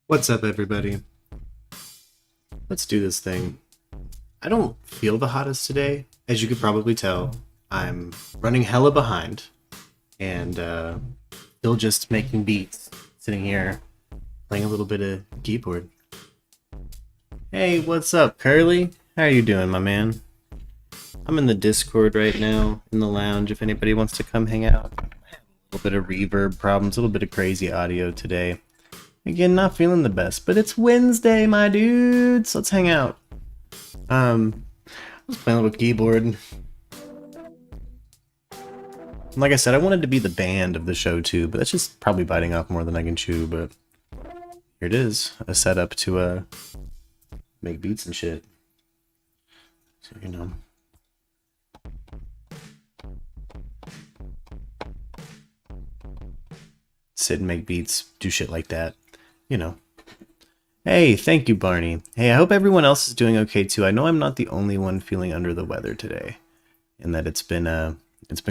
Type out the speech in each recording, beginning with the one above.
What's up, everybody? Let's do this thing. I don't feel the hottest today. As you could probably tell, I'm running hella behind and still just making beats, sitting here playing a little bit of keyboard. Hey, what's up, Curly? How are you doing, my man? I'm in the Discord right now, in the lounge, if anybody wants to come hang out. A little bit of reverb problems, a little bit of crazy audio today. Again, not feeling the best, but it's Wednesday, my dudes. Let's hang out. I was playing a little keyboard. Like I said, I wanted to be the band of the show too, but that's just probably biting off more than I can chew. But here it is, a setup to make beats and shit. So you know. Sit and make beats, do shit like that. You know. Hey, thank you, Barney. Hey, I hope everyone else is doing okay too. I know I'm not the only one feeling under the weather today, and that it's been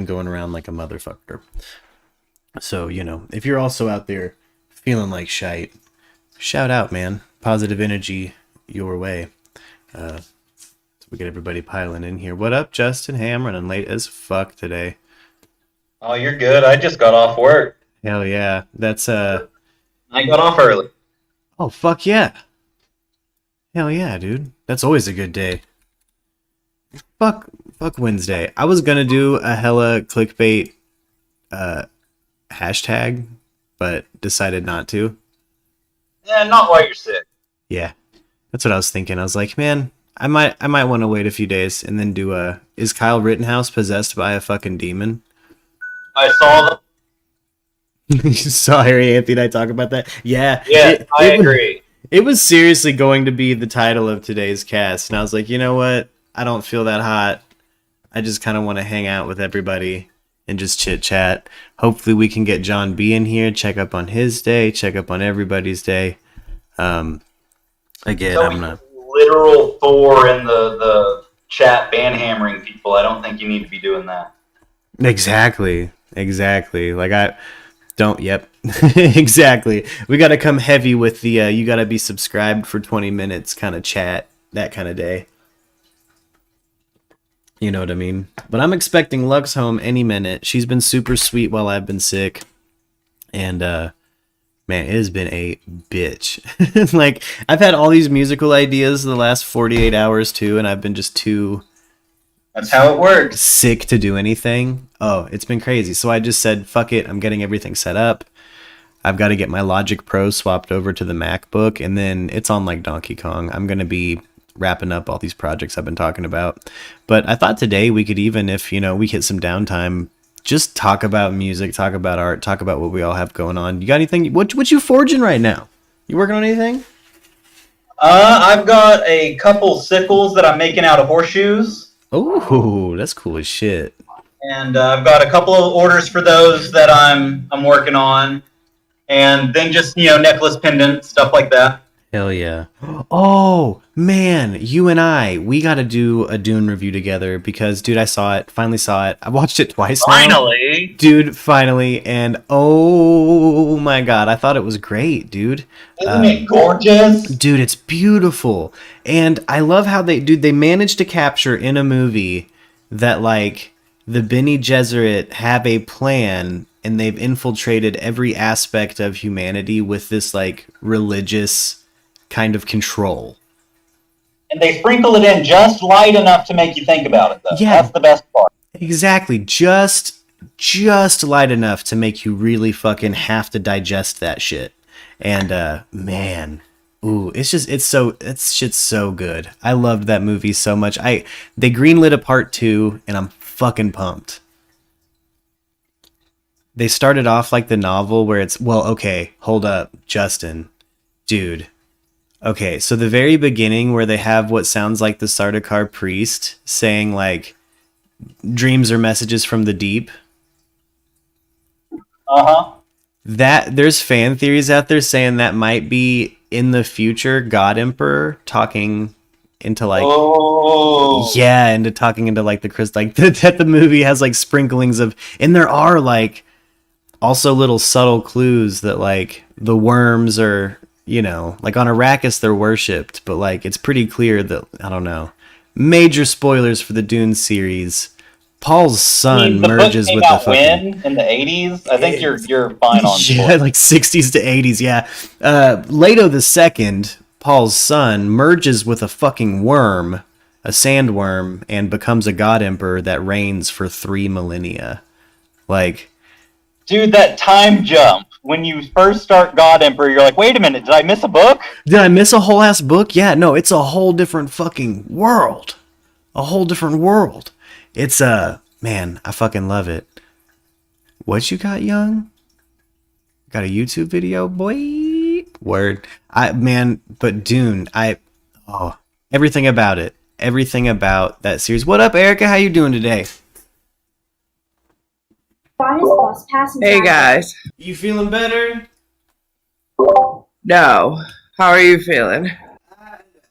going around like a motherfucker. So, you know, if you're also out there feeling like shite, shout out, man. Positive energy your way. So we get everybody piling in here. What up, Justin? Hey, I'm running late as fuck today. Oh, you're good. I just got off work. Hell yeah. That's I got off early. Oh, fuck yeah. Hell yeah, dude. That's always a good day. Fuck Wednesday. I was gonna do a hella clickbait hashtag, but decided not to. Yeah, not while you're sick. Yeah. That's what I was thinking. I was like, man, I might want to wait a few days and then do is Kyle Rittenhouse possessed by a fucking demon? I saw them. You saw Harry Anthony and I talk about that? Yeah, Yes, I agree. it was seriously going to be the title of today's cast, and I was like, you know what? I don't feel that hot. I just kind of want to hang out with everybody and just chit chat. Hopefully, we can get John B in here, check up on his day, check up on everybody's day. Again, So I'm not literal Thor in the chat banhammering people. I don't think you need to be doing that. exactly. Like I don't. Yep, exactly. We got to come heavy with the you got to be subscribed for 20 minutes kind of chat, that kind of day. You know what I mean? But I'm expecting Lux home any minute. She's been super sweet while I've been sick. And man, it has been a bitch. Like, I've had all these musical ideas the last 48 hours too, and I've been just too That's how it works. sick to do anything. Oh, it's been crazy. So I just said, fuck it, I'm getting everything set up. I've got to get my Logic Pro swapped over to the MacBook, and then it's on like Donkey Kong. I'm going to be wrapping up all these projects I've been talking about. But I thought today we could, even if, we hit some downtime, just talk about music, talk about art, talk about what we all have going on. You got anything? What you forging right now? You working on anything? I've got a couple sickles that I'm making out of horseshoes. Oh, that's cool as shit. And I've got a couple of orders for those that I'm working on. And then just, necklace pendant, stuff like that. Hell yeah. Oh, man, you and we got to do a Dune review together because, dude, I saw it, finally saw it. I watched it twice now. Finally! Dude, finally. And oh my God, I thought it was great, dude. Isn't it gorgeous? Dude, it's beautiful. And I love how they managed to capture in a movie that, like, the Bene Gesserit have a plan and they've infiltrated every aspect of humanity with this, like, religious kind of control. And they sprinkle it in just light enough to make you think about it, though. Yeah. That's the best part. Exactly. Just light enough to make you really fucking have to digest that shit. And man, ooh, it's shit's so good. I loved that movie so much. They greenlit a part 2 and I'm fucking pumped. They started off like the novel where it's, well, okay, hold up, Justin. Dude. Okay, so the very beginning where they have what sounds like the Sardaukar priest saying, like, dreams are messages from the deep. Uh-huh. There's fan theories out there saying that might be in the future God Emperor talking into like talking into like the Chris, like that the movie has like sprinklings of, and there are like also little subtle clues that like the worms are, like on Arrakis they're worshipped, but like it's pretty clear that, I don't know, major spoilers for the Dune series. Paul's son merges with the fucking in the 80s. I think you're fine on. Yeah, like 60s to 80s. Yeah, Leto the Second, Paul's son, merges with a fucking worm, a sandworm, and becomes a god emperor that reigns for 3 millennia. Like, dude, that time jump when you first start God Emperor, you're like, wait a minute, did I miss a book? Did I miss a whole ass book? Yeah, no, it's a whole different fucking world. A whole different world. It's man, I fucking love it. What you got, young? Got a YouTube video, boy? Word. But Dune, everything about it. Everything about that series. What up, Erica? How you doing today? Hey guys. You feeling better? No. How are you feeling?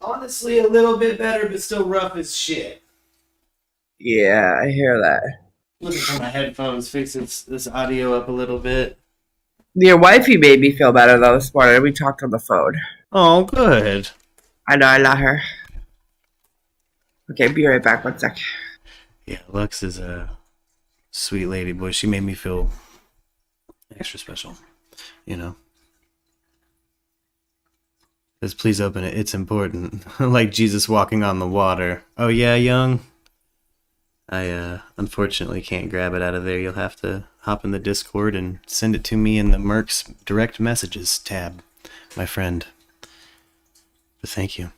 Honestly, a little bit better, but still rough as shit. Yeah, I hear that. Looking for my headphones, fix this audio up a little bit. Your wifey made me feel better though this morning. We talked on the phone. Oh, good. I know, I love her. Okay, be right back, 1 sec. Yeah, Lux is a sweet lady, boy. She made me feel extra special, Just please open it. It's important. Like Jesus walking on the water. Oh yeah, young? I unfortunately can't grab it out of there. You'll have to hop in the Discord and send it to me in the Merc's direct messages tab, my friend. But thank you.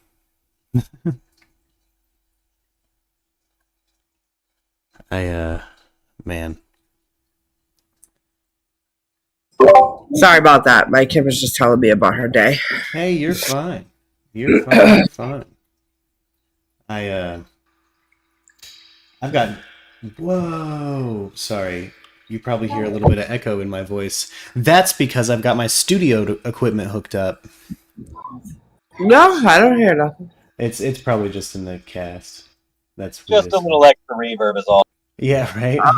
Man. Sorry about that. My kid was just telling me about her day. Hey, you're fine. You're fine. You're fine. I've got. Whoa. Sorry. You probably hear a little bit of echo in my voice. That's because I've got my studio equipment hooked up. No, I don't hear nothing. It's probably just in the cast. That's Just a little extra reverb is all. Yeah, right. I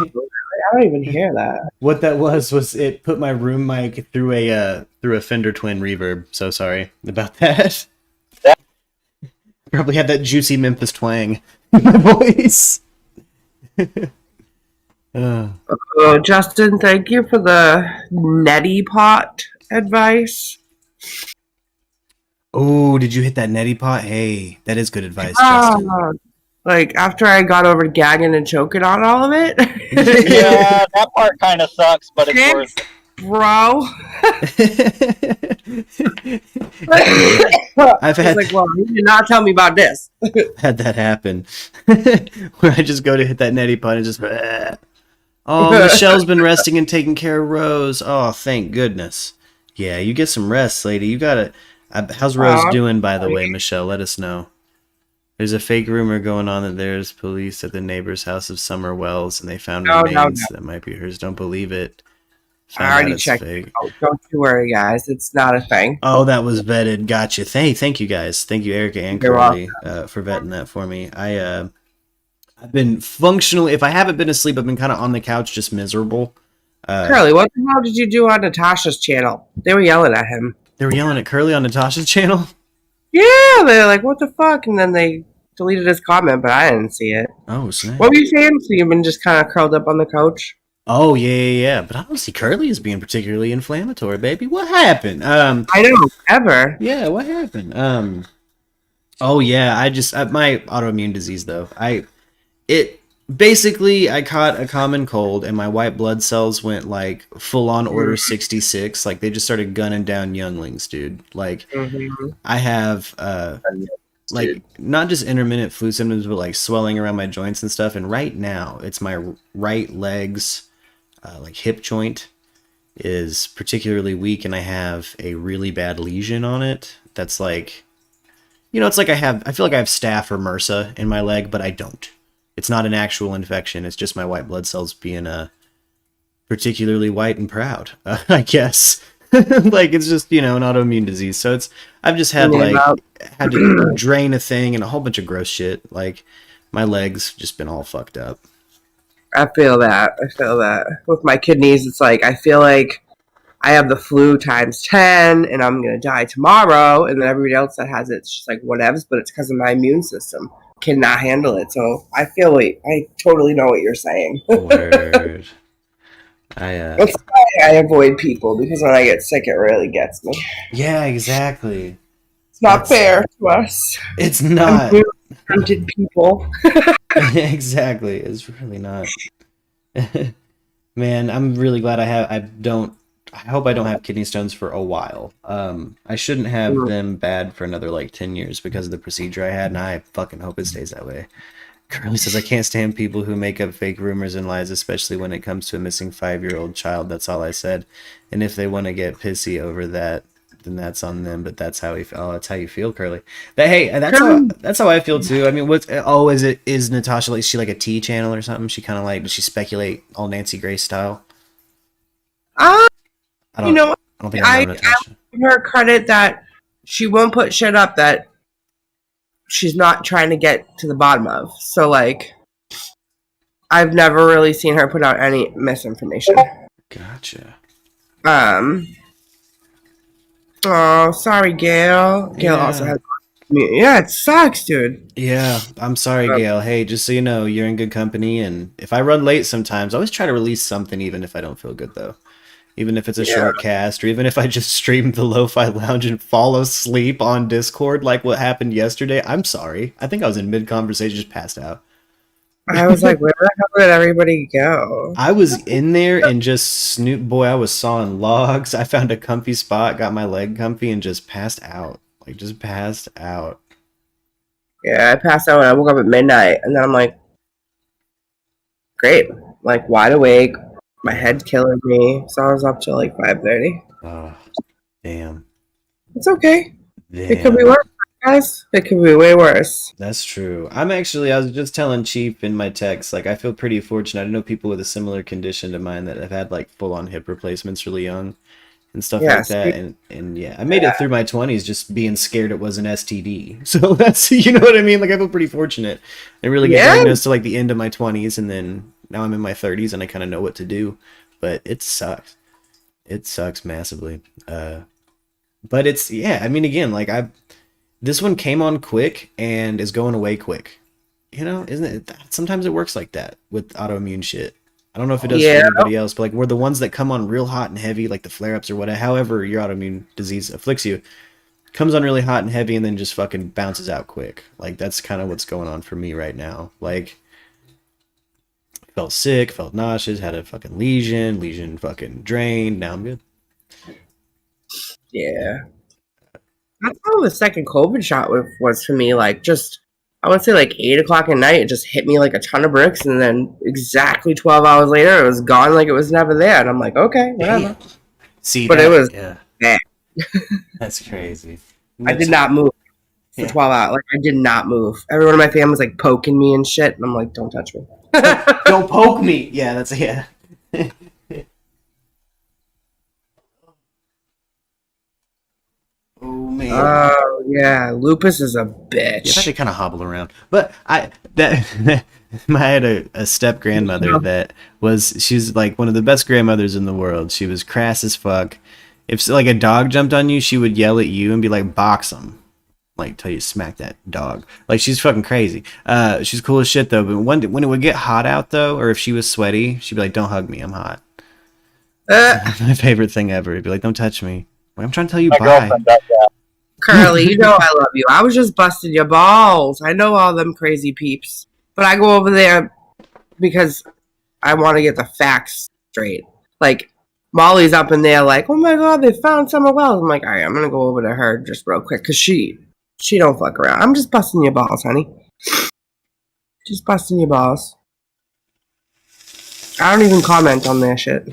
don't even hear that. What that was it put my room mic through a Fender Twin reverb. So sorry about that. Probably had that juicy Memphis twang in my voice. Oh, Justin, thank you for the neti pot advice. Oh, did you hit that neti pot? Hey, that is good advice, Justin. Like, after I got over gagging and choking on all of it. Yeah, that part kind of sucks, but it's worth it. Bro. I've had like, well, you did not tell me about this. had that happen. Where I just go to hit that neti pot and just oh, Michelle's been resting and taking care of Rose. Oh, thank goodness. Yeah, you get some rest, lady. You gotta. How's Rose doing, by the way, Michelle? Let us know. There's a fake rumor going on that there's police at the neighbor's house of Summer Wells, and they found remains that might be hers. Don't believe it. I already checked. Oh, don't you worry, guys. It's not a thing. Oh, that was vetted. Gotcha. Thank you, guys. Thank you, Erica and Curly, for vetting that for me. I've been functionally, if I haven't been asleep, I've been kind of on the couch, just miserable. Curly, what the hell did you do on Natasha's channel? They were yelling at him. They were yelling at Curly on Natasha's channel? Yeah, they're like, what the fuck? And then they deleted his comment, but I didn't see it. Oh, snap. What were you saying? So you've been just kind of curled up on the couch? Oh, yeah. But I don't see Curly as being particularly inflammatory, baby. What happened? I don't, ever. Yeah, what happened? Oh, yeah, my autoimmune disease, though. Basically, I caught a common cold, and my white blood cells went, like, full-on order 66. Like, they just started gunning down younglings, dude. Like, I have, like, not just intermittent flu symptoms, but, like, swelling around my joints and stuff. And right now, it's my right leg's, like, hip joint is particularly weak, and I have a really bad lesion on it that's, like, it's like I feel like I have staph or MRSA in my leg, but I don't. It's not an actual infection. It's just my white blood cells being particularly white and proud, I guess. Like, it's just, an autoimmune disease. So I've just had, had to drain a thing and a whole bunch of gross shit. Like, my legs just been all fucked up. I feel that. With my kidneys, it's like, I feel like I have the flu times 10 and I'm going to die tomorrow. And then everybody else that has it's just like whatevs, but it's because of my immune system. Cannot handle it. So I totally know what you're saying. Word. That's why I avoid people, because when I get sick, it really gets me. Yeah, exactly. It's not fair to us. It's not. Hunted people. Exactly. It's really not. Man, I'm really glad I hope I don't have kidney stones for a while. I shouldn't have them bad for another, like, 10 years because of the procedure I had, and I fucking hope it stays that way. Curly says, I can't stand people who make up fake rumors and lies, especially when it comes to a missing 5-year-old child. That's all I said. And if they want to get pissy over that, then that's on them. But that's how that's how you feel, Curly. That's how I feel too. I mean, is Natasha, like, is she like a T channel or something? She kind of like, does she speculate all Nancy Grace style? I don't think I know Natasha. I give her credit that she won't put shit up that she's not trying to get to the bottom of. So, like, I've never really seen her put out any misinformation. Gotcha. Oh, sorry, Gail. Gail also has. Yeah, it sucks, dude. Yeah, I'm sorry, Gail. Hey, just so you know, you're in good company, and if I run late sometimes, I always try to release something, even if I don't feel good, though. Even if it's a short cast, or even if I just stream the Lo-Fi Lounge and fall asleep on Discord like what happened yesterday, I'm sorry. I think I was in mid-conversation, just passed out. I was like, where the hell did everybody go? I was in there and just I was sawing logs. I found a comfy spot, got my leg comfy, and just passed out. Like, just passed out. Yeah, I passed out when I woke up at midnight, and then I'm like, great. Like, wide awake, My head's killing me, so I was up till like 5:30. Oh, damn. It's okay. It could be Damn. worse, guys. It could be way worse. That's true. I was just telling Chief in my text, like, I feel pretty fortunate. I know people with a similar condition to mine that have had, like, full-on hip replacements really young and stuff like Yes. that. And yeah, I made it through my 20s just being scared it was an STD. So that's, you know what I mean? Like, I feel pretty fortunate. I really get diagnosed to, like, the end of my 20s, and then now I'm in my 30s, and I kind of know what to do. But it sucks. It sucks massively. But it's, yeah, I mean, again, like, this one came on quick and is going away quick. You know, isn't it? Sometimes it works like that with autoimmune shit. I don't know if it does for anybody else, but like we're the ones that come on real hot and heavy, like the flare-ups or whatever, however your autoimmune disease afflicts you, comes on really hot and heavy and then just fucking bounces out quick. Like that's kind of what's going on for me right now. Like felt sick, felt nauseous, had a fucking lesion fucking drained. Now I'm good. Yeah. That's how the second COVID shot was for me. Like, just, I would say like 8 o'clock at night, it just hit me like a ton of bricks. And then exactly 12 hours later, it was gone like it was never there. And I'm like, okay, whatever. See, but it was bad. That's crazy. I did not move for 12 hours. Like, I did not move. Everyone in my family was like poking me and shit. And I'm like, don't touch me. Don't poke me. Yeah, that's, yeah. Oh man. Oh yeah, lupus is a bitch. You have to kind of hobble around. But I had a step grandmother that she's like one of the best grandmothers in the world. She was crass as fuck. If like a dog jumped on you, she would yell at you and be like, "Box him." Like tell you to smack that dog. Like she's fucking crazy. She's cool as shit though. But when it would get hot out though, or if she was sweaty, she'd be like, "Don't hug me, I'm hot." My favorite thing ever. It'd be like, "Don't touch me." Like, I'm trying to tell you My bye. girlfriend does that. Curly, you know I love you. I was just busting your balls. I know all them crazy peeps. But I go over there because I want to get the facts straight. Like, Molly's up in there like, oh my god, they found Summer Wells. I'm like, all right, I'm going to go over to her just real quick because she don't fuck around. I'm just busting your balls, honey. Just busting your balls. I don't even comment on their shit.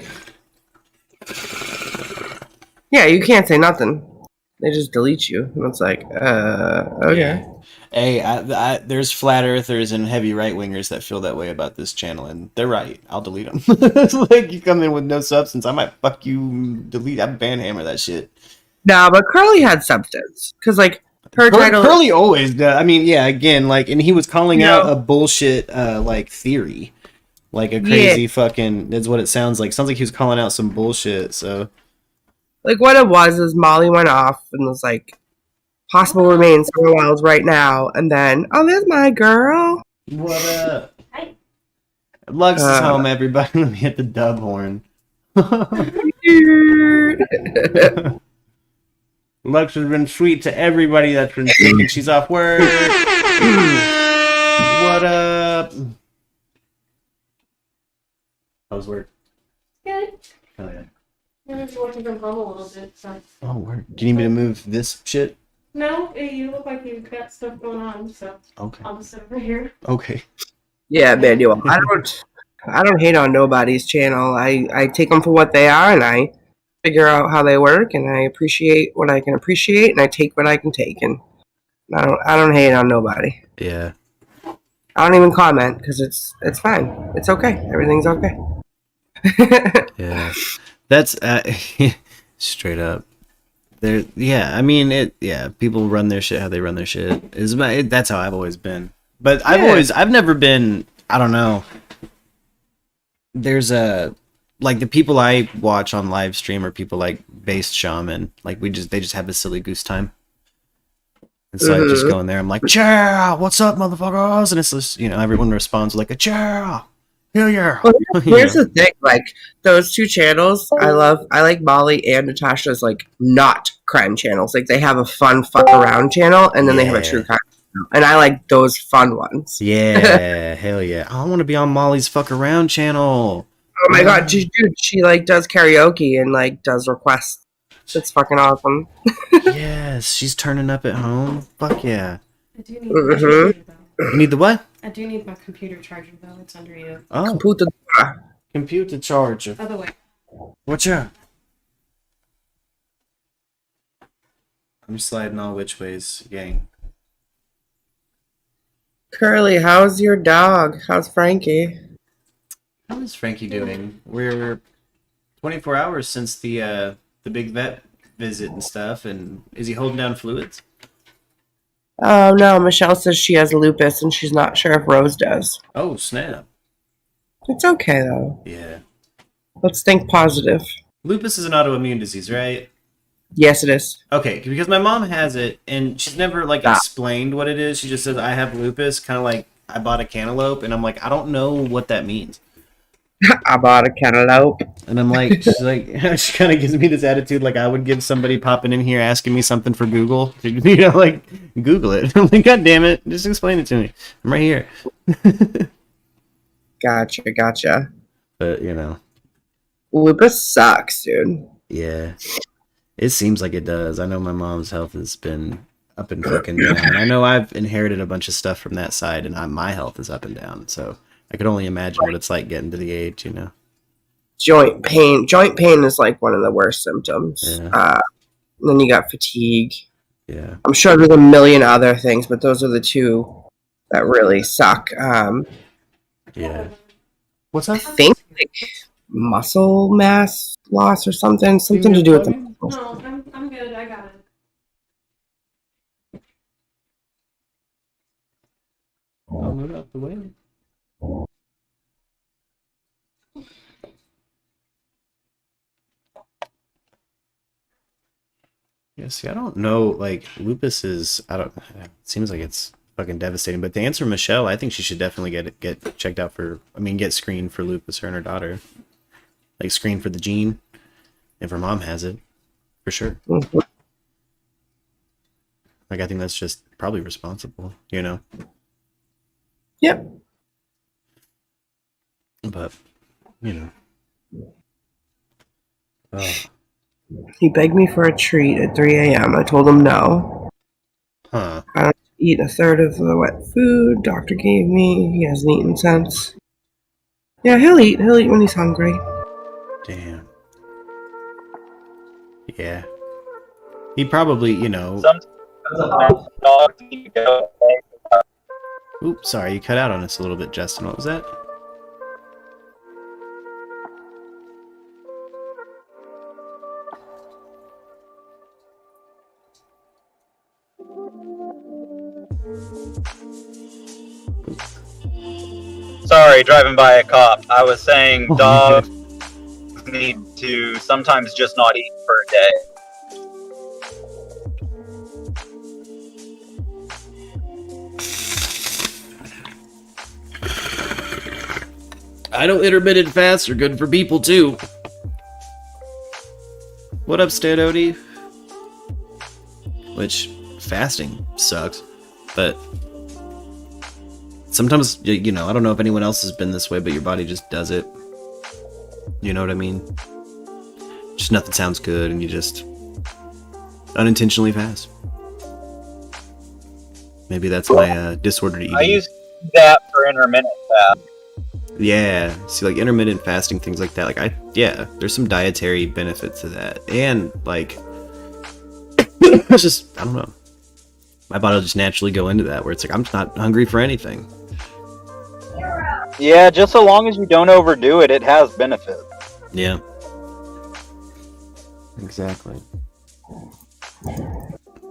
Yeah, you can't say nothing. They just delete you. And it's like, okay. Hey, there's flat earthers and heavy right wingers that feel that way about this channel, and they're right. I'll delete them. It's like you come in with no substance, I might fuck you, delete, I'd banhammer that shit. No, but Curly had substance. Because, like, her title... Curly always does. I mean, yeah, again, like, and he was calling out a bullshit, like, theory. Like a crazy fucking, that's what it sounds like. Sounds like he was calling out some bullshit, so... Like, what it was is Molly went off and was like, possible remains Summer Wells right now. And then, oh, there's my girl. What up? Hi. Lux is home, everybody. Let me hit the dub horn. Lux has been sweet to everybody that's been thinking she's off work. What up? How's work? Good. Oh, yeah. I'm just working from home a little bit, so. Oh, work. Do you need me to move this shit? No, you look like you've got stuff going on, so. Okay. I'll just sit over here. Okay. Yeah, Manuel. I don't hate on nobody's channel. I take them for what they are, and I figure out how they work, and I appreciate what I can appreciate, and I take what I can take, and I don't hate on nobody. Yeah. I don't even comment because it's fine. It's okay. Everything's okay. Yeah. That's straight up. There, yeah. I mean, people run their shit how they run their shit. That's how I've always been. But I've never been. I don't know. There's like the people I watch on live stream are people like Based Shaman. Like they just have a silly goose time. And so I just go in there. I'm like, "Chow, what's up, motherfuckers?" And it's just, everyone responds with like a "Chow." Yeah. Well, here's the thing, like those two channels, I like Molly and Natasha's like not crime channels. Like they have a fun fuck around channel and then they have a true crime channel. And I like those fun ones. Yeah, hell yeah. I want to be on Molly's fuck around channel. Oh my god, dude, she like does karaoke and like does requests. It's fucking awesome. Yes, she's turning up at home. Fuck yeah. I do need my computer, though. You need the what? I do need my computer charger, though. It's under you. Oh. Computer. Compute the charge. Other way. Watch out. I'm sliding all which ways, gang. Curly, how's your dog? How's Frankie? How is Frankie doing? We're 24 hours since the big vet visit and stuff, and is he holding down fluids? Oh no, Michelle says she has lupus and she's not sure if Rose does. Oh, snap. It's okay though. Yeah. Let's think positive. Lupus is an autoimmune disease, right? Yes, it is. Okay, because my mom has it, and she's never, like, explained what it is. She just says, I have lupus, kind of like, I bought a cantaloupe, and I'm like, I don't know what that means. I bought a cantaloupe. And I'm like, she's like, she kind of gives me this attitude like I would give somebody popping in here asking me something for Google. You know, like, Google it. I'm like, God damn it, just explain it to me. I'm right here. Gotcha. But, you know. Lupus sucks, dude. Yeah. It seems like it does. I know my mom's health has been up and fucking down. And I know I've inherited a bunch of stuff from that side, and my health is up and down. So I could only imagine what it's like getting to the age, you know. Joint pain. Joint pain is like one of the worst symptoms. Yeah. Then you got fatigue. Yeah. I'm sure there's a million other things, but those are the two that really suck. Yeah. What's up? I think like muscle mass loss or something to do with the muscles. No, I'm good. I got it. I'll move out the way. Yeah, see, I don't know, like, lupus is, it seems like it's fucking devastating, but to answer Michelle, I think she should definitely get checked out get screened for lupus, her and her daughter. Like, screened for the gene, if her mom has it, for sure. Mm-hmm. Like, I think that's just probably responsible, you know? Yep. But, you know. Oh. He begged me for a treat at 3 a.m. I told him no. Huh. I don't eat a third of the wet food doctor gave me. He hasn't eaten since. Yeah, he'll eat. He'll eat when he's hungry. Damn. Yeah. He probably, you know. Sometimes dogs need to go away. Oops, sorry, you cut out on us a little bit, Justin. What was that? Sorry, driving by a cop. I was saying dogs need to sometimes just not eat for a day. I know intermittent fasts are good for people too. What up, Stadody? Which, fasting sucks, but sometimes, you know, I don't know if anyone else has been this way, but your body just does it. You know what I mean? Just nothing sounds good, and you just unintentionally fast. Maybe that's my disordered eating. I use that for intermittent fast. Yeah, see, like intermittent fasting, things like that. Like, there's some dietary benefit to that, and like, it's just, I don't know. My body will just naturally go into that, where it's like I'm just not hungry for anything. Yeah, just so long as you don't overdo it, it has benefit. Yeah. Exactly.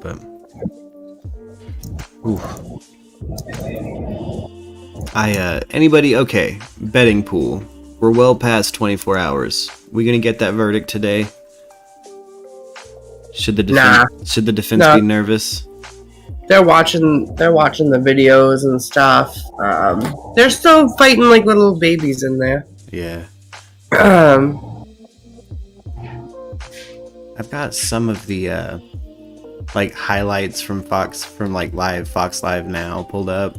But, oof. Anybody, okay, betting pool. We're well past 24 hours. We gonna get that verdict today? Should the defense be nervous? They're watching the videos and stuff. They're still fighting like little babies in there. Yeah. I've got some of the like highlights from Fox Fox Live Now pulled up,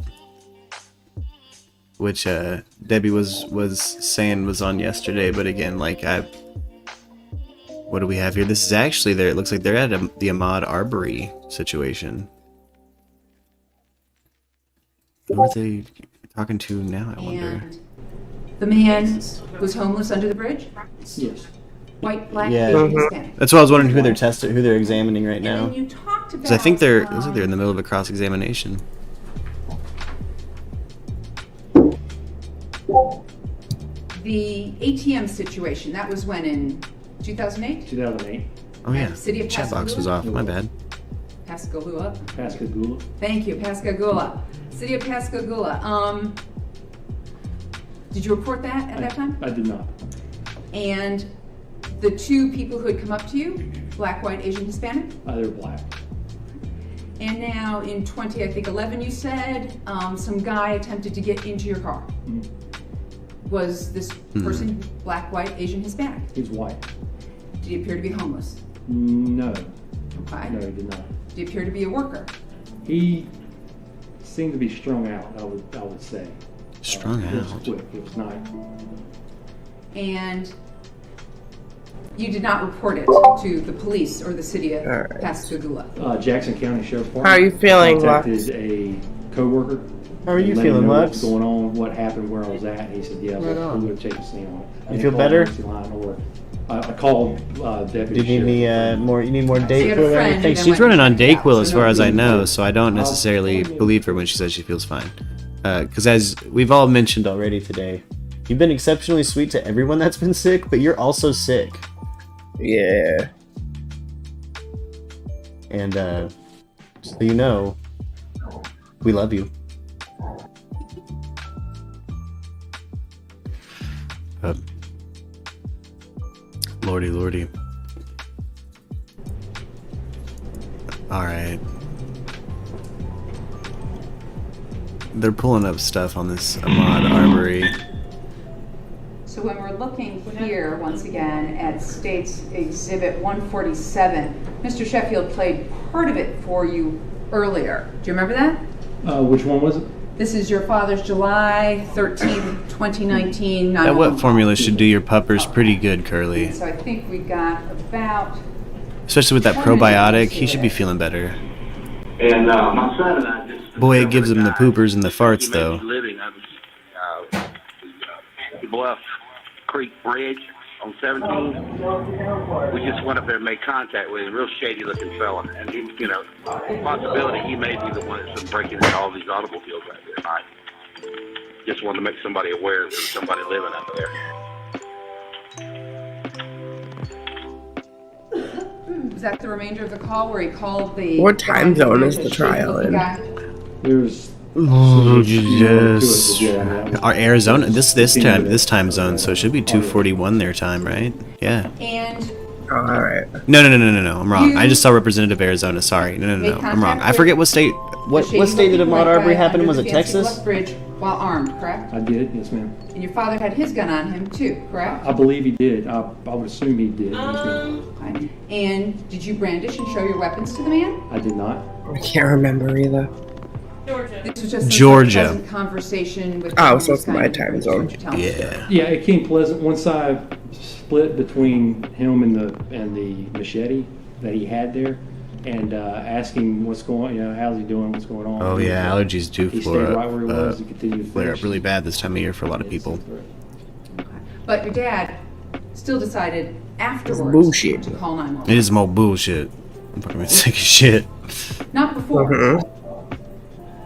which Debbie was saying was on yesterday, but again, like, what do we have here? This is actually there. It looks like they're at the Ahmaud Arbery situation. Who are they talking to now, I wonder? The man was homeless under the bridge? Yes. White, black, Yeah. Asian, Hispanic. That's why I was wondering who they're examining right And now. then you talked about... Because I think they're in the middle of a cross-examination. The ATM situation, that was when, in 2008? 2008. Oh yeah, City of chat box Pascagoula? was off. My bad. Pascagoula. Pascagoula. Thank you, Pascagoula. City of Pascagoula. Did you report that at that time? I did not. And the two people who had come up to you, black, white, Asian, Hispanic? They were black. And now in 11, you said, some guy attempted to get into your car. Mhm. Was this person black, white, Asian, Hispanic? He was white. Did he appear to be homeless? No. Okay. No, he did not. Did he appear to be a worker? He seemed to be strung out, I would say. Strung It was out. quick. It was not. And you did not report it to the police or the city of All right. Pascagoula. Jackson County Sheriff's Department. How are you feeling, Contacted a co-worker. How are you let him feeling, know Lux? What's going on? What happened? Where I was at? And he said, "Yeah, Right on. we're going to take a scene on it." I You didn't feel call better? the emergency line, or I called deputy. Do you need me sheriff. more? You need more So you had a Dayquil or friend anything? and then She's went running and on checked it out, Dayquil so as far as I nobody- know, so I don't necessarily believe her when she says she feels fine. Because as we've all mentioned already today, you've been exceptionally sweet to everyone that's been sick, but you're also sick. Yeah. And so you know, we love you. Lordy. Alright. They're pulling up stuff on this Ahmaud Arbery. So when we're looking here, once again, at State's Exhibit 147, Mr. Sheffield played part of it for you earlier. Do you remember that? Which one was it? This is your father's July 13th, 2019 That 911 wet call. formula should do your puppers pretty good, Curly. So I think we got about... Especially with that probiotic, he should be feeling better. And my son and I just... Boy, it gives him the poopers and the farts, He may though. be living on Bluff Creek Bridge on 17. We just went up there and made contact with him. Real shady-looking fella. And, he, possibility he may be the one that's been breaking into all these automobiles out there. I just wanted to make somebody aware that there's somebody living out there. Was that the remainder of the call where he called the... What time zone is the trial in? There's Oh, yes. Our Arizona, this time zone, so it should be 2:41 their time, right? Yeah. And Oh, all right. No. I'm wrong. I just saw Representative Arizona. Sorry. No. I'm wrong. I forget what state. What state did Ahmaud Arbery happen in? Was it Texas? Bridge while armed, correct? I did, yes, ma'am. And your father had his gun on him too, correct? I believe he did. I would assume he did. Yes, ma'am. Okay. And did you brandish and show your weapons to the man? I did not. I can't remember either. Georgia. This was just some Georgia. sort of pleasant conversation with Oh, him, so it's kind my of- time zone. Yeah. Yeah, it came pleasant. Once I split between him and the machete that he had there, and asked him what's going, how's he doing, what's going on. Oh yeah, allergies do He stayed right where he flare was. He continued to flare finish. up really bad this time of year for a lot of people. But your dad still decided afterwards bullshit. to call 911. It is more bullshit. I'm fucking sick as shit. Not before. Mhm.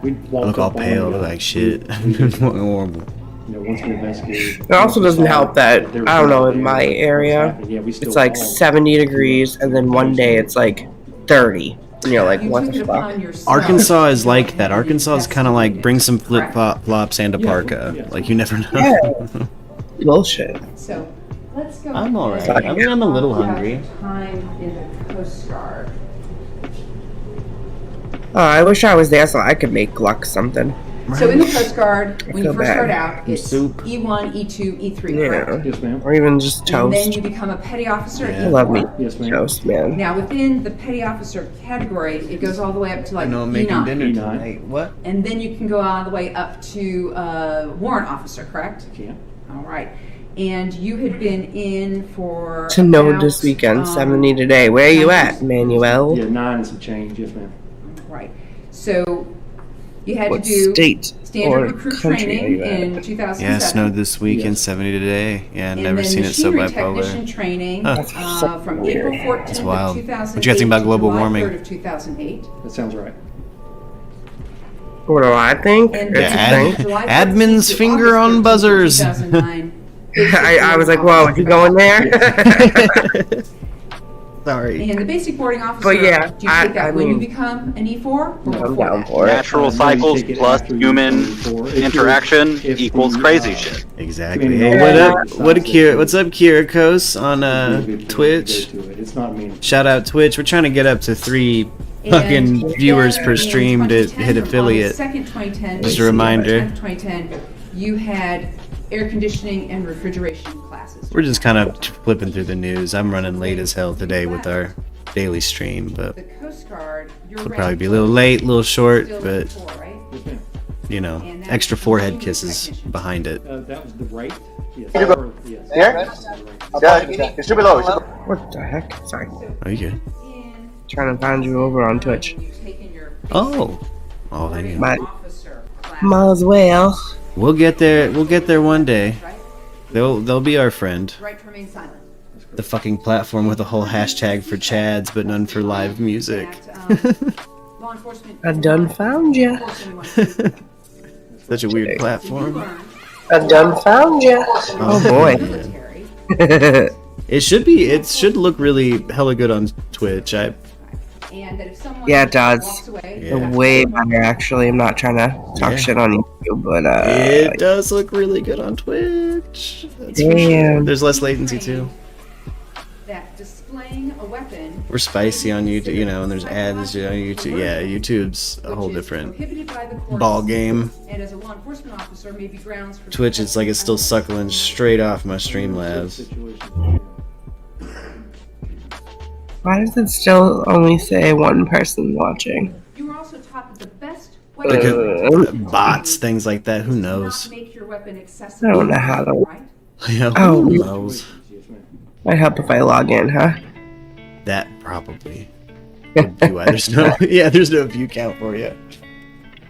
We I walked look all up on pale, him, look like shit. Horrible. Once we investigated. It also doesn't help that, There was I don't know, nothing in there. my area, What's happening? Yeah, we still it's like called. 70 degrees, and then one day it's like 30. And you're like, You what took the it fuck? upon yourself Arkansas is to like go that. ahead and Arkansas is kind of like bring some flip flops and a Yeah, parka. yeah. Like you never know. Yeah. Bullshit. So let's go. I'm all right. ahead I mean, I'm a little and talk hungry. about Time in the Coast Guard. Oh, I wish I was there so I could make Gluck something. So in the Coast Guard, when you feel first bad. start out, Some it's soup. E1, E2, E3, Yeah. correct? Yes, ma'am. Or even just And then toast. you become a petty officer at Yeah. I love me E4. Yes, ma'am. toast, man. Now within the petty officer category, it goes all the way up to like E9. E9. tonight. What? And then you can go all the way up to warrant officer, correct? Can't. All right. And you had been in for To know about, this weekend, 70 today. Where are you at, Manuel? Yeah, 9 and some change. Yes, ma'am. Right. So you had What to do state? standard Or recruit country training like that. in 2007. Yeah, snowed this week and Yes. 70 today. Yeah, And never then seen it so machinery technician bipolar. training Huh. from April 14th It's of wild. 2008 What you guys think about to global July warming? 3rd of 2008. That sounds right. What do I think? And Yeah, then ad- July admin's 14th to finger August on 13th, buzzers. 2009. I was like, whoa, is he going there? Sorry. And the basic boarding officer, But yeah, do you I take that when mean, you become an E4 or I'm before down that? for it. Natural No, you cycles take it plus after you human go for- if you're- interaction if equals the, crazy shit. Exactly. mean, Hey, all what the up? exercises What that Kira? What's up, Kirikos on Good Twitch? to go to it. It's not mean. Shout out Twitch. We're trying to get up to 3 fucking And viewers per in stream to 2010, hit from affiliate. August 2nd, 2010, Just a to reminder. September 10th, 2010, you had air conditioning and refrigeration classes. We're just kind of flipping through the news. I'm running late as hell today with our daily stream, but The Coast Guard, you're it'll probably be a little late, a little short, still but before, right? Yes, ma'am. you know, And that's extra forehead machinery kisses technician. behind it. That was the right? Yes. You go. Or- yes. Here? Yeah, it should be low. It should be What the heck? Sorry. Oh, you good? In Trying to find you over on Twitch. you've taken your Oh. Oh, there you go. But officer class, might as well. We'll get there. We'll get there one day. right? They'll be our friend. Right to remain silent. The fucking platform with a whole hashtag for chads, but none for live music. That, law enforcement I done found ya. force anyone to Such a weird platform. learn I done found ya. Oh boy. military, It should be. It should look really hella good on Twitch. and that if someone Yeah, it does. walks away, Yeah. Way better, actually. I'm not trying to talk Yeah. shit on YouTube, but It does look really good on Twitch. That's for sure. Damn. There's less latency too. that displaying a weapon We're spicy on YouTube, you know, and there's ads on YouTube. Yeah, YouTube's a whole which is different prohibited by the courts, ball game. and as a law enforcement officer may be grounds for Twitch, it's like it's still suckling straight off my Streamlabs. Situation. why does it still only say one person watching? You were also taught that the best Like weapon bots, things like that. Who does knows? not make your weapon accessible. I don't know how to- Right? Yeah, Oh. who knows? Yes, ma'am. Might help if I log in, huh? That probably. would be why there's no. Yeah, there's no view count for you.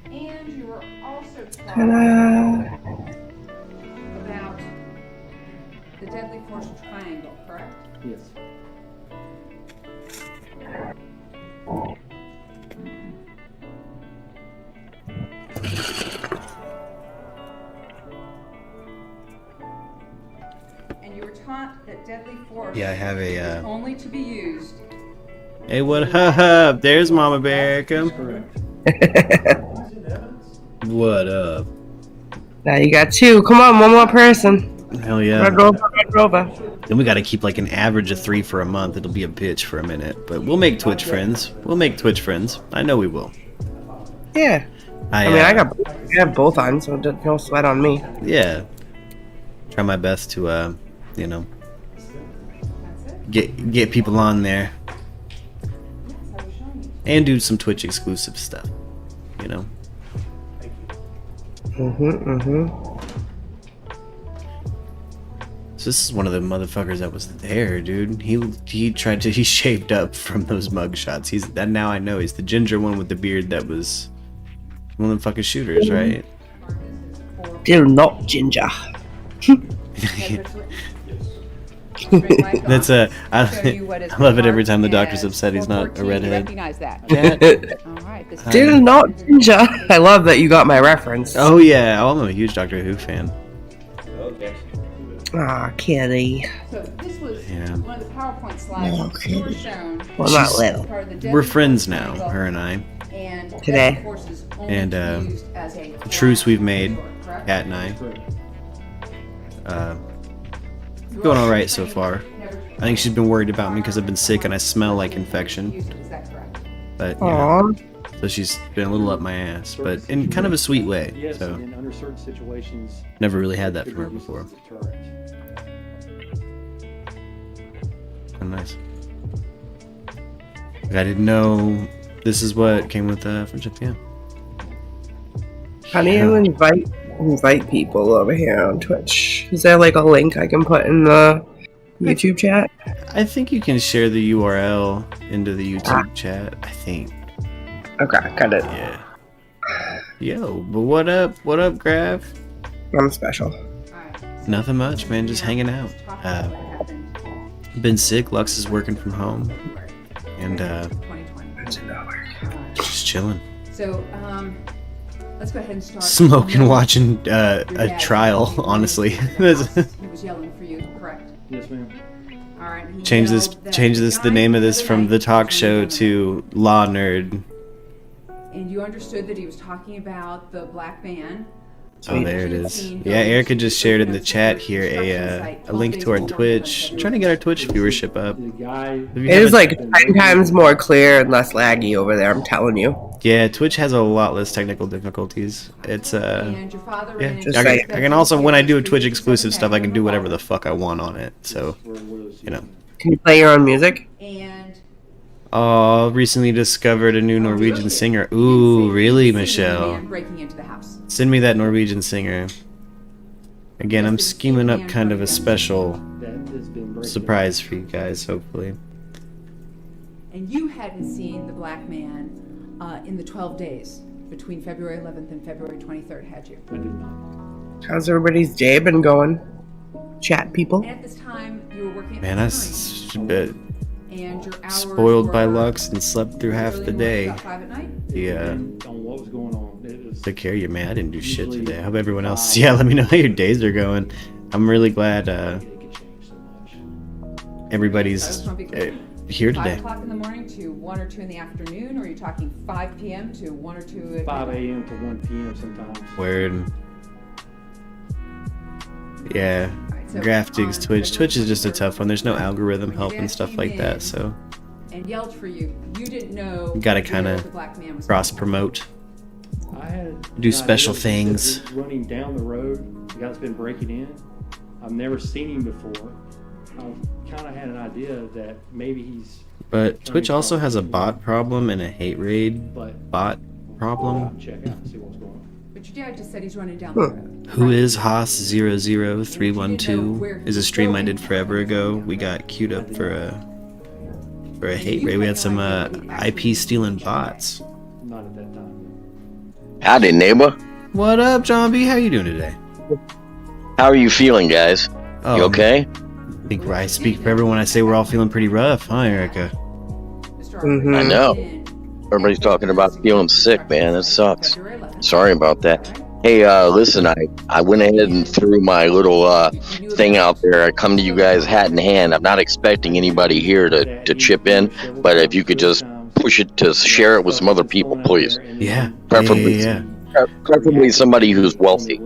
And you were also taught Ta-da. about the deadly force triangle, correct? Yes. And you were taught that deadly force Yeah, I have is a. only to be used. Hey, what up? There's Mama Bear. Come. Correct. What up? Now you got two. Come on, one more person. Hell yeah. Red Rover, Red Rover. Then we gotta keep like an average of 3 for a month. It'll be a bitch for a minute, but we'll make Twitch friends. We'll make Twitch friends. I know we will. Yeah. I mean, I have both on, so no sweat on me. Yeah. Try my best to, you know, get people on there Yes, I was showing you. and do some Twitch exclusive stuff. You know. So this is one of the motherfuckers that was there, dude. He shaved up from those mugshots. He's that now I know he's the ginger one with the beard that was one of the fucking shooters, right? Still not ginger. That's I I love it every time the doctor's upset he's not a redhead. Recognize that. Cat. All right. This Still not ginger. I love that you got my reference. Oh yeah, I'm a huge Doctor Who fan. Aw, kitty. So this was Yeah. one of the PowerPoint slides Okay. you were shown. Well, not She's- little. Part of the deadly We're friends force now, triangle, her and I. and Today. deadly force is only And, to be used as a truce we've made, correct? Cat and I. Correct. You Going also all right so trained far. never I think she's been worried about me because I've been sick and I smell like infection. used it. Is that correct? But yeah, Aw. so she's been a little up my ass, but in kind of a sweet way. Yes, So and under certain situations, never really had that could from her be used before. as a deterrent. Oh, nice. Like, I didn't know this is what came with friendship. Yeah. How do you invite people over here on Twitch? Is there like a link I can put in the YouTube chat? I think you can share the URL into the YouTube chat. I think. Okay, got it. Yeah. Yo, but what up? What up, Graf? I'm special. Nothing much, man. Just hanging out. Been sick. Lux is working from home, and just chilling. So, let's go ahead and start. Smoking, watching a trial. Honestly, He was yelling for you, correct? Yes, ma'am. All right. he change yelled this. that The name of this guy from the talk was show on to Law Nerd. And you understood that he was talking about the black man. Oh, there it is. Yeah, Erica just shared in the chat here a link to our Twitch. Trying to get our Twitch viewership up. The guy. If you It is haven't- like 10 times more clear and less laggy over there, I'm telling you. Yeah, Twitch has a lot less technical difficulties. It's And your father yeah. ran Just into saying. I can also, when I do Twitch exclusive stuff, I can do whatever the fuck I want on it. So, you know. Can you play your own music? And Oh, recently discovered a new Norwegian singer. Ooh, really, Michelle? breaking into the house. Send me that Norwegian singer. Again, I'm scheming up kind of a special That has been breaking. surprise for you guys, hopefully. And you hadn't seen the black man in the 12 days between February 11th and February 23rd, had you? I did not. How's everybody's day been going? Chat people? And at this time, you were working at Man, the I attorney, and your hours spoiled by were Lux and slept through half early the in morning, day. about 5 at night? Yeah. And on what was going on. It was Took care of you, man. I didn't do shit Usually today. I hope everyone else. Yeah, let me know how your days are going. I'm really glad it could change so much. everybody's I just wanna be clear. here 5 today. o'clock in the morning to 1 or 2 in the afternoon, or are you talking 5 p.m. to 1 or 2 at 5 a.m. to 1 p.m. sometimes. Word. Yeah. Alright, so Graph digs on Twitch. Twitch is just a February tough one. There's no 23rd, algorithm when help your and dad stuff came like that, in so and yelled for you. You didn't know. You gotta where kinda the black man was cross coming promote. I had Do an special idea that things. he was running down the road. The guy's been breaking in. I've never seen him before. I kind of had an idea that maybe he's. But Twitch also has a bot problem and a hate raid But bot problem. I'll check out and see what's going on. But your dad just said he's running down the road. Who is Haas00312 is a stream I did forever ago. We got queued up for a hate raid. We had some IP stealing bots. Not at that time. Howdy, neighbor. What up, John B? How you doing today? How are you feeling, guys? Oh, You okay? I think I speak for everyone. I say we're all feeling pretty rough, huh, Erica? Mhm. I know. Everybody's talking about feeling sick, man. It sucks. Sorry about that. Hey, listen, I went ahead and threw my little thing out there. I come to you guys hat in hand. I'm not expecting anybody here to chip in, but if you could just push it to share it with some other people, please. Yeah. Preferably, Yeah. preferably somebody who's wealthy.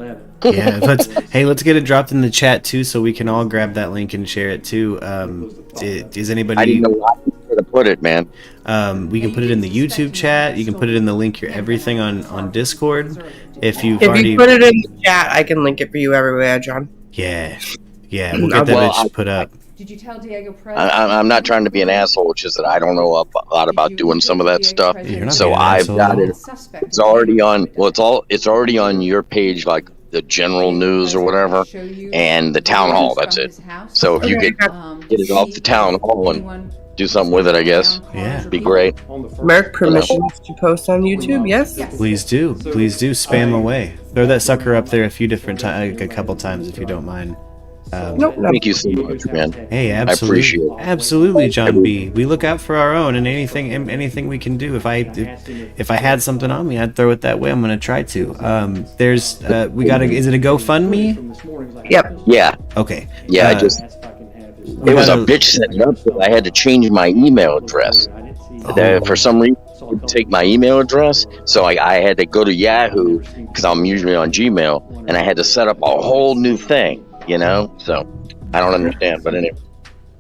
Yeah, let's get it dropped in the chat too, so we can all grab that link and share it too. Is I anybody? didn't know where to put it, man. We can put it in the YouTube chat. You can put it in the link your everything on Discord. If you've If already, you put it in the chat, I can link it for you everywhere, John. yeah, we'll get that Well, bitch put up. Did you tell Diego Perez? I'm not trying to be an asshole. It's just that I don't know a lot about doing some of that stuff. You're not So being an I've asshole. got it. It's already on. Well, it's already on your page, like the general news or whatever, and the town hall. That's it. So if you could get it off the town hall and do something with it, I guess, Yeah. be great. Merc permissions to post on YouTube, yes? Please do, spam away. Throw that sucker up there a few different times, a couple times if you don't mind. Nope, no. Thank you so much, man. Hey, I absolutely, appreciate it. absolutely, John B. We look out for our own, and anything we can do. If I had something on me, I'd throw it that way. I'm gonna try to. We got is it a GoFundMe? Yep. Yeah, Okay. yeah. I just it was a bitch setting up. I had to change my email address. For some reason, it would take my email address, so I had to go to Yahoo because I'm usually on Gmail, and I had to set up a whole new thing. You know, so I don't understand. But anyway,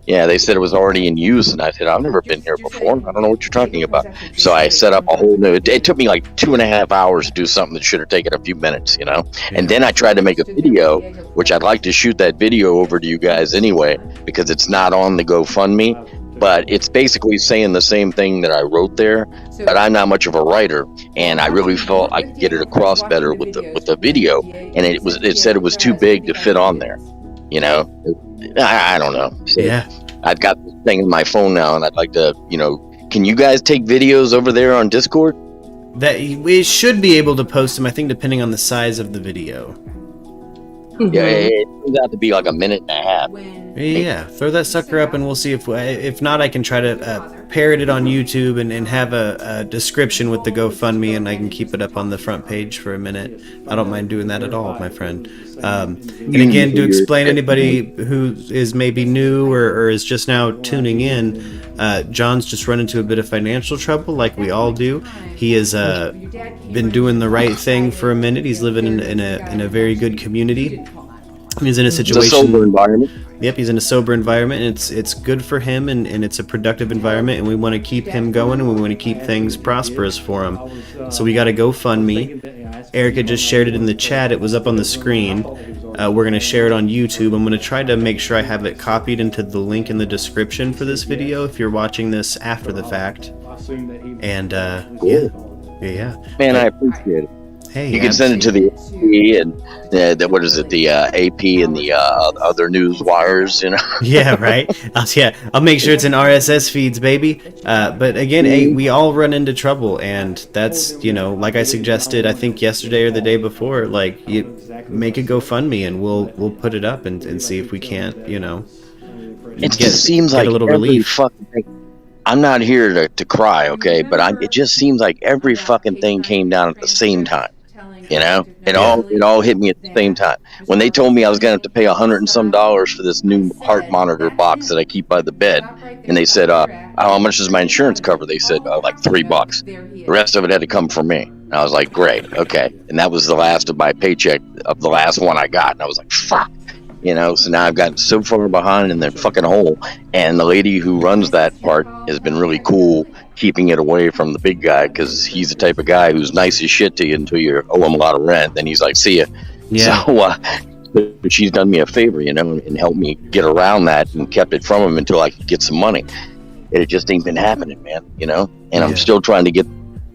yeah, they said it was already in use, and I said I've never been here before. I don't know what you're talking about. So I set up a whole new. It took me like 2.5 hours to do something that should have taken a few minutes. You know, and then I tried to make a video, which I'd like to shoot that video over to you guys anyway, because it's not on the GoFundMe. But it's basically saying the same thing that I wrote there, but I'm not much of a writer, and I really felt I could get it across better with the video, and it said it was too big to fit on there, you know. I don't know. So Yeah. I've got this thing in my phone now, and I'd like to, can you guys take videos over there on Discord? that we should be able to post them, I think, depending on the size of the video. Yeah, it turns out to be like a minute and a half. Yeah, throw that sucker up and we'll see if not, I can try to parrot it on YouTube and have a description with the GoFundMe, and I can keep it up on the front page for a minute. I don't mind doing that at all, my friend. And again, to explain anybody who is maybe new or is just now tuning in, John's just run into a bit of financial trouble like we all do. He has been doing the right thing for a minute. He's living in a very good community. He's in a situation. It's a sober environment. Yep, he's in a sober environment, and it's good for him, and it's a productive environment, and we want to keep him going, and we want to keep things prosperous for him. So we got a GoFundMe. Erica just shared it in the chat. It was up on the screen. We're going to share it on YouTube. I'm going to try to make sure I have it copied into the link in the description for this video if you're watching this after the fact. And yeah. Man, I appreciate it. Hey, you can send it to the AP and what is it, the AP and the other news wires, you know? Yeah, right. I'll make sure it's in RSS feeds, baby. But again, hey, we all run into trouble, and that's, like I suggested, I think yesterday or the day before, like, you make a GoFundMe and we'll put it up and see if we can't, It just seems like a little every relief. fucking thing. I'm not here to cry, okay? But it just seems like every fucking thing came down at the same time. It all hit me at the same time. When they told me I was gonna have to pay $100 and some for this new heart monitor box that I keep by the bed, and they said, "How much does my insurance cover?" They said, like $3. The rest of it had to come from me. And I was like, "Great, okay." And that was the last of my paycheck of the last one I got, and I was like, "Fuck." So now I've gotten so far behind in the fucking hole, and the lady who runs that part has been really cool, keeping it away from the big guy, because he's the type of guy who's nice as shit to you until you owe him a lot of rent. Then he's like, "See ya." Yeah. So, but she's done me a favor, and helped me get around that and kept it from him until I could get some money. It just ain't been happening, man. And I'm still trying to get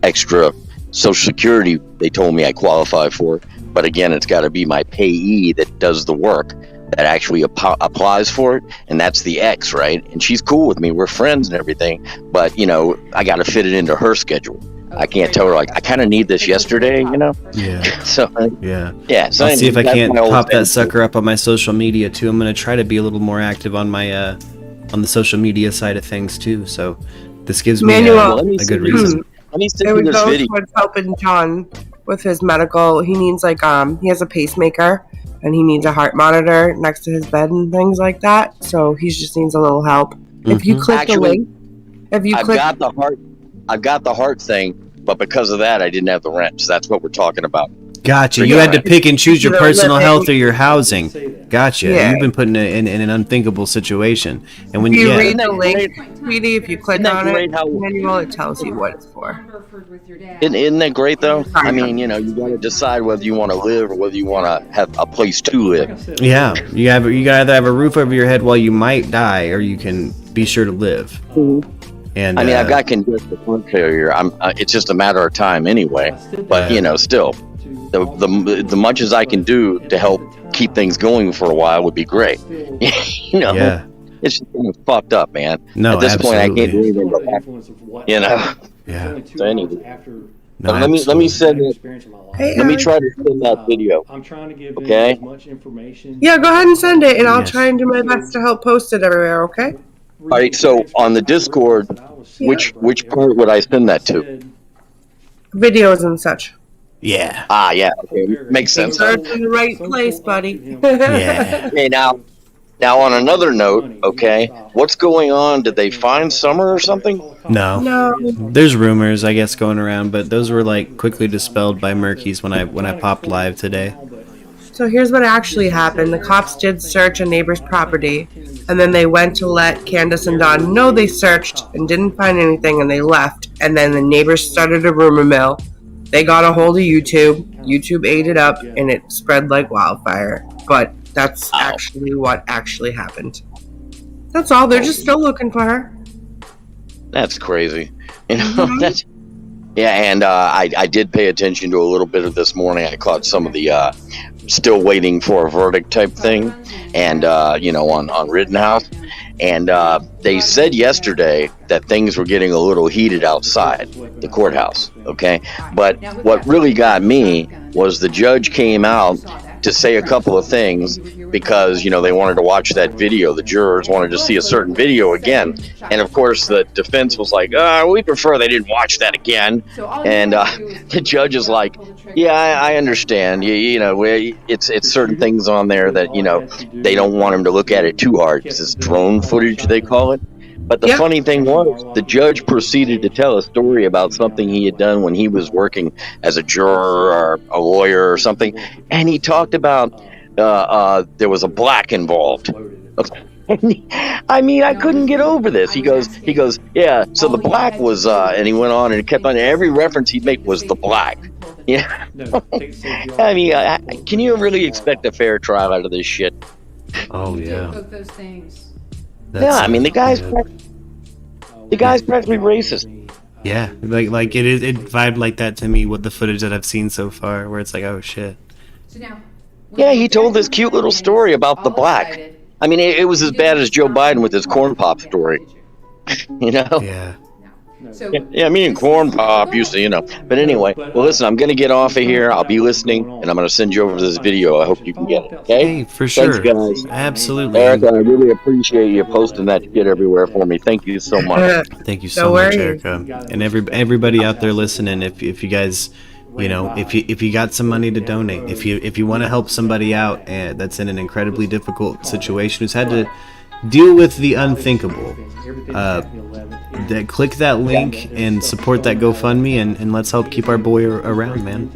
extra Social Security. They told me I qualify for it, but again, it's got to be my payee that does the work, that actually applies for it, and that's the ex, right? And she's cool with me. We're friends and everything, but I got to fit it into her schedule. I can't tell her, like, I kind of need this yesterday, Yeah. So Yeah. So I'll see if I that's can't my old pop that thing. sucker up on my social media too. I'm gonna try to be a little more active on my on the social media side of things too. So this gives me Manuel. a good reason. Let me send There you we this go video. towards helping John with his medical. He needs he has a pacemaker and he needs a heart monitor next to his bed and things like that. So he just needs a little help. If you click the link, I've got the heart thing, but because of that, I didn't have the rent. So that's what we're talking about. Gotcha. You had to pick and choose your You're personal living- health or your housing. Gotcha. Yeah. You've been put in an unthinkable situation. And when if you yeah, read the link, sweetie, if you click Isn't that on great it, how- Manuel, it tells you what it's for. Isn't that great though? I mean, you got to decide whether you want to live or whether you want to have a place to live. yeah, you gotta either have a roof over your head while you might die, or you can be sure to live. And I mean, I've got congestive heart failure. It's just a matter of time anyway. But still, the much as I can do to help keep things going for a while would be great. Yeah. It's just kind of fucked up, man. No, at this point, I can't absolutely. do anything but back. Yeah. So anyway, No, let me absolutely. send it. Hey, Let me Eric. try to send that video. I'm trying to give Okay. as much information. Yeah, go ahead and send it, and I'll Yes. try and do my best to help post it everywhere. Okay? All right. So on the Discord, which part would I send that to? Videos and such. Yeah. Yeah. Okay. Makes sense. Search in the right place, buddy. Yeah. Okay. Now on another note, okay, what's going on? Did they find Summer or something? No. No. There's rumors, I guess, going around, but those were like quickly dispelled by Murkies when I popped live today. So here's what actually happened. The cops did search a neighbor's property, and then they went to let Candace and Don know they searched and didn't find anything, and they left. And then the neighbors started a rumor mill. They got a hold of YouTube. YouTube ate it up, and it spread like wildfire. But that's actually what actually happened. That's all. They're just still looking for her. That's crazy. You know, Yeah, and I did pay attention to a little bit of this morning. I caught some of the still waiting for a verdict type thing, and on Rittenhouse, and they said yesterday that things were getting a little heated outside the courthouse. Okay, but what really got me was the judge came out to say a couple of things because they wanted to watch that video. The jurors wanted to see a certain video again, and of course the defense was like, we prefer they didn't watch that again. And the judge is like, yeah, I understand. It's certain things on there that they don't want him to look at it too hard because it's drone footage, they call it. But the funny thing was, the judge proceeded to tell a story about something he had done when he was working as a juror or a lawyer or something, and he talked about there was a black involved. I mean, I couldn't get over this. He goes, yeah. So the black was, and he went on and kept on. Every reference he'd make was the black. Yeah. I mean, can you really expect a fair trial out of this shit? Oh yeah. Both those things. Yeah, I mean the guy's practically racist. Yeah, like it vibed like that to me with the footage that I've seen so far, where it's like, oh shit. So now, yeah, he told this cute little story about the black. I mean, it was as bad as Joe Biden with his corn pop story. Yeah. Yeah, me and corn pop used to, But anyway, well, listen, I'm going to get off of here. I'll be listening, and I'm going to send you over this video. I hope you can get it, okay? Hey, for sure. Thanks, guys. Absolutely. Erica, I really appreciate you posting that shit everywhere for me. Thank you so much. Thank you so much, Erica. And everybody out there listening, if you guys... if you got some money to donate, if you want to help somebody out that's in an incredibly difficult situation, who's had to deal with the unthinkable, click that link and support that GoFundMe, and let's help keep our boy around, man.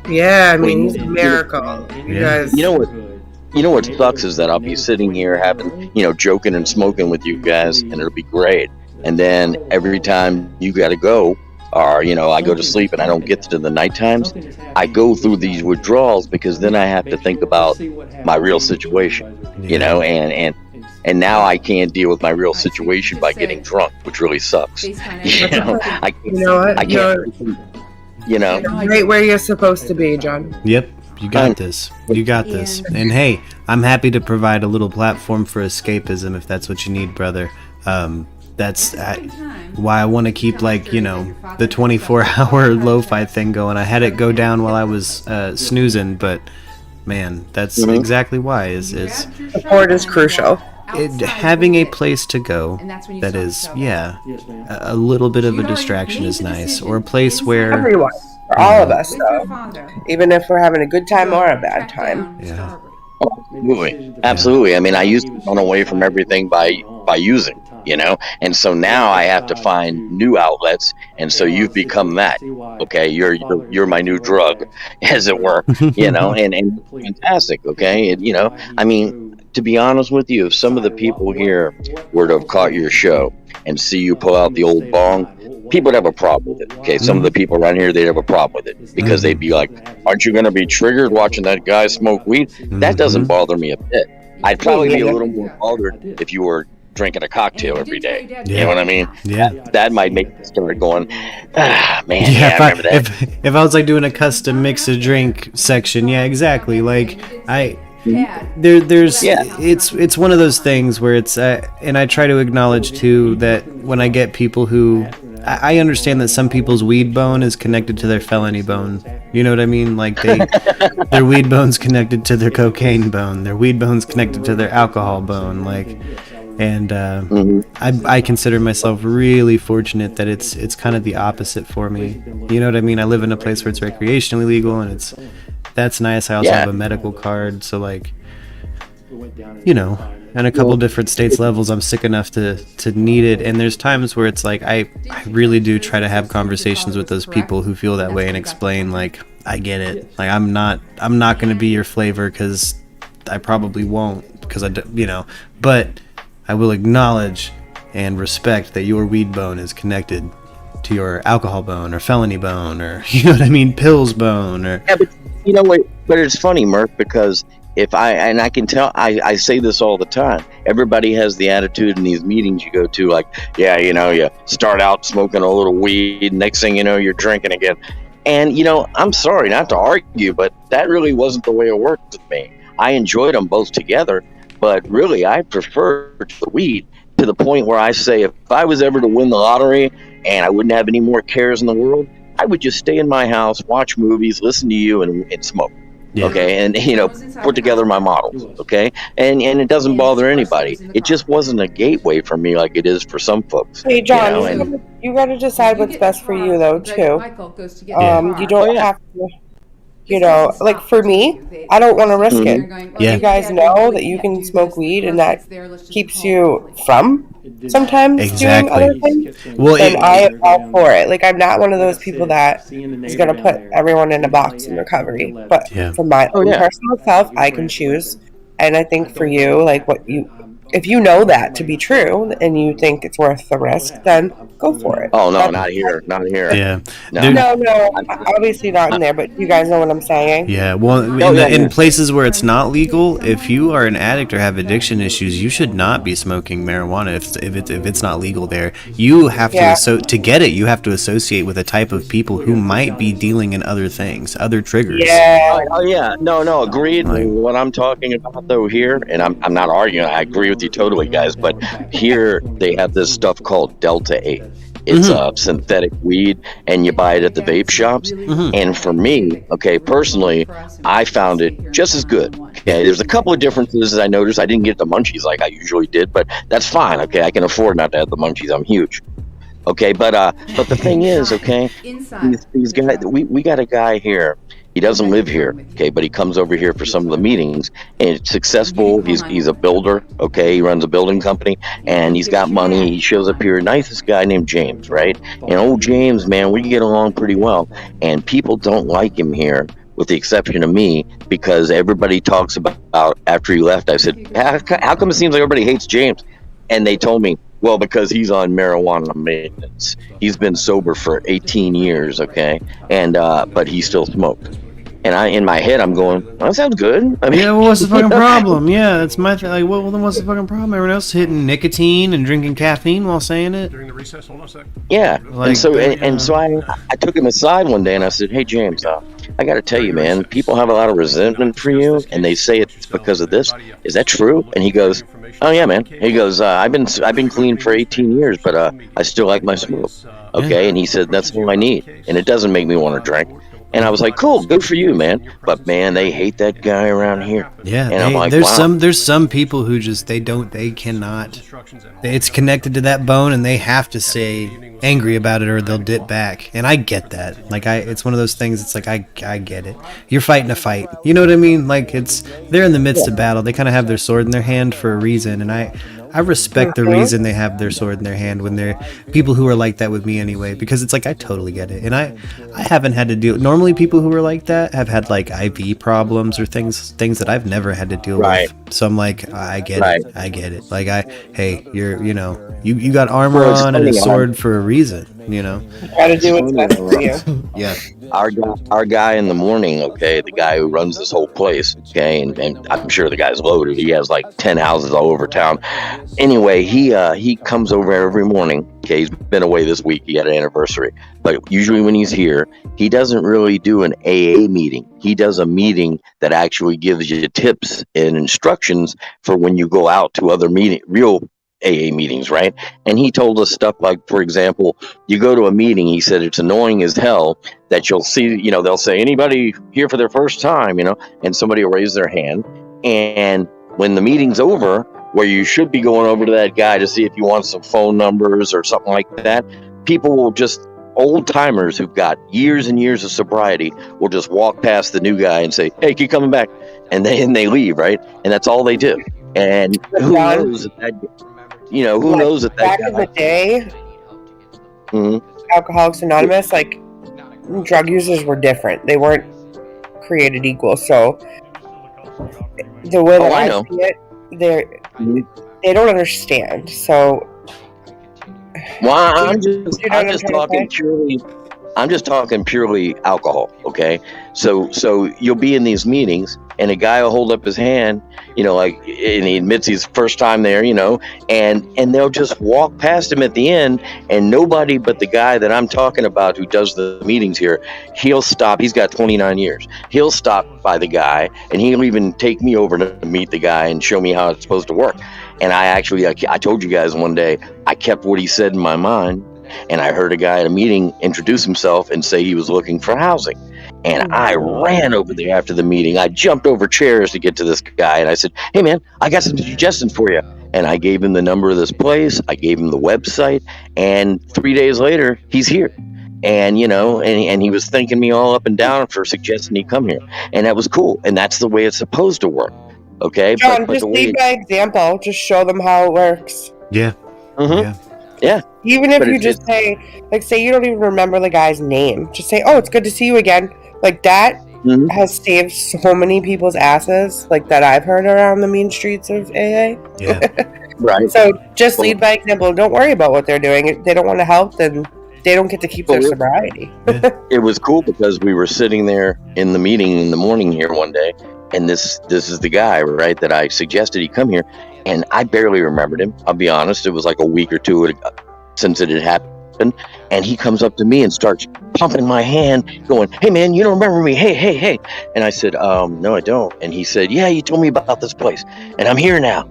Yeah, I mean, he's a miracle. You guys. You know what sucks is that I'll be sitting here having, joking and smoking with you guys, and it'll be great. And then every time you got to go, or I go to sleep and I don't get to the night times, I go through these withdrawals because then I have to think about my real situation, and now I can't deal with my real situation by getting drunk, which really sucks. I can't. Right where you're supposed to be, John. Yep, you got this. You got this. And hey, I'm happy to provide a little platform for escapism if that's what you need, brother. That's why I want to keep the 24-hour lo-fi thing going. I had it go down while I was snoozing, but man, that's exactly why. Is support is crucial. Having a place to go that is, a little bit of a distraction is nice, or a place where everyone, for all of us, though, even if we're having a good time or a bad time. Yeah. Absolutely. I mean, I used to run away from everything by using. And so now I have to find new outlets, and so you've become that. Okay, you're my new drug, as it were. And fantastic. Okay, I mean, to be honest with you, if some of the people here were to have caught your show and see you pull out the old bong, people would have a problem with it. Okay, some of the people around here, they'd have a problem with it because they'd be like, "Aren't you going to be triggered watching that guy smoke weed?" That doesn't bother me a bit. I'd probably be a little more bothered if you were drinking a cocktail every day. You know what I mean? Yeah. That might make me start going, man, yeah, I remember that. If I was like doing a custom mix a drink section, yeah, exactly. Like it's one of those things where it's and I try to acknowledge too that when I get people who I understand that some people's weed bone is connected to their felony bone. You know what I mean? Like their weed bone's connected to their cocaine bone. Their weed bone's connected to their alcohol bone. And I consider myself really fortunate that it's kind of the opposite for me. You know what I mean? I live in a place where it's recreationally legal, and that's nice. I also have a medical card, so and a couple different states levels, I'm sick enough to need it. And there's times where it's like I really do try to have conversations with those people who feel that way and explain I get it. I'm not going to be your flavor because I probably won't because but I will acknowledge and respect that your weed bone is connected to your alcohol bone or felony bone or, pills bone or... Yeah, but but it's funny, Murph, because if I can tell, I say this all the time. Everybody has the attitude in these meetings you go to, like, yeah, you start out smoking a little weed, next thing you know, you're drinking again. And, I'm sorry not to argue, but that really wasn't the way it worked with me. I enjoyed them both together, but really I prefer the weed to the point where I say, if I was ever to win the lottery and I wouldn't have any more cares in the world, I would just stay in my house, watch movies, listen to you, and smoke. Yeah. Okay, and put together my models. Okay, and it doesn't bother anybody. It just wasn't a gateway for me like it is for some folks. Hey, John, you got to decide what's best for you, though, too. You don't have to. Like for me, I don't want to risk it. Yeah. You guys know that you can smoke weed, and that keeps you from sometimes doing other things. Well, and I am all for it. Like, I'm not one of those people that is going to put everyone in a box in recovery. But for my own personal self, I can choose. And I think for you, like if you know that to be true and you think it's worth the risk, then go for it. Oh, no, not here. Yeah. No, obviously not in there, but you guys know what I'm saying. Yeah, well, in places where it's not legal, if you are an addict or have addiction issues, you should not be smoking marijuana if it's not legal there. You have to, so to get it, you have to associate with a type of people who might be dealing in other things, other triggers. Yeah. Oh, yeah. No, agreed. What I'm talking about, though, here, and I'm not arguing, I agree with you totally, guys, but here they have this stuff called Delta 8. It's a synthetic weed, and you buy it at the vape shops. And for me, personally, I found it just as good. Okay, there's a couple of differences I noticed. I didn't get the munchies like I usually did, but that's fine. Okay, I can afford not to have the munchies. I'm huge. Okay, but the thing is, these guys, we got a guy here. He doesn't live here, okay, but he comes over here for some of the meetings, and it's successful. He's a builder, okay. He runs a building company, and he's got money. He shows up here. Nicest guy named James, right? And old James, man, we get along pretty well. And people don't like him here, with the exception of me, because everybody talks about after he left. I said, how come it seems like everybody hates James? And they told me, well, because he's on marijuana maintenance. He's been sober for 18 years, okay, and but he still smoked. And in my head, I'm going, well, that sounds good. I mean, yeah, well, what's the fucking problem? Yeah, that's my thing. Like, well, then what's the fucking problem? Everyone else hitting nicotine and drinking caffeine while saying it. During the recess, hold on a sec. Yeah, like, and so I took him aside one day and I said, hey, James, I got to tell you, man, people have a lot of resentment for you, and they say it's because of this. Is that true? And he goes, oh yeah, man. He goes, I've been clean for 18 years, but I still like my smoke. Okay, and he said that's all I need, and it doesn't make me want to drink. And I was like, cool, good for you, man. But man, they hate that guy around here. Yeah, and I'm like, there's some people who just they cannot. It's connected to that bone, and they have to stay angry about it, or they'll dip back. And I get that. Like it's one of those things. It's like I get it. You're fighting a fight. You know what I mean? Like they're in the midst of battle. They kind of have their sword in their hand for a reason, and I respect the reason they have their sword in their hand when they're people who are like that with me anyway, because it's like I totally get it. And I haven't had to deal. Normally people who are like that have had like IV problems or things that I've never had to deal with. So I'm like, I get it. Like hey, you got armor on and a sword for a reason, you gotta do what's best for you. Yeah. Our guy in the morning, okay, the guy who runs this whole place, okay, and I'm sure the guy's loaded. He has like 10 houses all over town. Anyway, he comes over every morning. Okay, he's been away this week. He had an anniversary. But usually when he's here, he doesn't really do an AA meeting. He does a meeting that actually gives you tips and instructions for when you go out to other real AA meetings, right? And he told us stuff like, for example, you go to a meeting, he said it's annoying as hell that you'll see, they'll say, anybody here for their first time, and somebody will raise their hand. And when the meeting's over, where you should be going over to that guy to see if you want some phone numbers or something like that, people will just, old timers who've got years and years of sobriety will just walk past the new guy and say, hey, keep coming back. And they leave, right? And that's all they do. And who knows that who knows that back in the day, Alcoholics Anonymous, like drug users were different. They weren't created equal. So the way that I see it, they don't understand. So well, I'm just talking purely. I'm just talking purely alcohol, okay? So you'll be in these meetings, and a guy will hold up his hand, like, and he admits he's first time there, and they'll just walk past him at the end, and nobody but the guy that I'm talking about who does the meetings here, he'll stop. He's got 29 years. He'll stop by the guy, and he'll even take me over to meet the guy and show me how it's supposed to work. And I told you guys one day, I kept what he said in my mind. And I heard a guy at a meeting introduce himself and say he was looking for housing. And I ran over there after the meeting. I jumped over chairs to get to this guy. And I said, hey, man, I got some suggestions for you. And I gave him the number of this place. I gave him the website. And 3 days later, he's here. And, and he was thanking me all up and down for suggesting he come here. And that was cool. And that's the way it's supposed to work. Okay? John, just lead by example. Just show them how it works. Yeah. Mm-hmm. Yeah. Even if you just say you don't even remember the guy's name, just say, oh, it's good to see you again. Like that has saved so many people's asses, like that I've heard around the mean streets of AA. Yeah. Right. So just lead by example. Don't worry about what they're doing. If they don't want to help, then they don't get to keep their sobriety. It was cool because we were sitting there in the meeting in the morning here one day, and this is the guy, right, that I suggested he come here. And I barely remembered him. I'll be honest. It was like a week or two since it had happened. And he comes up to me and starts pumping my hand, going, hey, man, you don't remember me. Hey. And I said, no, I don't. And he said, yeah, you told me about this place. And I'm here now.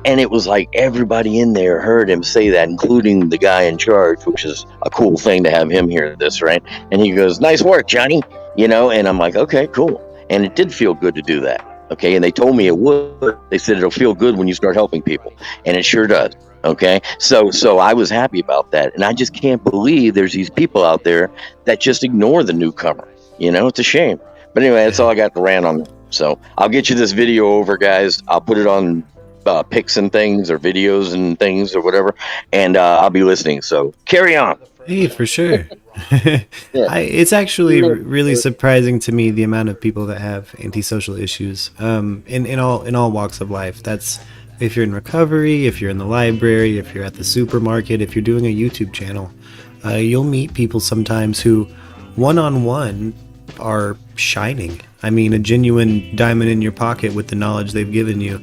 And it was like everybody in there heard him say that, including the guy in charge, which is a cool thing to have him hear this, right? And he goes, nice work, Johnny. And I'm like, okay, cool. And it did feel good to do that. Okay, and they told me it would. They said it'll feel good when you start helping people, and it sure does. Okay, so I was happy about that, and I just can't believe there's these people out there that just ignore the newcomer. It's a shame. But anyway, that's all I got to rant on. So I'll get you this video over, guys. I'll put it on pics and things, or videos and things, or whatever, and I'll be listening. So carry on. Hey, for sure. It's actually really surprising to me the amount of people that have antisocial issues in all walks of life. That's if you're in recovery, if you're in the library, if you're at the supermarket, if you're doing a YouTube channel, you'll meet people sometimes who one-on-one are shining. I mean, a genuine diamond in your pocket with the knowledge they've given you,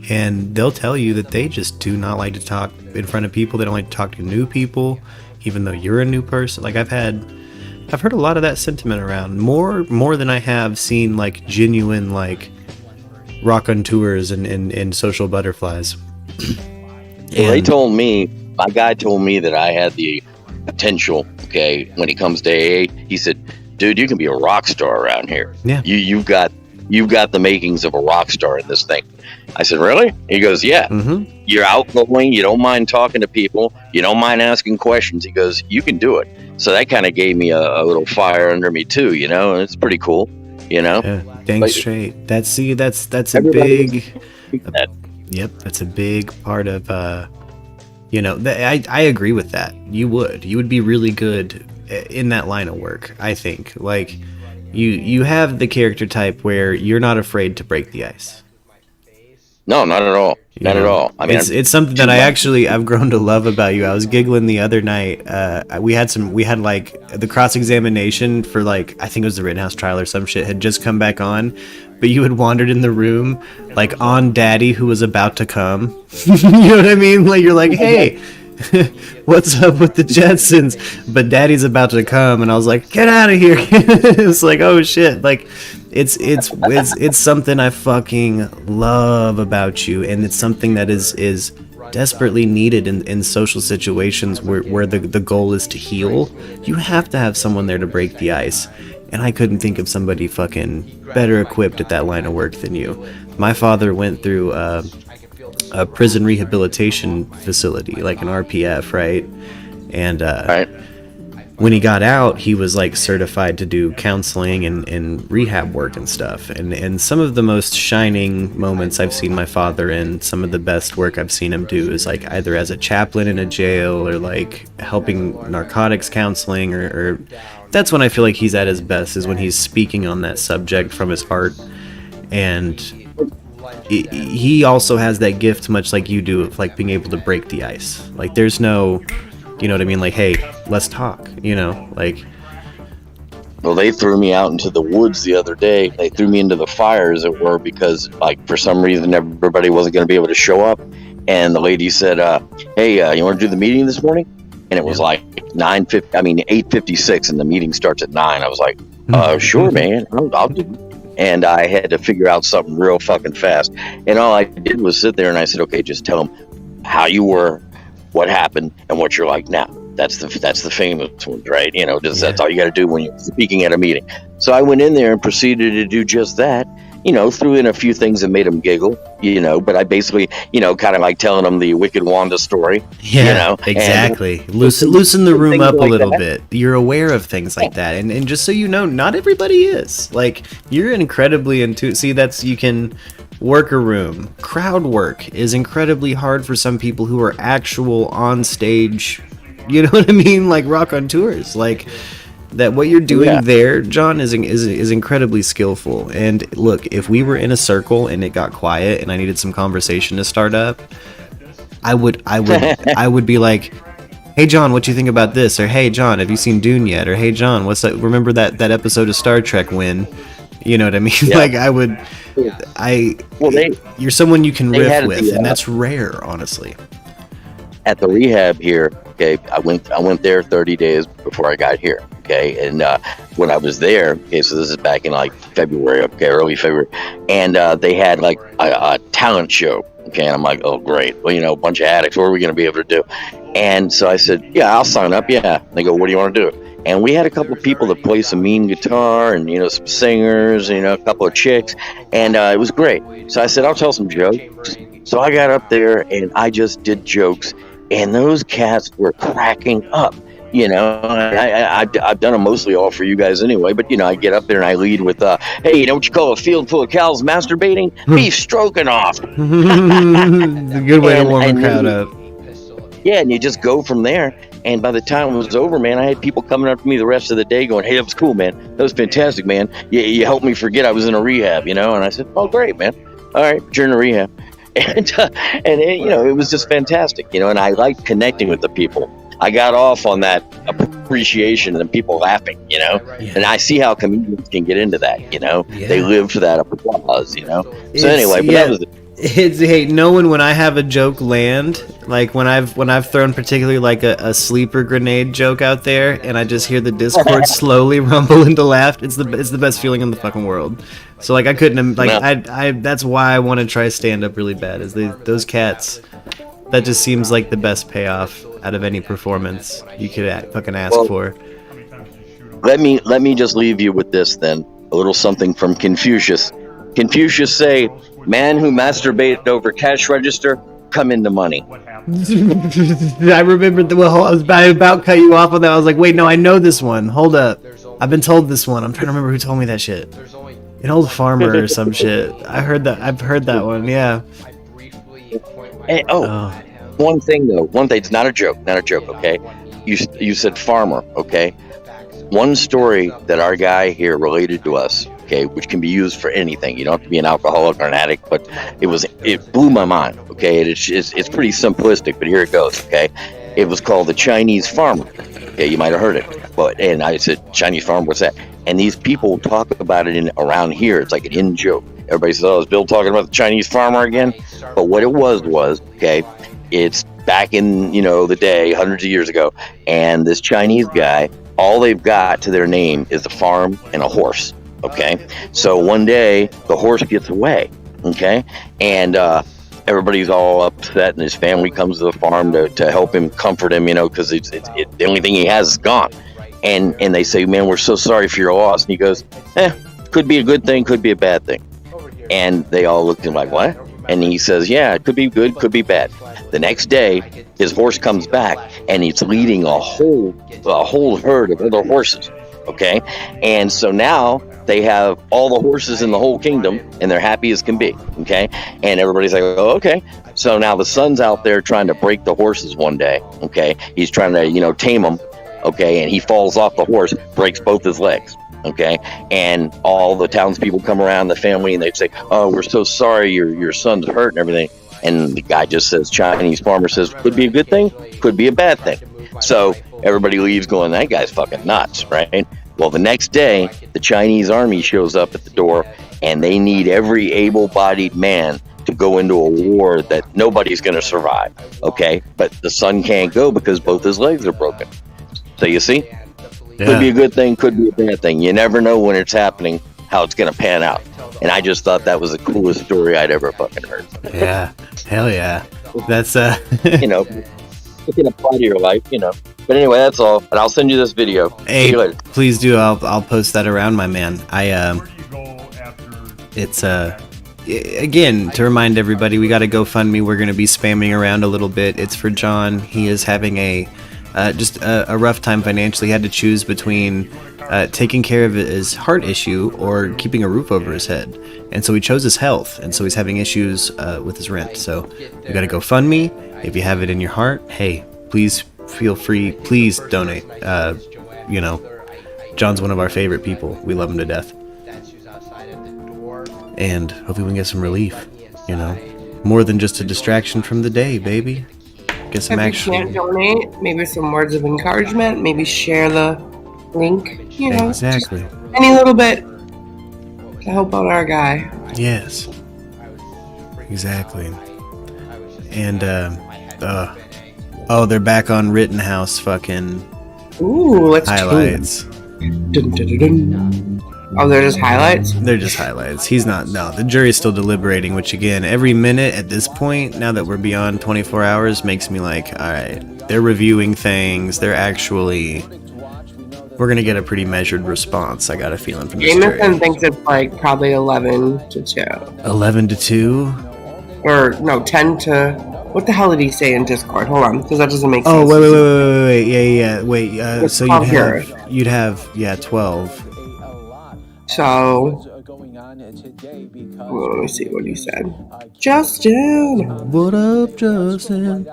and they'll tell you that they just do not like to talk in front of people. They don't like to talk to new people, even though you're a new person. Like I've heard a lot of that sentiment around, more than I have seen like genuine like rock on tours and social butterflies. Well, my guy told me that I had the potential. Okay, when he comes to AA, he said, dude, you can be a rock star around here. Yeah. You've got the makings of a rock star in this thing. I said, really? He goes, yeah. Mm-hmm. You're outgoing. You don't mind talking to people. You don't mind asking questions. He goes, you can do it. So that kind of gave me a little fire under me too, and it's pretty cool, Yeah, dang straight. That's a big. Yep, that's a big part of. I agree with that. You would be really good in that line of work. I think like you have the character type where you're not afraid to break the ice. No, not at all. Not at all. I mean, it's something that I've grown to love about you. I was giggling the other night. We had like the cross-examination for like, I think it was the Rittenhouse trial or some shit had just come back on, but you had wandered in the room like on Daddy who was about to come. You know what I mean? Like you're like, hey, what's up with the Jetsons? But Daddy's about to come, and I was like, get out of here. It's like, oh shit. Like it's something I fucking love about you, and it's something that is desperately needed in social situations where the goal is to heal. You have to have someone there to break the ice, and I couldn't think of somebody fucking better equipped at that line of work than you. My father went through a prison rehabilitation facility, like an RPF, right? And right. When he got out, he was like certified to do counseling and rehab work and stuff. And some of the most shining moments I've seen my father in, some of the best work I've seen him do is like either as a chaplain in a jail or like helping narcotics counseling or that's when I feel like he's at his best, is when he's speaking on that subject from his heart. And he also has that gift, much like you do, of like being able to break the ice. Like there's no, you know what I mean? Like, hey, let's talk, like Well, they threw me out into the woods the other day. They threw me into the fire, as it were, because, like, for some reason, everybody wasn't going to be able to show up. And the lady said, "Hey, you want to do the meeting this morning?" And it was like 8:56, and the meeting starts at 9. I was like, "Sure, man, I'll do it." And I had to figure out something real fucking fast. And all I did was sit there and I said, "Okay, just tell them how you were, what happened, and what you're like now." That's the famous one, right? You know, that's all you got to do when you're speaking at a meeting. So I went in there and proceeded to do just that. You know, threw in a few things that made them giggle. You know, but I basically, you know, kind of like telling them the Wicked Wanda story. Yeah, you know, exactly. Loosen the room up like a little that. bit. You're aware of things like that, and just so you know, not everybody is. Like, you're incredibly See, you can work a room. Crowd work is incredibly hard for some people who are actual on stage. You know what I mean? Like rock on tours. Like that. What you're doing there, John, is incredibly skillful. And look, if we were in a circle and it got quiet and I needed some conversation to start up, I would be like, "Hey John, what you think about this?" Or, "Hey John, have you seen Dune yet?" Or, "Hey John, what's that? Remember that episode of Star Trek when?" You know what I mean? Yeah. Like you're someone you can riff with, and the, that's rare, honestly. At the rehab here, okay, I went there 30 days before I got here, okay, and when I was there, okay, so this is back in like February, okay, early February, and they had like a talent show, okay, and I'm like, oh great, well, you know, a bunch of addicts, what are we going to be able to do? And so I said, yeah, I'll sign up, yeah. And they go, what do you want to do? And we had a couple of people that play some mean guitar and, you know, some singers, you know, a couple of chicks, and it was great. So I said, I'll tell some jokes. So I got up there and I just did jokes. And those cats were cracking up, you know. I've done them mostly all for you guys anyway. But, you know, I get up there and I lead with, hey, you know what you call a field full of cows masturbating? Beef stroking off. A good way to warm a crowd up. Yeah, and you just go from there. And by the time it was over, man, I had people coming up to me the rest of the day going, hey, that was cool, man. That was fantastic, man. You helped me forget I was in a rehab, you know. And I said, oh, great, man. All right, but you're in a rehab. And you know, it was just fantastic, you know, and I liked connecting with the people. I got off on that appreciation and people laughing, you know, and I see how comedians can get into that, you know, they live for that applause, you know. So anyway, but that was it. Hey, knowing when I have a joke land, like when I've thrown particularly like a sleeper grenade joke out there, and I just hear the Discord slowly rumble into laugh. It's the best feeling in the fucking world. So like I couldn't like I that's why I want to try stand up really bad. Is those cats? That just seems like the best payoff out of any performance you could fucking ask for. Let me just leave you with this then. A little something from Confucius. Confucius say, man who masturbated over cash register, come into money. I remember I was about to cut you off on that. I was like, wait, no, I know this one. Hold up. I've been told this one. I'm trying to remember who told me that shit. An old farmer or some shit. I've heard that one, yeah. Hey, one thing though. One thing, it's not a joke, okay? You said farmer, okay? One story that our guy here related to us, okay, which can be used for anything. You don't have to be an alcoholic or an addict, but it blew my mind, okay? It's pretty simplistic, but here it goes, okay? It was called the Chinese farmer. Okay, you might have heard it. And I said, Chinese farmer, what's that? And these people talk about it around here. It's like an in joke. Everybody says, oh, is Bill talking about the Chinese farmer again? But what it was, okay, it's back in, you know, the day, hundreds of years ago, and this Chinese guy, all they've got to their name is a farm and a horse, okay? So one day, the horse gets away, okay? And everybody's all upset, and his family comes to the farm to help him, comfort him, you know, because the only thing he has is gone. And they say, man, we're so sorry for your loss. And he goes, could be a good thing, could be a bad thing. And they all looked at him like, what? And he says, yeah, it could be good, could be bad. The next day, his horse comes back, and he's leading a whole herd of other horses, okay? And so now they have all the horses in the whole kingdom, and they're happy as can be, okay? And everybody's like, oh, okay. So now the son's out there trying to break the horses one day, okay? He's trying to, you know, tame them, okay? And he falls off the horse, breaks both his legs. Okay, and all the townspeople come around, the family, and they say, oh, we're so sorry, your son's hurt and everything. And the guy just says, Chinese farmer says, could be a good thing, could be a bad thing. So everybody leaves going, that guy's fucking nuts, right? Well, the next day, the Chinese army shows up at the door, and they need every able-bodied man to go into a war that nobody's going to survive, okay? But the son can't go because both his legs are broken. So you see? Could be a good thing, could be a bad thing. You never know when it's happening, how it's going to pan out. And I just thought that was the coolest story I'd ever fucking heard. Yeah, hell yeah. That's you know, it can apply to your life, you know. But anyway, that's all. And I'll send you this video. Hey, please do. I'll post that around, my man. It's again, to remind everybody, we got a GoFundMe. We're going to be spamming around a little bit. It's for John. He is having just a rough time financially. He had to choose between taking care of his heart issue or keeping a roof over his head. And so he chose his health. And so he's having issues with his rent. So we got a GoFundMe. If you have it in your heart, hey, please feel free. Please donate. You know, John's one of our favorite people. We love him to death. And hopefully we can get some relief, you know, more than just a distraction from the day, baby. Get some action. If you can't donate, maybe some words of encouragement, maybe share the link, you know. Exactly. Any little bit to help out our guy. Yes. Exactly. And, oh, they're back on Rittenhouse fucking highlights. Dun, dun, dun, dun. Oh, they're just highlights? They're just highlights. He's not, no, the jury's still deliberating, which again, every minute at this point, now that we're beyond 24 hours, makes me like, alright, they're reviewing things, they're actually, we're gonna get a pretty measured response, I got a feeling from this jury. Jameson thinks it's like probably 11 to 2. 11 to 2? Or, no, 10 to, what the hell did he say in Discord? Hold on, because that doesn't make sense. Oh, wait, yeah, so you'd have, 12. So, let me see what he said. Justin! What up, Justin?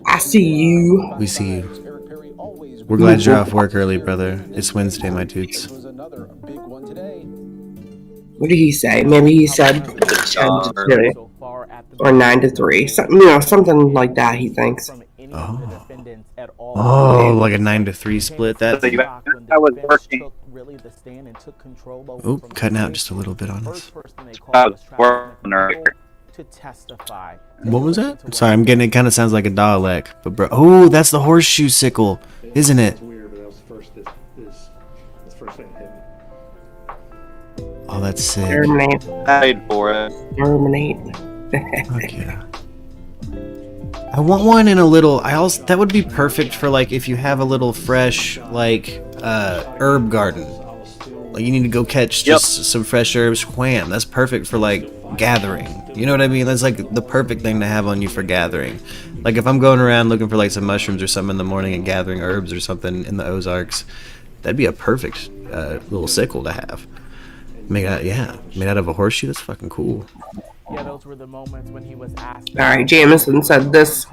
I see you. We see you. We're glad you're off work early, brother. It's Wednesday, my dudes. What did he say? Maybe he said 10 to 2 or 9 to 3. Something, you know, something like that, he thinks. Oh, like a 9 to 3 split. That was working. Oh, cutting out just a little bit on us. What was that? Sorry, I'm getting it. Kind of sounds like a Dalek, but bro, oh, that's the horseshoe sickle, isn't it? Oh, that's sick. Terminate. Paid for it. Terminate. Fuck yeah. I want one in a little. That would be perfect for like if you have a little fresh like herb garden. Like you need to go catch just some fresh herbs, wham. That's perfect for like gathering. You know what I mean? That's like the perfect thing to have on you for gathering. Like if I'm going around looking for like some mushrooms or something in the morning and gathering herbs or something in the Ozarks, that'd be a perfect little sickle to have. Made out of a horseshoe. That's fucking cool. Yeah, those were the moments when he was asked. Alright, Jameson said this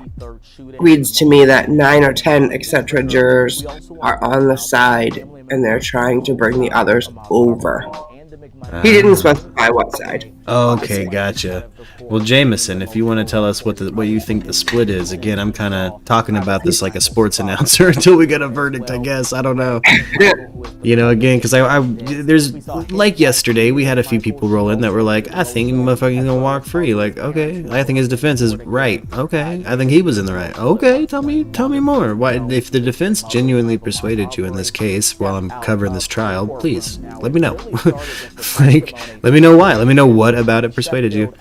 reads to me that 9 or 10, etc. jurors are on the side and they're trying to bring the others over. He didn't specify what side. Okay, gotcha. Well, Jameson, if you want to tell us what you think the split is, again, I'm kind of talking about this like a sports announcer until we get a verdict, I guess. I don't know. You know, again, because there's, like yesterday, we had a few people roll in that were like, I think motherfucker's gonna walk free. Like, okay, I think his defense is right. Okay, I think he was in the right. Okay, tell me more. Why, if the defense genuinely persuaded you in this case while I'm covering this trial, please let me know. Like, let me know why. Let me know what about it persuaded you.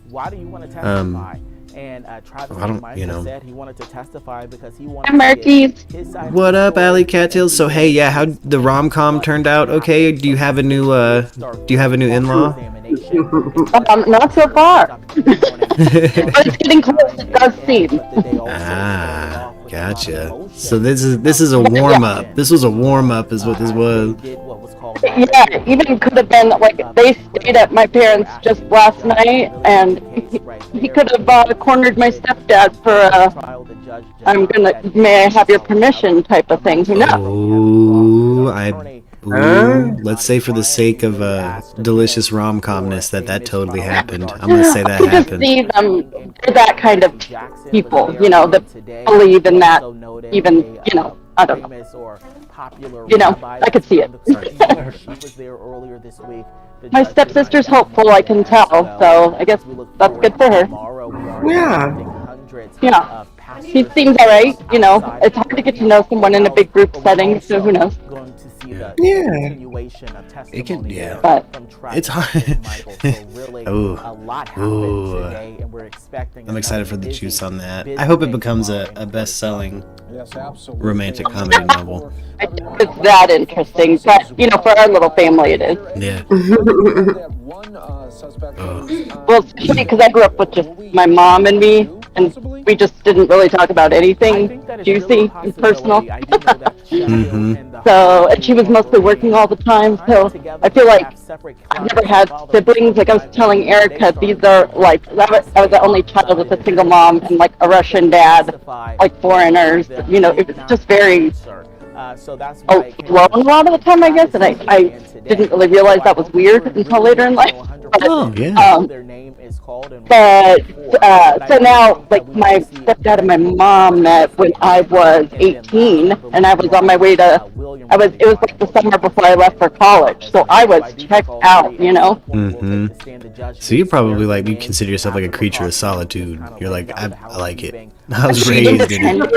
Why do you want to testify? And Travis said he wanted to testify because he wanted to his side. What up, Alley Cattails? So hey, yeah, how the rom-com turned out? Okay, do you have a new in-law? Not so far. But it's getting close, it does seem. Ah, gotcha. So this is a warm-up. This was a warm-up is what this was. Yeah, it even could have been like they stayed at my parents just last night, and he could have cornered my stepdad for may I have your permission type of thing. Who knows? Let's say for the sake of delicious rom-comness that totally happened. I'm gonna say that happened. See them, they're that kind of people, you know, that believe in that, even, you know, I don't know. famous or popular You know, rabbi I could see it. She was there earlier this week. My stepsister's hopeful, I can tell, so I guess that's good for her. Yeah. He seems alright, you know. It's hard to get to know someone in a big group setting, so who knows. Yeah. It can, yeah. But it's hard. Ooh. I'm excited for the juice on that. I hope it becomes a best-selling romantic comedy novel. I don't think it's that interesting, but, you know, for our little family it is. Yeah. Well, it's funny because I grew up with just my mom and me, and we just didn't really talk about anything juicy and personal. So, and she was mostly working all the time, so I feel like I've never had siblings. Like I was telling Erica, these are like, I was the only child with a single mom and like a Russian dad, like foreigners, you know, it was just very alone a lot of the time, I guess, and I didn't really realize that was weird until later in life. But, so now, like, my stepdad and my mom met when I was 18, and I was on my way to, it was like the summer before I left for college, so I was checked out, you know? So you probably, like, you consider yourself like a creature of solitude. You're like, I like it. I was raised in it.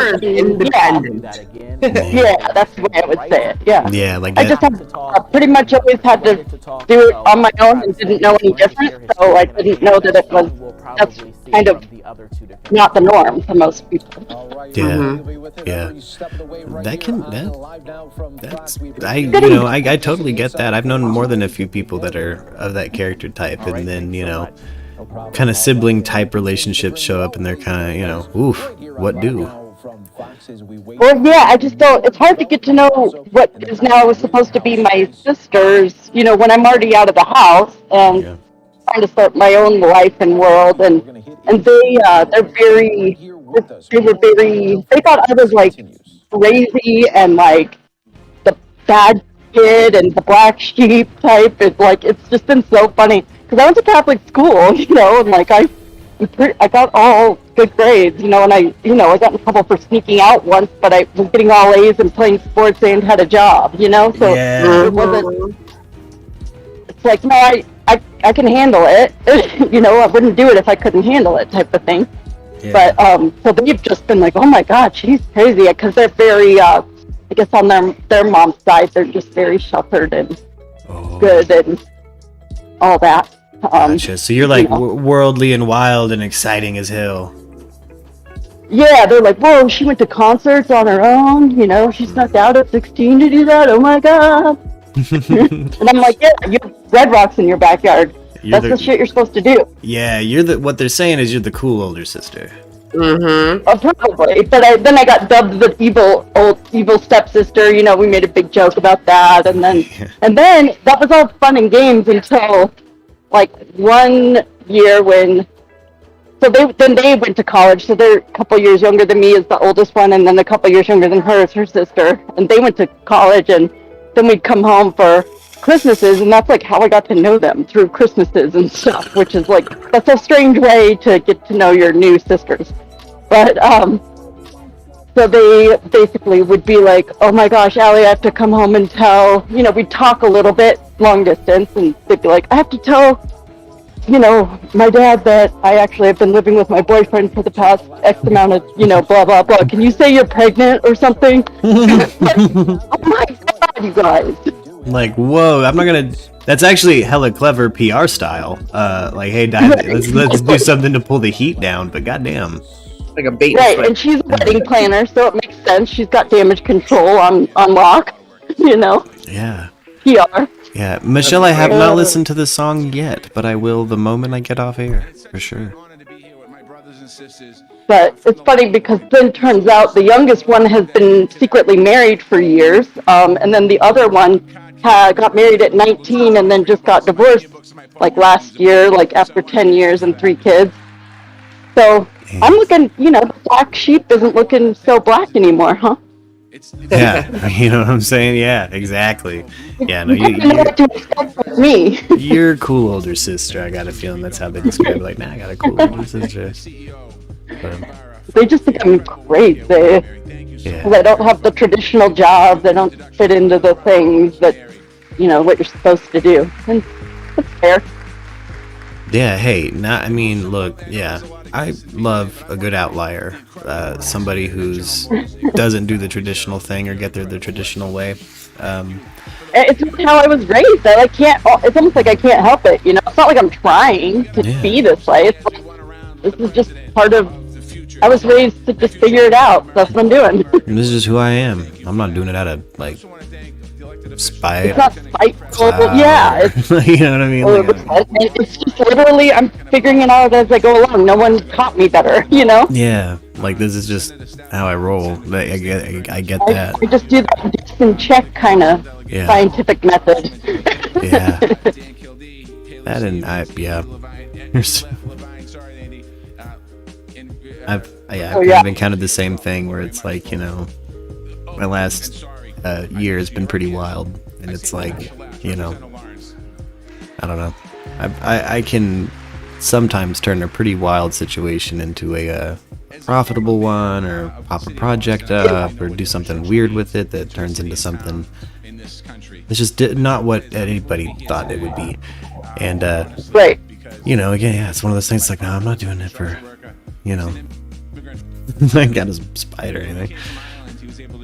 Yeah, that's the way I would say it, yeah. Yeah, like I that. just have pretty much always had to do it on my own and didn't know any different, so I didn't know that that's kind of not the norm for most people. Yeah, yeah. I totally get that. I've known more than a few people that are of that character type, and then, you know, kind of sibling type relationships show up and they're kind of, you know, oof, what do? Well, yeah, I just don't, it's hard to get to know what is now supposed to be my sister's, you know, when I'm already out of the house and trying to start my own life and world, and they thought I was like crazy and like the bad kid and the black sheep type. It's like, it's just been so funny because I went to Catholic school, you know, and like I got all good grades, you know, and I got in trouble for sneaking out once, but I was getting all A's and playing sports and had a job, you know, so it wasn't, it's like, no, I can handle it, you know, I wouldn't do it if I couldn't handle it type of thing. But, so they've just been like, oh my God, she's crazy, because they're very, I guess on their mom's side, they're just very sheltered and good and all that. Gotcha. So you're like worldly and wild and exciting as hell. Yeah, they're like, whoa, she went to concerts on her own, you know, she snuck out at 16 to do that, oh my God. And I'm like, yeah, you have red rocks in your backyard. That's the shit you're supposed to do. Yeah, what they're saying is you're the cool older sister. Probably, but then I got dubbed the evil stepsister. You know, we made a big joke about that, and then that was all fun and games until like one year when. So they went to college. So they're a couple years younger than me, is the oldest one, and then a couple years younger than her is her sister. And they went to college, and then we'd come home for Christmases, and that's like how I got to know them, through Christmases and stuff, which is like, that's a strange way to get to know your new sisters. But so they basically would be like, oh my gosh, Allie, I have to come home and tell, you know, we'd talk a little bit long distance, and they'd be like, I have to tell, you know, my dad that I actually have been living with my boyfriend for the past X amount of, you know, blah blah blah, can you say you're pregnant or something? Oh my God, you guys. Like, whoa, I'm not gonna. That's actually hella clever PR style. Like, hey, Dad, let's do something to pull the heat down. But goddamn, like a bait. Right, and she's a wedding planner, so it makes sense. She's got damage control on lock, you know. Yeah. PR. Yeah, Michelle, I have not listened to this song yet, but I will the moment I get off air, for sure. But it's funny because then turns out the youngest one has been secretly married for years, and then the other one got married at 19 and then just got divorced like last year, like after 10 years and 3 kids. So I'm looking, you know, the black sheep isn't looking so black anymore, huh? Yeah, you know what I'm saying? Yeah, exactly. Yeah, no, you're cool older sister. I got a feeling that's how they describe it. Like, nah, I got a cool older sister. They just think I'm crazy. Yeah. They don't have the traditional job. They don't fit into the things that, what you're supposed to do. And that's fair. Yeah, hey, I mean, look, yeah, I love a good outlier. Somebody who's doesn't do the traditional thing or get there the traditional way. It's just how I was raised. I can't. It's almost like I can't help it. It's not like I'm trying to be this way. It's like, this is just part of. I was raised to just figure it out. That's what I'm doing. And this is just who I am. I'm not doing it out of spite. It's not spiteful. Yeah. It's, you know what I mean? It's just literally I'm figuring it out as I go along. No one taught me better. Yeah. This is just how I roll. I get that. I just do that distant check kind of scientific method. Yeah. That and I've kind of encountered the same thing where it's like, my last year has been pretty wild, and it's like, I don't know. I can sometimes turn a pretty wild situation into a profitable one, or pop a project up, or do something weird with it that turns into something. It's just not what anybody thought it would be, and right. Again, it's one of those things. Like, no, I'm not doing it for, I got a spite or anything.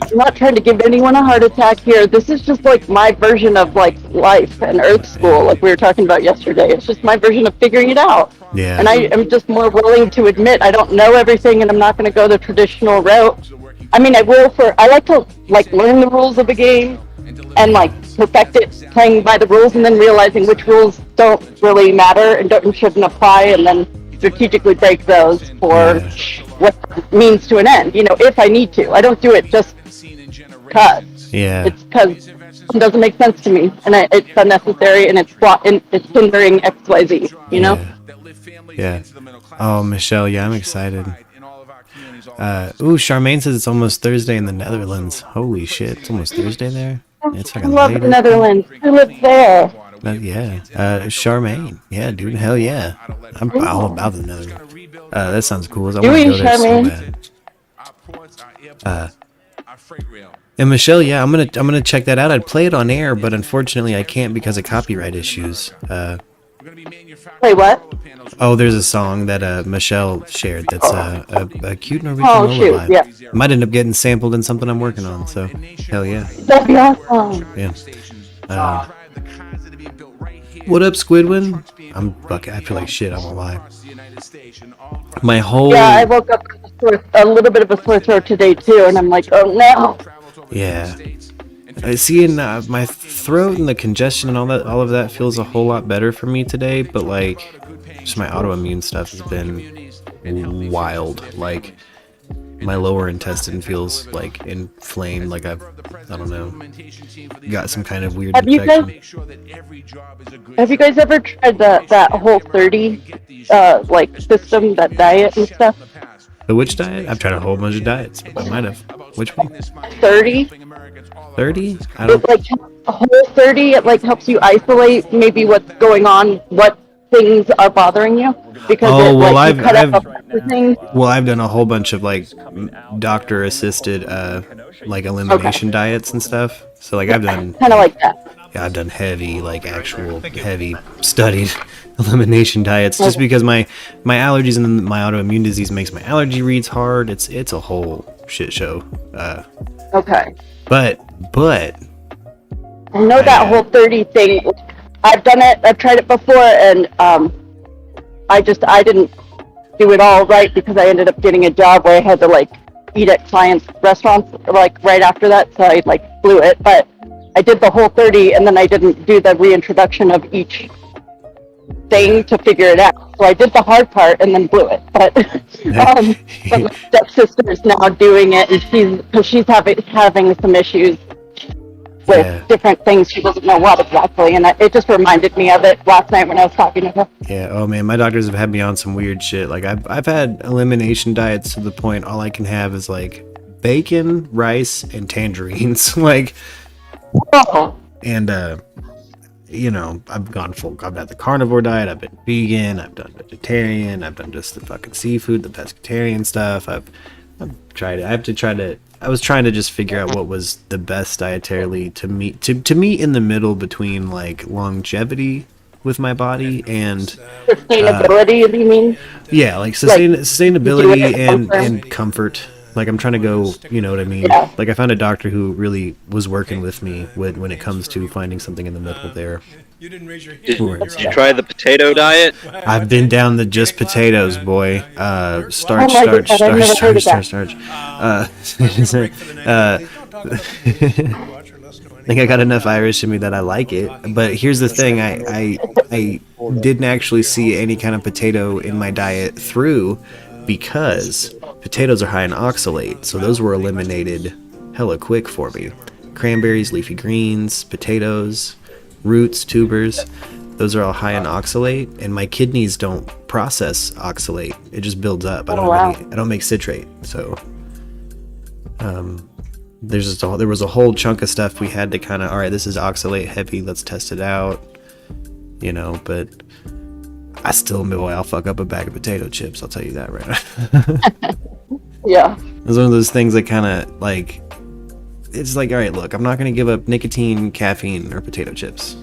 I'm not trying to give anyone a heart attack here. This is just my version of life and Earth School, like we were talking about yesterday. It's just my version of figuring it out. Yeah. And I am just more willing to admit I don't know everything, and I'm not going to go the traditional route. I mean, I like to learn the rules of a game and perfect it playing by the rules, and then realizing which rules don't really matter and shouldn't apply, and then strategically break those for what it means to an end. If I need to, I don't do it just because. Yeah. It's because it doesn't make sense to me, and it's unnecessary, and it's hindering XYZ. Yeah. Oh, Michelle, yeah, I'm excited. Charmaine says it's almost Thursday in the Netherlands. Holy shit, it's almost Thursday there? It's I love the Netherlands. Who lives there? Charmaine. Yeah, dude, hell yeah. I'm all about the Netherlands. That sounds cool. I want Doing to go there Charmaine. so bad. And Michelle, yeah, I'm gonna check that out. I'd play it on air, but unfortunately I can't because of copyright issues. Wait, what? Oh, there's a song that Michelle shared that's a cute Norwegian lullaby. Yeah. Might end up getting sampled in something I'm working on, so hell yeah. That'd be awesome. Yeah. What up, Squidwin? I feel like shit, I won't lie. My whole... Yeah, I woke up with a little bit of a sore throat today too, and I'm like, oh no. Yeah. I see, in my throat and the congestion and all of that feels a whole lot better for me today, but just my autoimmune stuff has been wild. My lower intestine feels inflamed, I don't know, got some kind of weird infection. Have you guys ever tried that Whole30 system, that diet and stuff? The which diet? I've tried a whole bunch of diets. I might have. Which one? 30. 30? I don't. Whole30. It helps you isolate maybe what's going on, what things are bothering you, because I've done a whole bunch of doctor assisted elimination diets and stuff. So I've done kind of like that. Yeah, I've done heavy actual heavy studied elimination diets just because my allergies and my autoimmune disease makes my allergy reads hard. It's a whole shit show. Okay. But I know that Whole30 thing. I've done it. I've tried it before, and I didn't do it all right because I ended up getting a job where I had to eat at clients' restaurants right after that, so I blew it. But I did the Whole30, and then I didn't do the reintroduction of each thing to figure it out. So I did the hard part and then blew it. But but my stepsister is now doing it, and she's having some issues with different things. She doesn't know what exactly, and it just reminded me of it last night when I was talking to her. Yeah. Oh man, my doctors have had me on some weird shit. I've had elimination diets to the point all I can have is bacon, rice, and tangerines. And I've gone full. I've had the carnivore diet. I've been vegan. I've done vegetarian. I've done just the fucking seafood, the pescatarian stuff. I've tried it. I was trying to just figure out what was the best dietarily to meet in the middle between like longevity with my body and sustainability. You mean? Yeah, like sustainability and comfort. Like I'm trying to go, you know what I mean? Yeah. Like I found a doctor who really was working with me when it comes to finding something in the middle there. Did you try the potato diet? I've been down to just potatoes, boy. Starch. I think I got enough Irish in me that I like it. But here's the thing, I didn't actually see any kind of potato in my diet through because potatoes are high in oxalate, so those were eliminated hella quick for me. Cranberries, leafy greens, potatoes, roots, tubers, those are all high in oxalate, and my kidneys don't process oxalate. It just builds up. I don't make citrate, so there was a whole chunk of stuff we had to kind of, all right, this is oxalate heavy, let's test it out, you know. But I still know I'll fuck up a bag of potato chips, I'll tell you that right now. Yeah, it's one of those things that kind of like, it's like, all right, look, I'm not gonna give up nicotine, caffeine, or potato chips.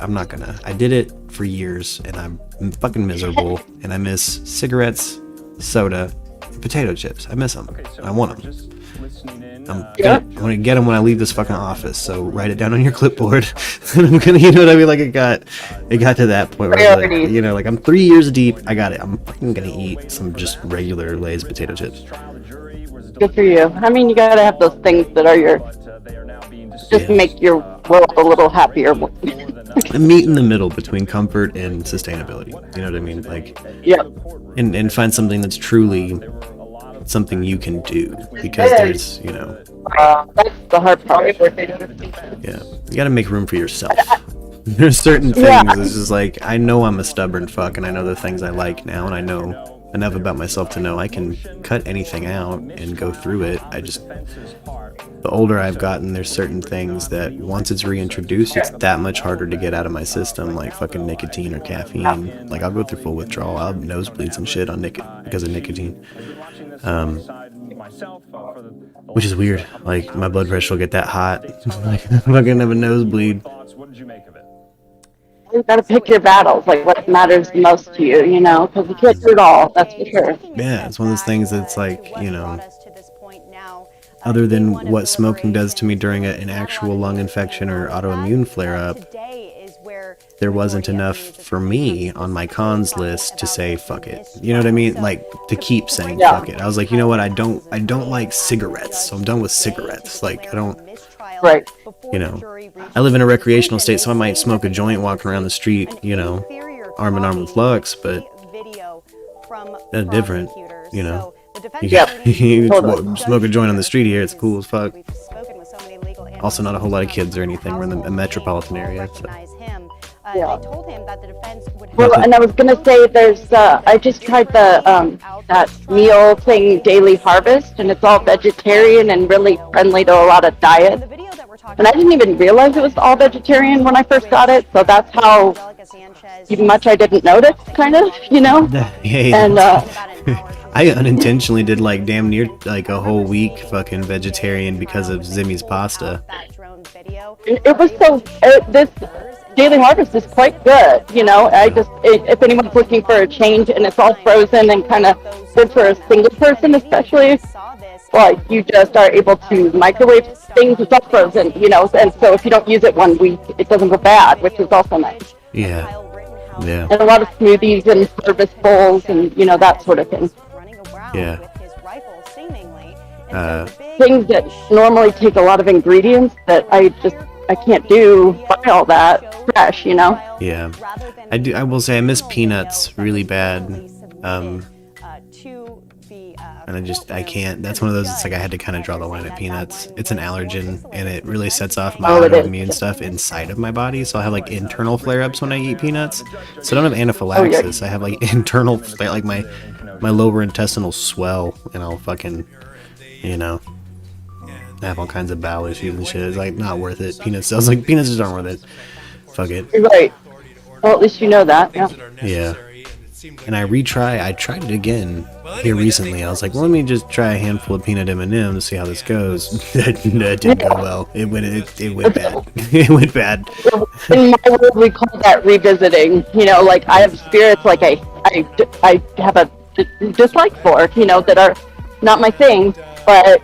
I'm not gonna. I did it for years and I'm fucking miserable, and I miss cigarettes, soda, and potato chips. I miss them. I want them. I'm gonna get them when I leave this fucking office, so write it down on your clipboard. I'm gonna, you know what I mean? Like it got to that point where I was like, you know, like I'm 3 years deep. I got it. I'm fucking gonna eat some just regular Lay's potato chips. good for you. I mean, you gotta have those things that are your, just make your world a little happier. Meet in the middle between comfort and sustainability. You know what I mean? Like, yeah. And find something that's truly something you can do, because there's, you know, that's the hard part. Yeah, you got to make room for yourself. There's certain things. It's just like, I know I'm a stubborn fuck, and I know the things I like now, and I know enough about myself to know I can cut anything out and go through it. The older I've gotten, there's certain things that once it's reintroduced, it's that much harder to get out of my system, like fucking nicotine or caffeine. Like I'll go through full withdrawal. I'll have nosebleeds and shit on because of nicotine. Which is weird. Like my blood pressure will get that hot. Like I'm fucking have a nosebleed. You gotta pick your battles, like what matters the most to you, you know, because you can't do it all, that's for sure. Yeah, it's one of those things that's like, you know, other than what smoking does to me during an actual lung infection or autoimmune flare-up, there wasn't enough for me on my cons list to say fuck it. You know what I mean? Like to keep saying fuck it. I was like, you know what? I don't like cigarettes, so I'm done with cigarettes. Like I don't. Right. You know, I live in a recreational state, so I might smoke a joint walking around the street, you know, arm in arm with Lux, but that's different, you know. You smoke a joint on the street here, it's cool as fuck. Also, not a whole lot of kids or anything. We're in a metropolitan area. So. Yeah. Well, and I was gonna say, there's I just tried the that meal thing, Daily Harvest, and it's all vegetarian and really friendly to a lot of diets. And I didn't even realize it was all vegetarian when I first got it, so that's how much I didn't notice, kind of, you know. Yeah. And I unintentionally did like damn near like a whole week fucking vegetarian because of Zimmy's pasta. It was so this Daily Harvest is quite good, you know. If anyone's looking for a change, and it's all frozen and kind of good for a single person, especially, like you just are able to microwave things. It's all frozen, you know, and so if you don't use it 1 week, it doesn't go bad, which is also nice. Yeah. And a lot of smoothies and service bowls and, you know, that sort of thing. Yeah. Things that normally take a lot of ingredients that I can't buy all that fresh, you know? Yeah. I will say I miss peanuts really bad. And I can't. That's one of those, it's like I had to kind of draw the line at peanuts. It's an allergen, and it really sets off my autoimmune stuff inside of my body. So I have like internal flare-ups when I eat peanuts. So I don't have anaphylaxis. I have like internal, like my lower intestinal swell, and I'll fucking, you know, I have all kinds of bowel issues and shit. It's like not worth it. Peanuts. I was like, peanuts just aren't worth it. Fuck it. Right. Well, at least you know that. Yeah. Yeah. And I tried it again here recently. I was like, well, let me just try a handful of peanut M&Ms, see how this goes. That didn't go well. It went bad. It went bad. In my world, we call that revisiting. You know, like I have spirits like I have a dislike for, you know, that are not my thing, but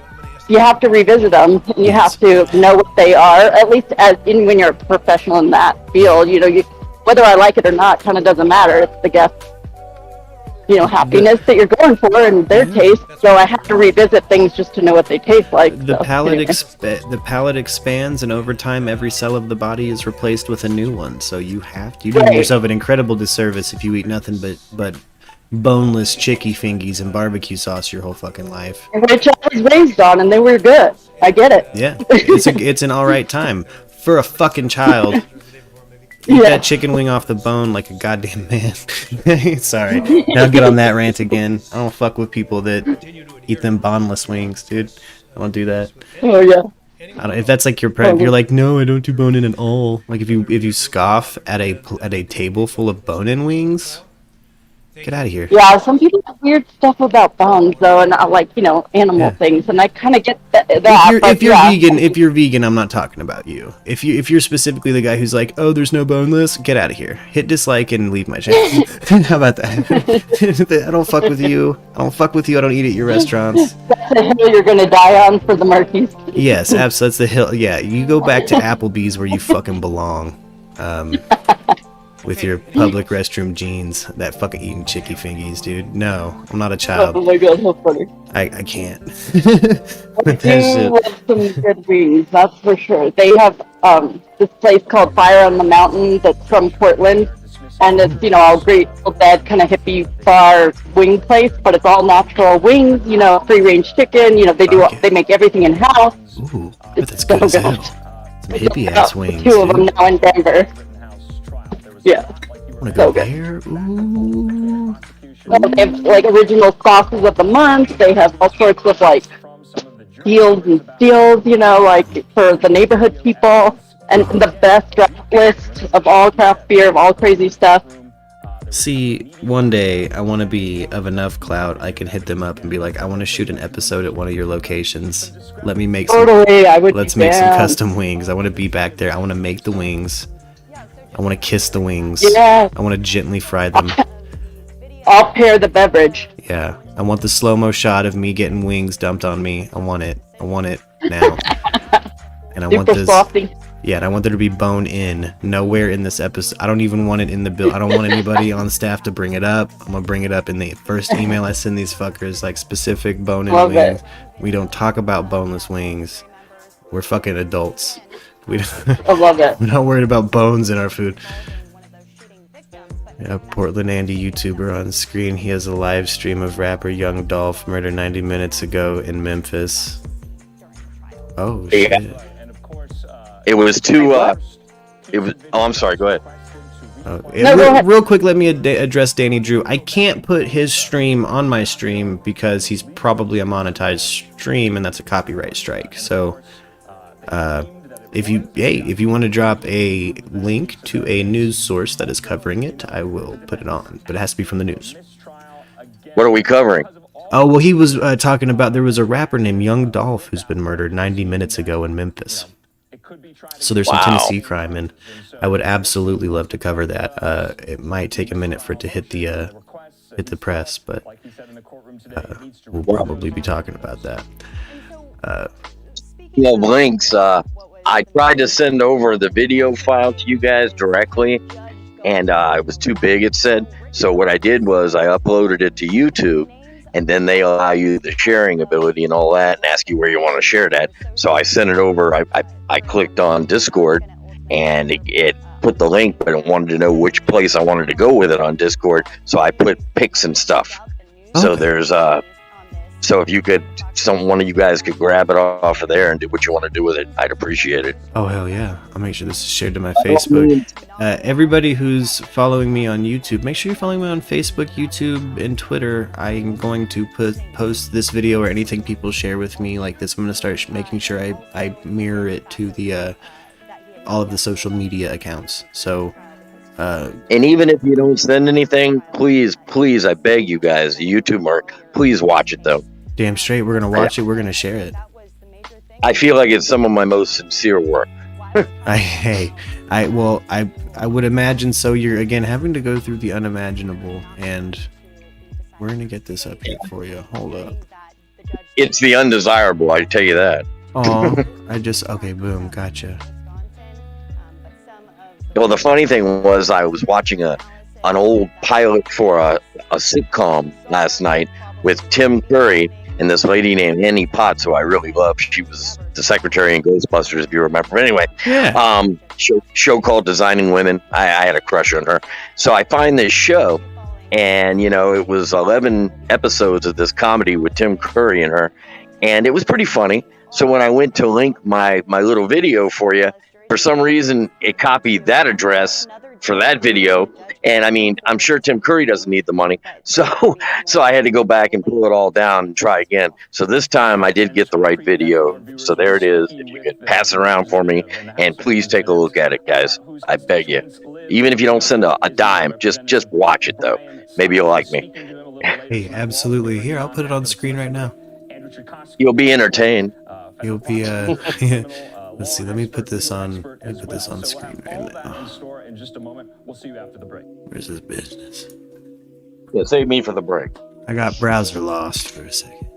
you have to revisit them. And you have to know what they are, at least when you're a professional in that field. You know, whether I like it or not kind of doesn't matter. It's the guest, you know, happiness that you're going for and their taste. So I have to revisit things just to know what they taste like. The palate expands, and over time, every cell of the body is replaced with a new one. So you do yourself an incredible disservice if you eat nothing but boneless chicky fingies and barbecue sauce your whole fucking life. Which I was raised on, and they were good. I get it. Yeah, it's an all right time for a fucking child. Eat that chicken wing off the bone like a goddamn man. Sorry. Now get on that rant again. I don't fuck with people that eat them boneless wings, dude. I don't do that. Oh yeah. If that's like your if you're like, no, I don't do bone-in at all. Like if you scoff at a table full of bone-in wings, get out of here. Yeah, some people have weird stuff about bones though, and like, you know, animal things, and I kind of get that. If you're vegan, I'm not talking about you. If you're specifically the guy who's like, oh, there's no boneless, get out of here. Hit dislike and leave my channel. How about that? I don't fuck with you. I don't eat at your restaurants. That's the hill you're gonna die on for the Murkies. Yes, absolutely. That's the hill. Yeah, you go back to Applebee's where you fucking belong. With your public restroom jeans, that fucking eating chicky fingies, dude. No, I'm not a child. Oh my god, how funny. I can't. I do love some good wings, that's for sure. They have this place called Fire on the Mountain that's from Portland, and it's, you know, all great, bad kind of hippie bar wing place, but it's all natural wings, you know, free-range chicken, you know, they make everything in-house. Ooh, that's good as hell. Some hippie-ass wings, two of them now in Denver. Yeah. Wanna go there? Ooh. They have like original sauces of the month. They have all sorts of like deals and steals, you know, like for the neighborhood people, and the best draft list of all craft beer, of all crazy stuff. See, one day I want to be of enough clout I can hit them up and be like, I want to shoot an episode at one of your locations. Let me make let's make some custom wings. I want to be back there. I want to make the wings. I want to kiss the wings. Yeah. I want to gently fry them. I'll pair the beverage. Yeah. I want the slow-mo shot of me getting wings dumped on me. I want it. I want it now. And I want this. Frothy. Yeah, and I want there to be bone in. Nowhere in this episode. I don't even want it in the bill. I don't want anybody on staff to bring it up. I'm gonna bring it up in the first email I send these fuckers, like specific bone-in wings. We don't talk about boneless wings. We're fucking adults. I love it. We're not worried about bones in our food. Yeah, Portland Andy YouTuber on screen. He has a live stream of rapper Young Dolph murdered 90 minutes ago in Memphis. Oh shit. Yeah. It was too I'm sorry, go ahead. Real quick, let me address Danny Drew. I can't put his stream on my stream because he's probably a monetized stream, and that's a copyright strike. So if you want to drop a link to a news source that is covering it, I will put it on, but it has to be from the news. What are we covering? Oh, well, he was talking about there was a rapper named Young Dolph who's been murdered 90 minutes ago in Memphis. So there's some Tennessee crime, and I would absolutely love to cover that. It might take a minute for it to hit the press, but we'll probably be talking about that. Well, links. I tried to send over the video file to you guys directly, and it was too big, it said. So what I did was I uploaded it to YouTube, and then they allow you the sharing ability and all that, and ask you where you want to share that. So I sent it over. I clicked on Discord, and it put the link, but I wanted to know which place I wanted to go with it on Discord. So I put pics and stuff. Okay. So there's so if you could, one of you guys could grab it off of there and do what you want to do with it, I'd appreciate it. Oh, hell yeah. I'll make sure this is shared to my Facebook. Everybody who's following me on YouTube, make sure you're following me on Facebook, YouTube, and Twitter. I'm going to post this video or anything people share with me like this. I'm going to start making sure I mirror it to the all of the social media accounts. So And even if you don't send anything, please, I beg you guys, the YouTube mark, please watch it though. Damn straight, we're gonna watch it. We're gonna share it. I feel like it's some of my most sincere work. I would imagine so. You're again having to go through the unimaginable, and we're gonna get this up here for you. Hold up. It's the undesirable, I tell you that. Oh, okay, boom, gotcha. Well, the funny thing was, I was watching an old pilot for a sitcom last night with Tim Curry and this lady named Annie Potts, who I really love. She was the secretary in Ghostbusters, if you remember. Anyway, show called Designing Women. I had a crush on her. So I find this show, and it was 11 episodes of this comedy with Tim Curry and her, and it was pretty funny. So when I went to link my little video for you, for some reason it copied that address for that video, and I mean, I'm sure Tim Curry doesn't need the money, so I had to go back and pull it all down and try again. So this time I did get the right video. So there it is. If you could pass it around for me, and please take a look at it, guys. I beg you. Even if you don't send a dime, just watch it though. Maybe you'll like me. Hey, absolutely. Here, I'll put it on the screen right now. You'll be entertained. You'll be let's see, let me put this on screen right now. Where's this business? Yeah, save me for the break. I got browser lost for a second.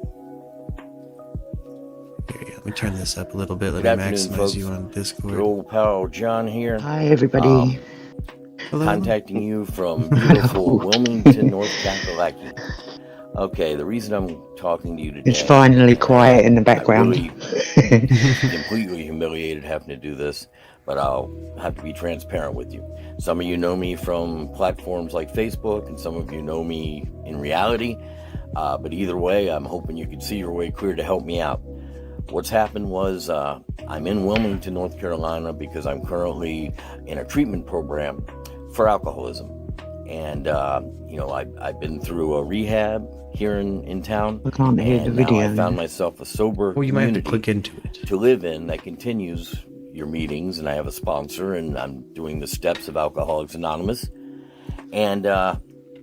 Here, let me turn this up a little bit. Let me maximize you on Discord. Your old pal John here. Hi, everybody. Contacting you from beautiful Wilmington, North Carolina. Okay, the reason I'm talking to you today... It's finally quiet in the background. I'm completely humiliated having to do this, but I'll have to be transparent with you. Some of you know me from platforms like Facebook, and some of you know me in reality. But either way, I'm hoping you can see your way clear to help me out. What's happened was I'm in Wilmington, North Carolina, because I'm currently in a treatment program for alcoholism. And, I've been through a rehab here in town. I can't hear the video. I found myself a sober you might have to community click into it to live in that continues your meetings, and I have a sponsor, and I'm doing the steps of Alcoholics Anonymous. And I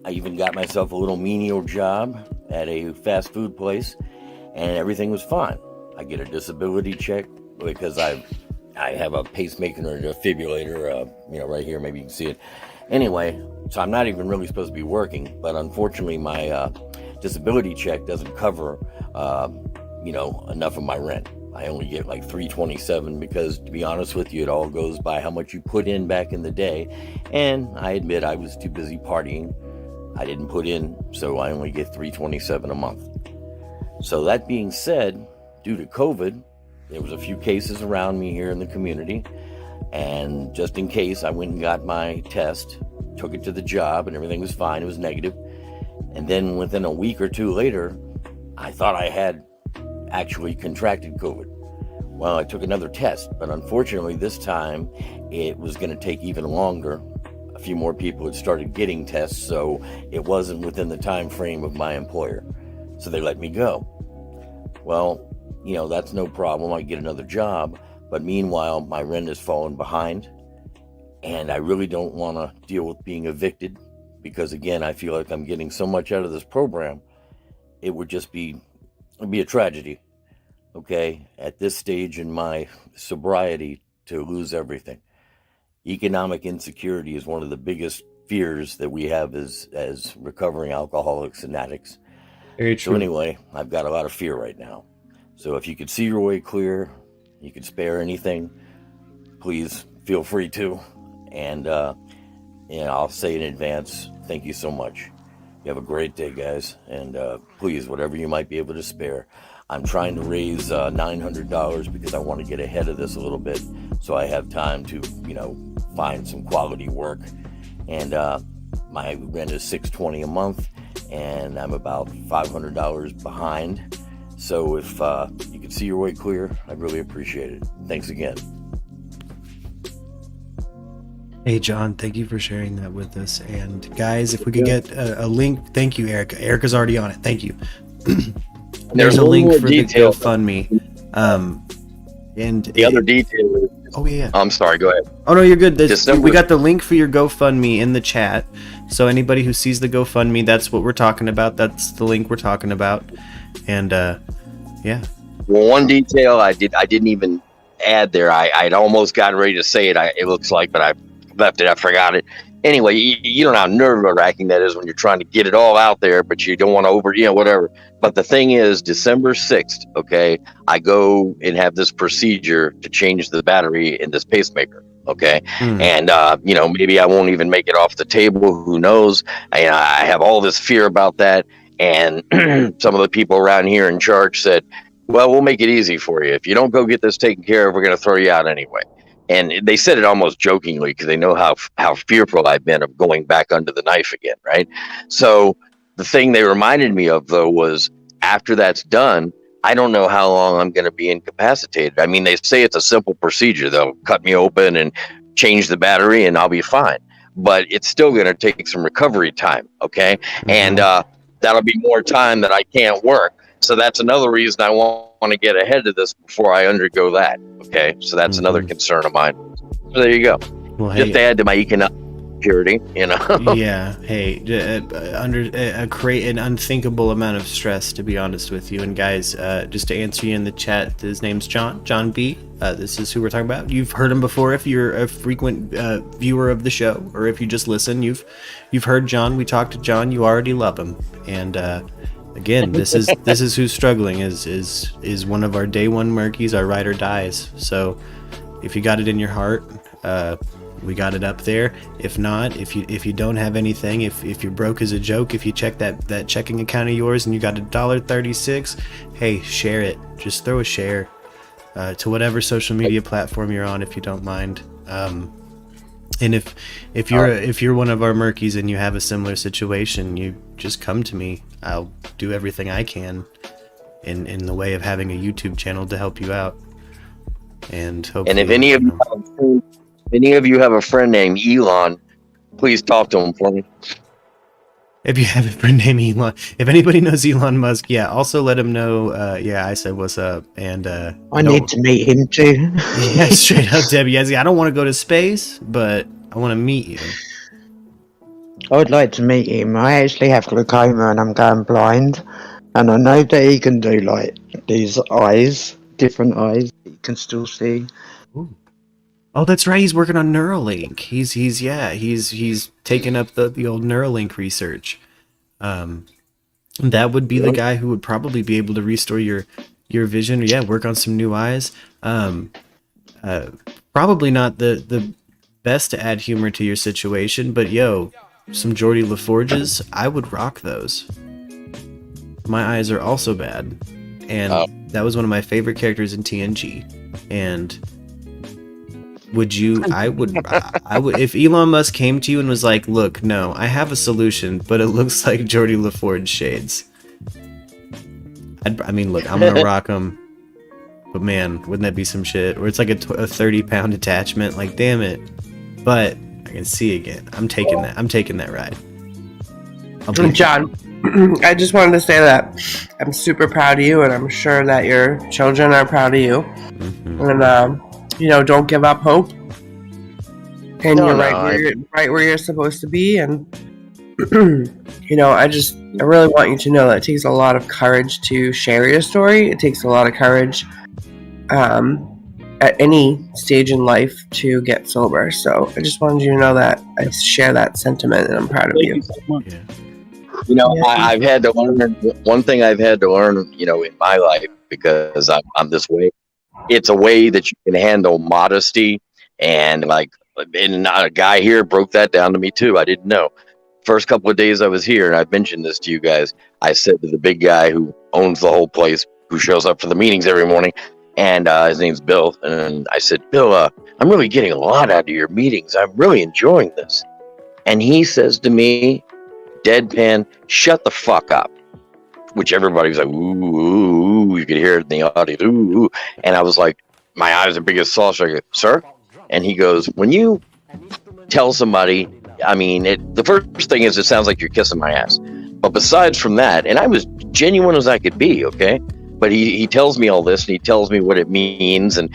even got myself a little menial job at a fast food place, and everything was fine. I get a disability check because I have a pacemaker or a defibrillator, right here. Maybe you can see it. Anyway, so I'm not even really supposed to be working, but unfortunately my disability check doesn't cover, enough of my rent. I only get like $327 because, to be honest with you, it all goes by how much you put in back in the day. And I admit I was too busy partying. I didn't put in, so I only get $327 a month. So that being said, due to COVID, there was a few cases around me here in the community. And just in case, I went and got my test, took it to the job, and everything was fine. It was negative. And then within a week or two later, I thought I had actually contracted COVID. Well, I took another test, but unfortunately this time it was going to take even longer. A few more people had started getting tests, so it wasn't within the time frame of my employer. So they let me go. Well, that's no problem. I get another job. But meanwhile, my rent has fallen behind, and I really don't want to deal with being evicted because, again, I feel like I'm getting so much out of this program, it would just be a tragedy, okay, at this stage in my sobriety to lose everything. Economic insecurity is one of the biggest fears that we have as recovering alcoholics and addicts. Very true. So anyway, I've got a lot of fear right now. So if you could see your way clear, you could spare anything, please feel free to. And I'll say in advance, thank you so much. You have a great day, guys. And please, whatever you might be able to spare. I'm trying to raise $900 because I want to get ahead of this a little bit so I have time to, find some quality work. And my rent is $620 a month, and I'm about $500 behind. So if you could see your way clear, I'd really appreciate it. Thanks again. Hey, John, thank you for sharing that with us. And guys, if we could get a link. Thank you, Erica. Erica's already on it. Thank you. There's a link for the GoFundMe. And the other detail is Oh yeah. I'm sorry. Go ahead. Oh no, you're good. December. We got the link for your GoFundMe in the chat. So anybody who sees the GoFundMe, that's what we're talking about. That's the link we're talking about. And yeah. Well, one detail I didn't even add there. I'd almost gotten ready to say it. It looks like, but I left it. I forgot it. Anyway, you don't know how nerve-wracking that is when you're trying to get it all out there, but you don't want to whatever. But the thing is, December 6th, okay, I go and have this procedure to change the battery in this pacemaker, okay? And, maybe I won't even make it off the table. Who knows? I have all this fear about that. And some of the people around here in charge said, well, we'll make it easy for you. If you don't go get this taken care of, we're going to throw you out anyway. And they said it almost jokingly because they know how fearful I've been of going back under the knife again, right? So the thing they reminded me of, though, was after that's done, I don't know how long I'm going to be incapacitated. I mean, they say it's a simple procedure. They'll cut me open and change the battery and I'll be fine. But it's still going to take some recovery time, okay? And that'll be more time that I can't work. So that's another reason I want to get ahead of this before I undergo that. Okay, so that's another concern of mine. So there you go. Well, just to add to my economic security, Yeah. Hey, create an unthinkable amount of stress, to be honest with you. And guys, just to answer you in the chat, his name's John B. This is who we're talking about. You've heard him before if you're a frequent viewer of the show, or if you just listen. You've heard John. We talked to John. You already love him. And again, this is who's struggling. Is one of our day one Murkies, our ride or dies. So if you got it in your heart, we got it up there. If not, if you don't have anything, if you're broke as a joke, if you check that checking account of yours and you got $1.36, hey, share it. Just throw a share to whatever social media platform you're on, if you don't mind. And if you're one of our Murkies and you have a similar situation, you just come to me. I'll do everything I can in the way of having a YouTube channel to help you out. And hopefully, and if any of you have a friend named Elon, please talk to him for me. If you have a friend named Elon, if anybody knows Elon Musk, yeah, also let him know. I said what's up, and I need to meet him too. Yeah, straight up, Debbie. I don't want to go to space, but I want to meet you. I would like to meet him. I actually have glaucoma and I'm going blind, and I know that he can do like these eyes, different eyes. He can still see. Ooh. Oh, that's right. He's working on Neuralink. He's taken up the old Neuralink research. That would be the guy who would probably be able to restore your vision, or work on some new eyes. Probably not the best to add humor to your situation, but some Geordie LaForges, I would rock those. My eyes are also bad, and that was one of my favorite characters in TNG. And I would if Elon Musk came to you and was like, look, no, I have a solution, but it looks like Geordie LaForge shades. Look, I'm gonna rock them, but man, wouldn't that be some shit? Or it's like a 30-pound attachment, like, damn it. But I can see again. I'm taking that ride. John, I just wanted to say that I'm super proud of you, and I'm sure that your children are proud of you. Mm-hmm. And don't give up hope. And you're right where you're supposed to be. And I really want you to know that it takes a lot of courage to share your story. It takes a lot of courage at any stage in life to get sober. So I just wanted you to know that I share that sentiment, and I'm proud of you. I've had to learn one thing. I've had to learn, in my life, because I'm this way. It's a way that you can handle modesty, and a guy here broke that down to me too. I didn't know. First couple of days I was here, and I've mentioned this to you guys, I said to the big guy who owns the whole place, who shows up for the meetings every morning, and his name's Bill, and I said, Bill, I'm really getting a lot out of your meetings. I'm really enjoying this. And he says to me, deadpan, shut the fuck up. Which everybody was like, ooh, ooh, you could hear it in the audience, ooh, ooh. And I was like, my eyes are big as saucer. I go, sir? And he goes, when you tell somebody, the first thing is, it sounds like you're kissing my ass. But besides from that, and I was genuine as I could be, okay? but he tells me all this, and he tells me what it means and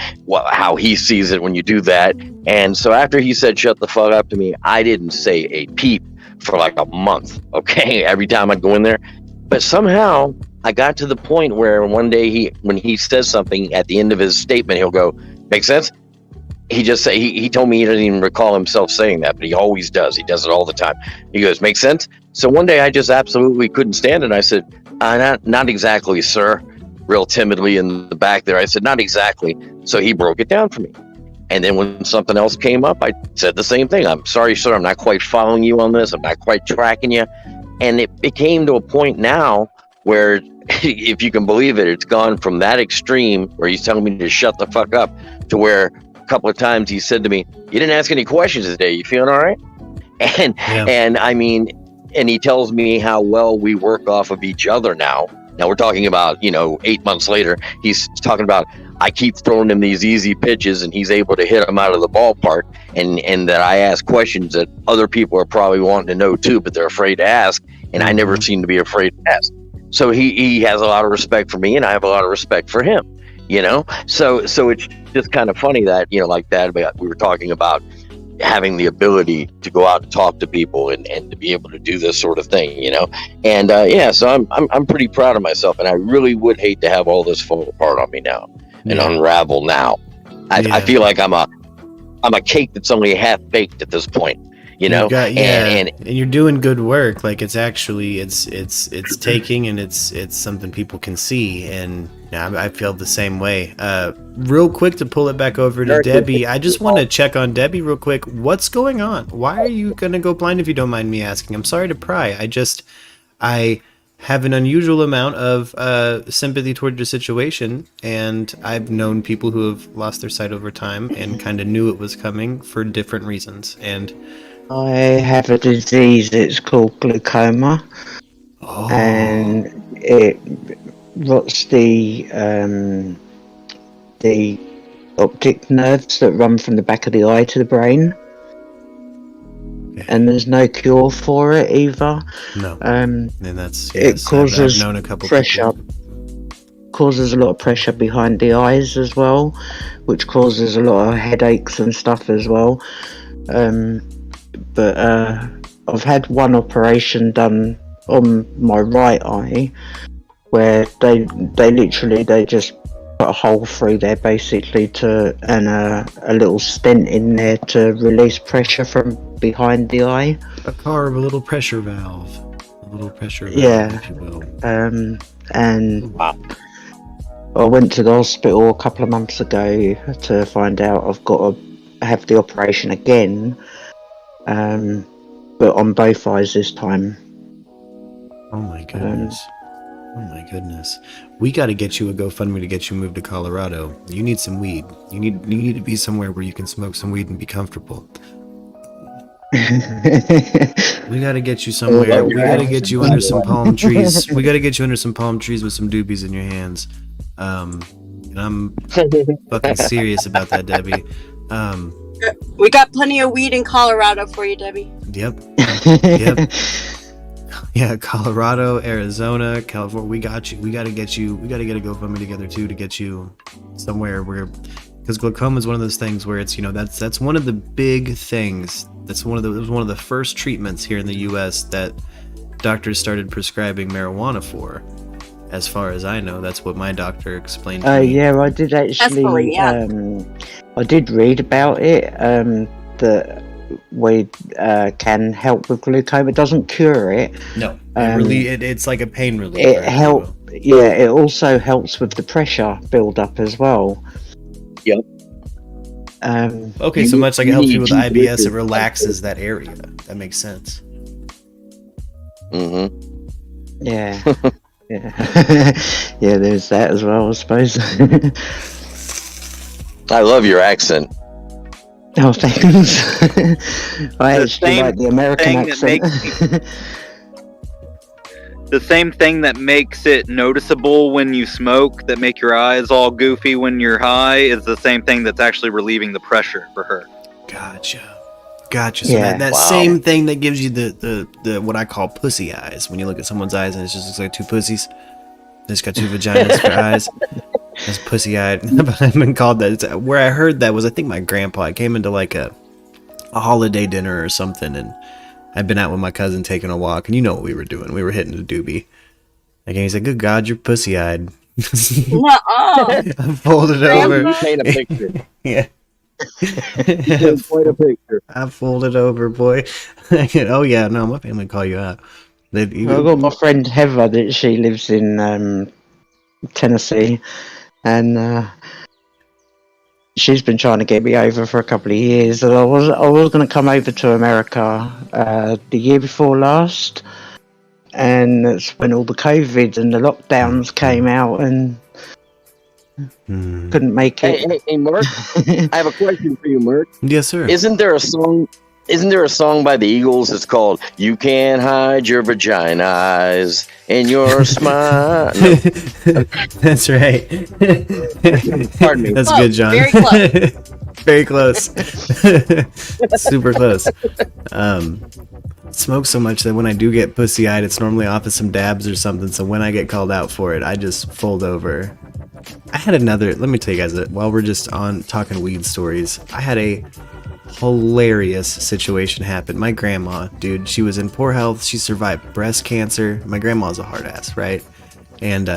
how he sees it when you do that. And so after he said shut the fuck up to me, I didn't say a peep for like a month, okay? Every time I'd go in there. But somehow I got to the point where one day when he says something at the end of his statement, he'll go, make sense? He told me he doesn't even recall himself saying that, but he always does. He does it all the time. He goes, make sense? So one day I just absolutely couldn't stand it. I said, not exactly, sir. Real timidly in the back there. I said, not exactly. So he broke it down for me. And then when something else came up, I said the same thing. I'm sorry, sir. I'm not quite following you on this. I'm not quite tracking you. And it came to a point now where, if you can believe it, it's gone from that extreme where he's telling me to shut the fuck up to where a couple of times he said to me, you didn't ask any questions today. You feeling all right? And I mean, and he tells me how well we work off of each other now. Now we're talking about, 8 months later, he's talking about, I keep throwing him these easy pitches and he's able to hit them out of the ballpark, and that I ask questions that other people are probably wanting to know too, but they're afraid to ask. And I never seem to be afraid to ask. So he has a lot of respect for me, and I have a lot of respect for him, So it's just kind of funny that, like that, we were talking about having the ability to go out and talk to people and to be able to do this sort of thing, And so I'm pretty proud of myself, and I really would hate to have all this fall apart on me now and unravel now. I feel like I'm a cake that's only half baked at this point. And you're doing good work. Like it's actually it's taking, and it's something people can see, and I feel the same way. Real quick to pull it back over to Debbie, I just want to check on Debbie real quick. What's going on? Why are you gonna go blind, if you don't mind me asking? I'm sorry to pry. I have an unusual amount of sympathy towards your situation, and I've known people who have lost their sight over time and kind of knew it was coming for different reasons. And I have a disease, it's called glaucoma, and it rots the optic nerves that run from the back of the eye to the brain, and there's no cure for it either. No, and it causes I've known a couple pressure. Causes a lot of pressure behind the eyes as well, which causes a lot of headaches and stuff as well. But I've had one operation done on my right eye, where they just put a hole through there basically and a little stent in there to release pressure from behind the eye. A little pressure valve. If you will. And I went to the hospital a couple of months ago to find out I've got to have the operation again. But on both eyes this time. Oh my goodness. We got to get you a GoFundMe to get you moved to Colorado. You need some weed. You need to be somewhere where you can smoke some weed and be comfortable. We got to get you somewhere. We got to get you under some palm trees. We got to get you under some palm trees with some doobies in your hands. And I'm fucking serious about that, Debbie. We got plenty of weed in Colorado for you, Debbie. Yep. Yeah, Colorado, Arizona, California. We got you. We got to get a GoFundMe together too to get you somewhere where, because glaucoma is one of those things where it's that's one of the big things. It was one of the first treatments here in the U.S. that doctors started prescribing marijuana for. As far as I know, that's what my doctor explained to me. Yeah, I did actually. I did read about it. That weed can help with glaucoma. It doesn't cure it. No, it's like a pain relief. It also helps with the pressure build up as well. Yep. Okay, so much like it helps you with IBS, it relaxes that area. That makes sense. Mm-hmm. Yeah. Yeah, there's that as well, I suppose. I love your accent. Oh, thanks. I actually like the American accent. The same thing that makes it noticeable when you smoke, that make your eyes all goofy when you're high, is the same thing that's actually relieving the pressure for her. Gotcha. So that same thing that gives you the what I call pussy eyes, when you look at someone's eyes and it just looks like two pussies. It's got 2 vaginas for eyes. That's pussy-eyed. I've been called that. Where I heard that was, I think my grandpa. I came into like a holiday dinner or something, and I'd been out with my cousin taking a walk, and you know what we were doing. We were hitting a doobie. And he said, "Good God, you're pussy-eyed." Nuh-uh. I folded over. Paint a picture. Yeah. Quite a picture. I folded over, boy. Oh yeah, no, my family call you out. I've got my friend Heather that she lives in Tennessee, and she's been trying to get me over for a couple of years. And I was going to come over to America the year before last, and that's when all the COVID and the lockdowns came out, and couldn't make it. Hey, Mark, I have a question for you, Mark. Yes, sir. Isn't there a song by the Eagles that's called "You Can't Hide Your Vagina Eyes in Your Smile"? No. That's right. Pardon me. That's good, John. Very close. Very close. Super close. Smoke so much that when I do get pussy-eyed, it's normally off of some dabs or something. So when I get called out for it, I just fold over. I had another. Let me tell you guys that while we're just on talking weed stories, I had a hilarious situation happen. My grandma, dude, she was in poor health. She survived breast cancer. My grandma's a hard ass, right? And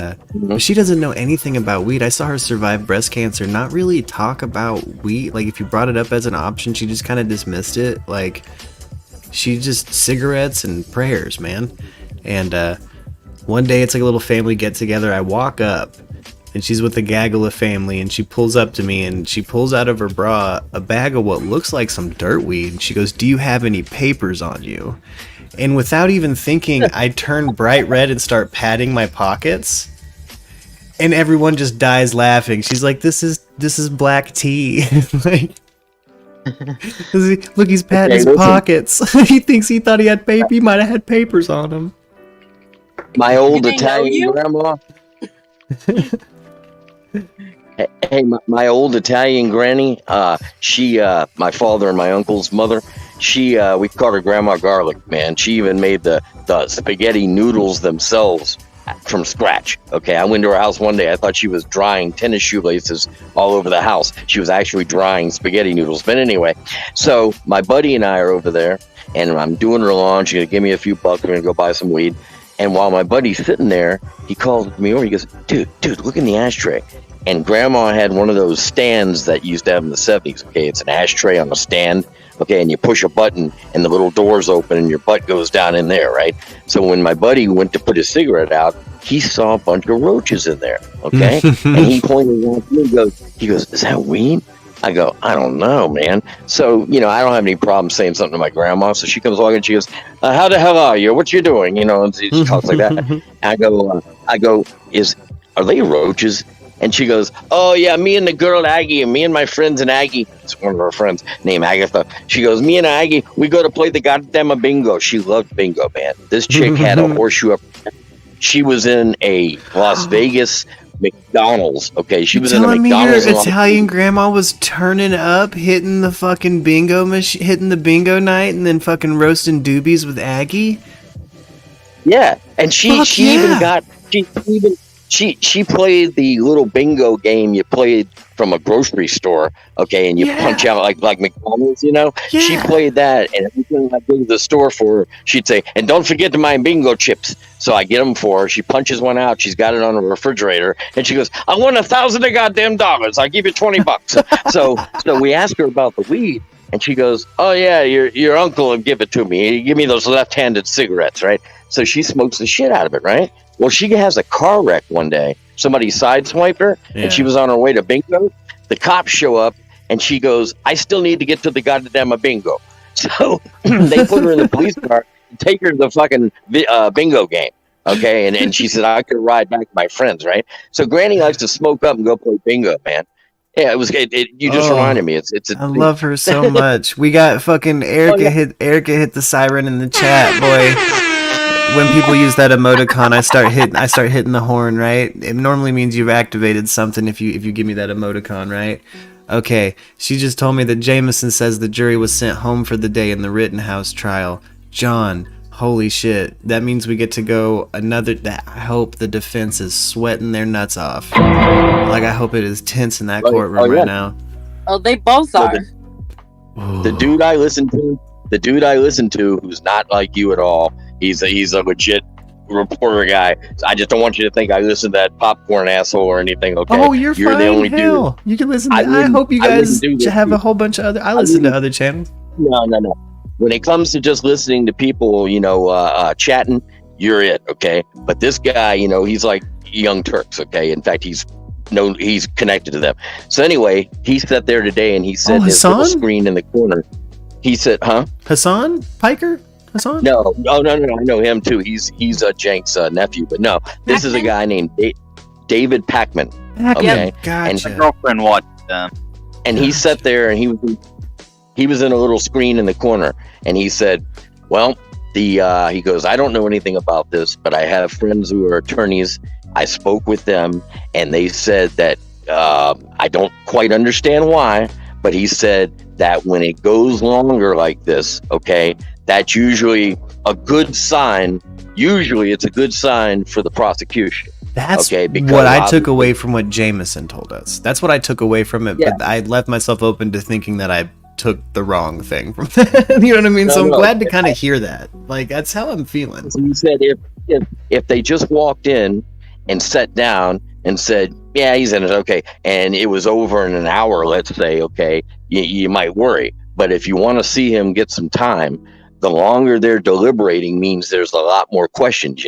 she doesn't know anything about weed. I saw her survive breast cancer, not really talk about weed. Like if you brought it up as an option, she just kind of dismissed it. Like she just cigarettes and prayers, man. And one day it's like a little family get together. I walk up and she's with a gaggle of family, and she pulls up to me and she pulls out of her bra a bag of what looks like some dirt weed. She goes, "Do you have any papers on you?" And without even thinking, I turn bright red and start patting my pockets, and everyone just dies laughing. She's like, "This is black tea." Like, look, he's patting his pockets. He thought he had paper. He might have had papers on him. My old Italian grandma. Hey, my old Italian granny, she, my father and my uncle's mother, we called her Grandma Garlic, man. She even made the spaghetti noodles themselves from scratch. Okay, I went to her house one day. I thought she was drying tennis shoelaces all over the house. She was actually drying spaghetti noodles. But anyway, so my buddy and I are over there, and I'm doing her lawn. She's going to give me a few bucks. We're going to go buy some weed. And while my buddy's sitting there, he calls me over. He goes, dude, look in the ashtray. And Grandma had one of those stands that you used to have in the 70s. Okay, it's an ashtray on a stand. Okay, and you push a button and the little doors open and your butt goes down in there, right? So when my buddy went to put his cigarette out, he saw a bunch of roaches in there. Okay, and he pointed out to me. He goes, "Is that weed?" I go, "I don't know, man." So, I don't have any problem saying something to my grandma. So she comes along and she goes, "How the hell are you? What you doing?" And she talks like that. I go, are they roaches? And she goes, "Oh yeah, me and the girl Aggie, and me and my friends and Aggie." It's one of our friends named Agatha. She goes, "Me and Aggie, we go to play the goddamn bingo." She loved bingo, man. This chick had a horseshoe up. She was in a Las Vegas McDonald's. Okay, she was in a McDonald's. Your Italian grandma was turning up, hitting the fucking bingo machine, hitting the bingo night, and then fucking roasting doobies with Aggie. Yeah, and she played the little bingo game you played from a grocery store, okay, and you punch out like McDonald's, Yeah. She played that, and every time I go to the store for her, she'd say, "And don't forget to buy bingo chips." So I get them for her. She punches one out. She's got it on the refrigerator, and she goes, "I won $1,000 of goddamn dollars. I'll give you $20." So we asked her about the weed, and she goes, "Oh yeah, your uncle will give it to me. He give me those left-handed cigarettes, right?" So she smokes the shit out of it, right? Well, she has a car wreck one day. Somebody sideswiped her, and she was on her way to bingo. The cops show up, and she goes, "I still need to get to the goddamn bingo." So they put her in the police car and take her to the fucking bingo game. Okay, and she said, "I could ride back to my friends," right? So Granny likes to smoke up and go play bingo, man. Yeah, you just reminded me. I love her so much. We got fucking Erica hit the siren in the chat, boy. When people use that emoticon, I start hitting the horn, right? It normally means you've activated something if you give me that emoticon, right? Okay, she just told me that Jameson says the jury was sent home for the day in the Rittenhouse trial. John, Holy shit. That means we get to go another... I hope the defense is sweating their nuts off. Like, I hope it is tense in that courtroom right now. Oh, they both are. The dude I listen to, who's not like you at all, he's a legit reporter guy. So I just don't want you to think I listen to that popcorn asshole or anything, okay? Oh, you're fine. The only Hell. dude. You can listen to... I hope you guys have a whole bunch of other... I listen to other channels. No. When it comes to just listening to people, chatting, you're it, okay? But this guy, he's like Young Turks, okay? In fact, he's connected to them. So anyway, he sat there today and he said his little screen in the corner. He said, huh? Hassan Piker? Hassan? No. I know him too. He's Jank's nephew, but no, this is a guy named David Packman. Okay, gotcha. And my girlfriend watched them. And he sat there and he was in a little screen in the corner, and he said, well, he goes, I don't know anything about this, but I have friends who are attorneys. I spoke with them, and they said that I don't quite understand why, but he said that when it goes longer like this, okay, that's usually a good sign. Usually it's a good sign for the prosecution. That's what I took away from what Jameson told us. That's what I took away from it, but I left myself open to thinking that I took the wrong thing from that. You know what I mean? So I'm glad to kind of hear that. Like, that's how I'm feeling. So he said if they just walked in and sat down and said, yeah, he's in it, okay, and it was over in an hour, let's say, okay, you might worry. But if you want to see him get some time, the longer they're deliberating means there's a lot more questions,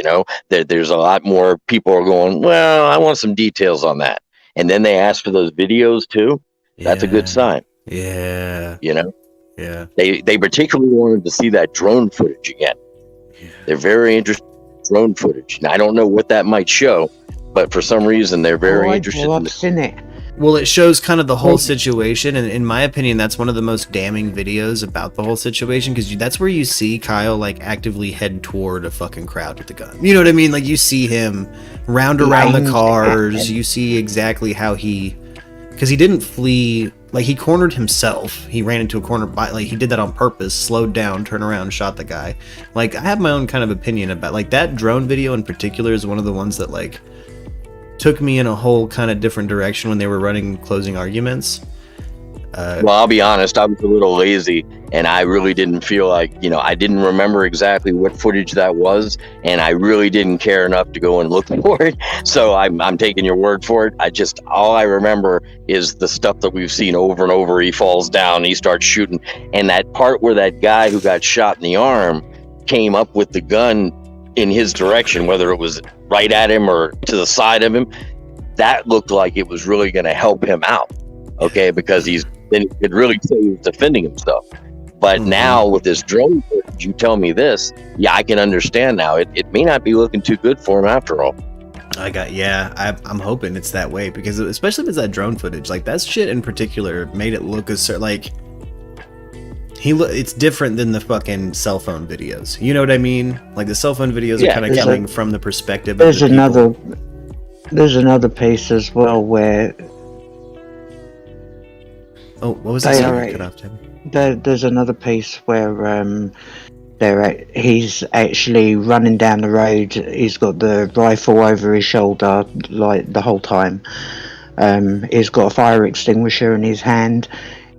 there's a lot more people are going, well, I want some details on that. And then they ask for those videos too. That's a good sign. Yeah. Yeah. They particularly wanted to see that drone footage again. Yeah. They're very interested in drone footage. And I don't know what that might show, but for some reason they're very interested in it. Well, it shows kind of the whole situation, and in my opinion, that's one of the most damning videos about the whole situation, because that's where you see Kyle like actively head toward a fucking crowd with a gun. You know what I mean? Like, you see him round around the cars. You see exactly how because he didn't flee. Like, he cornered himself. He ran into a corner he did that on purpose, slowed down, turned around, shot the guy. Like, I have my own kind of opinion about, like, that drone video in particular is one of the ones that, like, took me in a whole kind of different direction when they were running closing arguments. Well, I'll be honest, I was a little lazy, and I really didn't feel like, I didn't remember exactly what footage that was, and I really didn't care enough to go and look for it. So I'm taking your word for it. All I remember is the stuff that we've seen over and over. He falls down, he starts shooting, and that part where that guy who got shot in the arm came up with the gun in his direction, whether it was right at him or to the side of him, that looked like it was really going to help him out. Okay, because then he could really say he was defending himself. But now with this drone footage, you tell me this, I can understand now. It may not be looking too good for him after all. I'm hoping it's that way, because especially with that drone footage, like, that shit in particular made it look like it's different than the fucking cell phone videos. You know what I mean? Like, the cell phone videos are kind of coming from the perspective of there's another piece as well where what was that? There's another piece where he's actually running down the road. He's got the rifle over his shoulder like the whole time. He's got a fire extinguisher in his hand.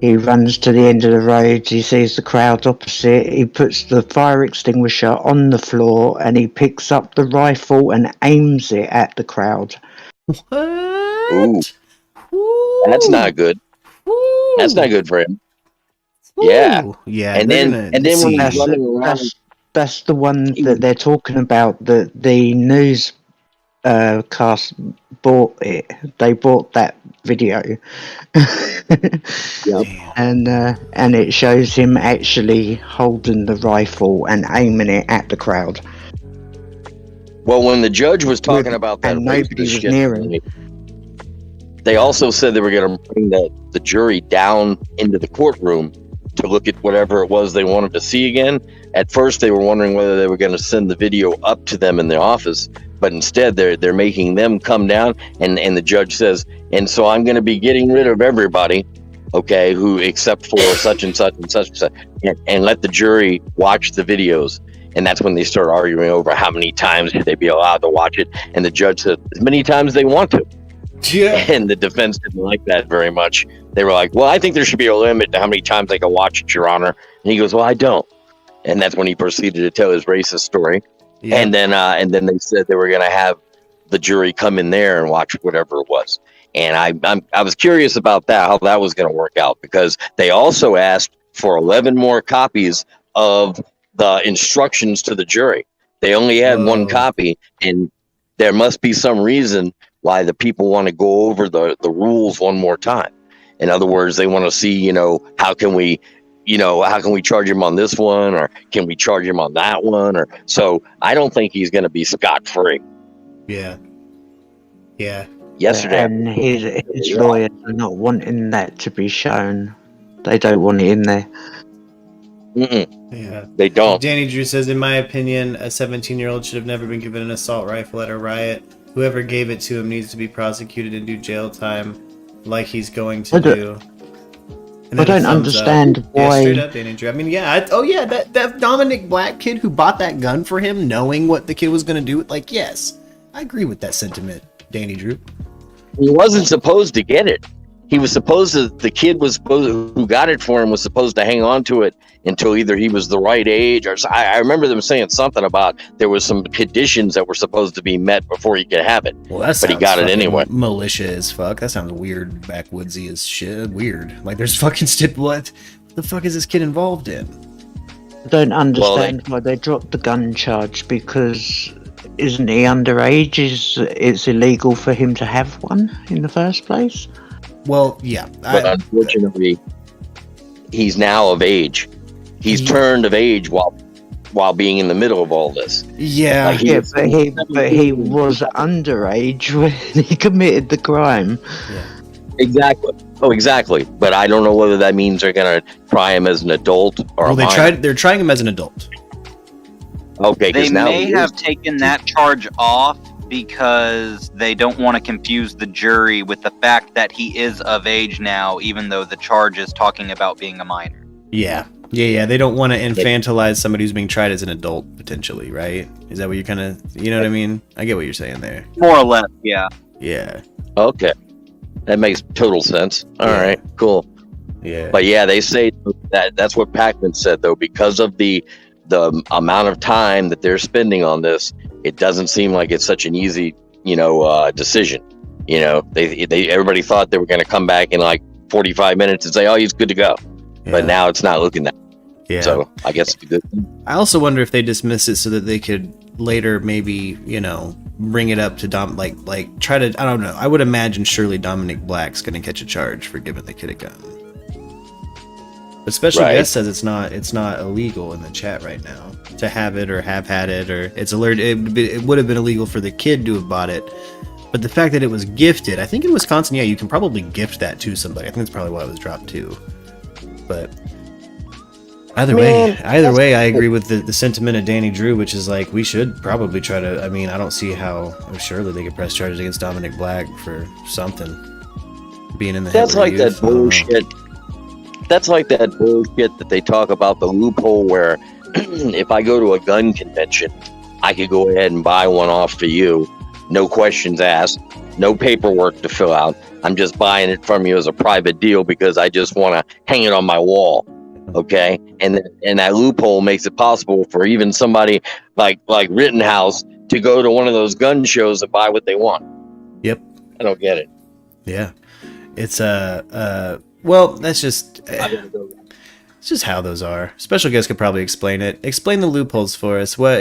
He runs to the end of the road. He sees the crowd opposite. He puts the fire extinguisher on the floor and he picks up the rifle and aims it at the crowd. What? Ooh. That's not good. Ooh. That's not good for him. Ooh. Yeah. And then when he's running around, that's the one that they're talking about. The news cast bought it. They bought that video. Yep. And it shows him actually holding the rifle and aiming it at the crowd. Well, when the judge was talking about that, and nobody was near him. They also said they were going to bring the jury down into the courtroom to look at whatever it was they wanted to see again. At first, they were wondering whether they were going to send the video up to them in the office, but instead they're making them come down, and the judge says, and so I'm going to be getting rid of everybody, okay, who except for such and such and such and such, and let the jury watch the videos. And that's when they start arguing over how many times should they be allowed to watch it. And the judge said as many times they want to. Yeah. And the defense didn't like that very much. They were like, well, I think there should be a limit to how many times they can watch it, Your Honor. And he goes, well, I don't. And that's when he proceeded to tell his racist story. Yeah. And then they said they were going to have the jury come in there and watch whatever it was. And I was curious about that, how that was going to work out, because they also asked for 11 more copies of the instructions to the jury. They only had one copy, and there must be some reason why the people want to go over the rules one more time. In other words, they want to see, how can we charge him on this one, or can we charge him on that one? Or so I don't think he's going to be scot-free. Yeah. Yeah. Yesterday. And his lawyers are not wanting that to be shown. They don't want it in there. Yeah. They don't. Danny Drew says, in my opinion, a 17-year-old should have never been given an assault rifle at a riot. Whoever gave it to him needs to be prosecuted and do jail time like he's going to do. I don't understand why. Yeah, straight up, Danny Drew. I mean, that Dominic Black kid who bought that gun for him, knowing what the kid was going to do, yes, I agree with that sentiment, Danny Drew. He wasn't supposed to get it. He was supposed to, the kid who got it for him was supposed to hang on to it until either he was the right age or I remember them saying something about there was some conditions that were supposed to be met before he could have it. Well, but he got it anyway. Militia as fuck. That sounds weird, backwoodsy as shit. Weird. There's fucking what the fuck is this kid involved in? I don't understand why they dropped the gun charge, because isn't he underage? It's illegal for him to have one in the first place? Well, yeah. But unfortunately, he's now of age. He's turned of age while being in the middle of all this. Yeah. But he was underage when he committed the crime. Yeah. Exactly. Oh, exactly. But I don't know whether that means they're going to try him as an adult or a minor. They're trying him as an adult. Okay. They may have taken that charge off because they don't want to confuse the jury with the fact that he is of age now, even though the charge is talking about being a minor. Yeah. They don't want to infantilize somebody who's being tried as an adult, potentially, right? Is that what you're kind of, you know what I mean? I get what you're saying there. More or less, yeah. Yeah. Okay. That makes total sense. All right, cool. Yeah. But yeah, they say that's what Pac-Man said, though, because of the amount of time that they're spending on this, it doesn't seem like it's such an easy, decision. Everybody thought they were going to come back in 45 minutes and say, oh, he's good to go. Yeah. But now it's not looking that. Yeah. So I guess it's a good thing. I also wonder if they dismiss it so that they could later maybe, bring it up to try to, I don't know. I would imagine surely Dominic Black's going to catch a charge for giving the kid a gun. But Special Guest says it's not illegal in the chat right now to have it or have had it, or it's alert. It would have been illegal for the kid to have bought it. But the fact that it was gifted, I think in Wisconsin, you can probably gift that to somebody. I think that's probably why it was dropped too. But either way, I agree with the sentiment of Danny Drew, which is we should probably try to. I mean, I don't see how. Surely they could press charges against Dominic Black for something being in the. That's like that bullshit. That's like that bullshit that they talk about, the loophole where if I go to a gun convention, I could go ahead and buy one off for you, no questions asked, no paperwork to fill out. I'm just buying it from you as a private deal because I just want to hang it on my wall. Okay. And that loophole makes it possible for even somebody like Rittenhouse to go to one of those gun shows and buy what they want. Yep. I don't get it. Yeah. It's well, that's just it's just how those are. Special Guest could probably explain it. Explain the loopholes for us. Well,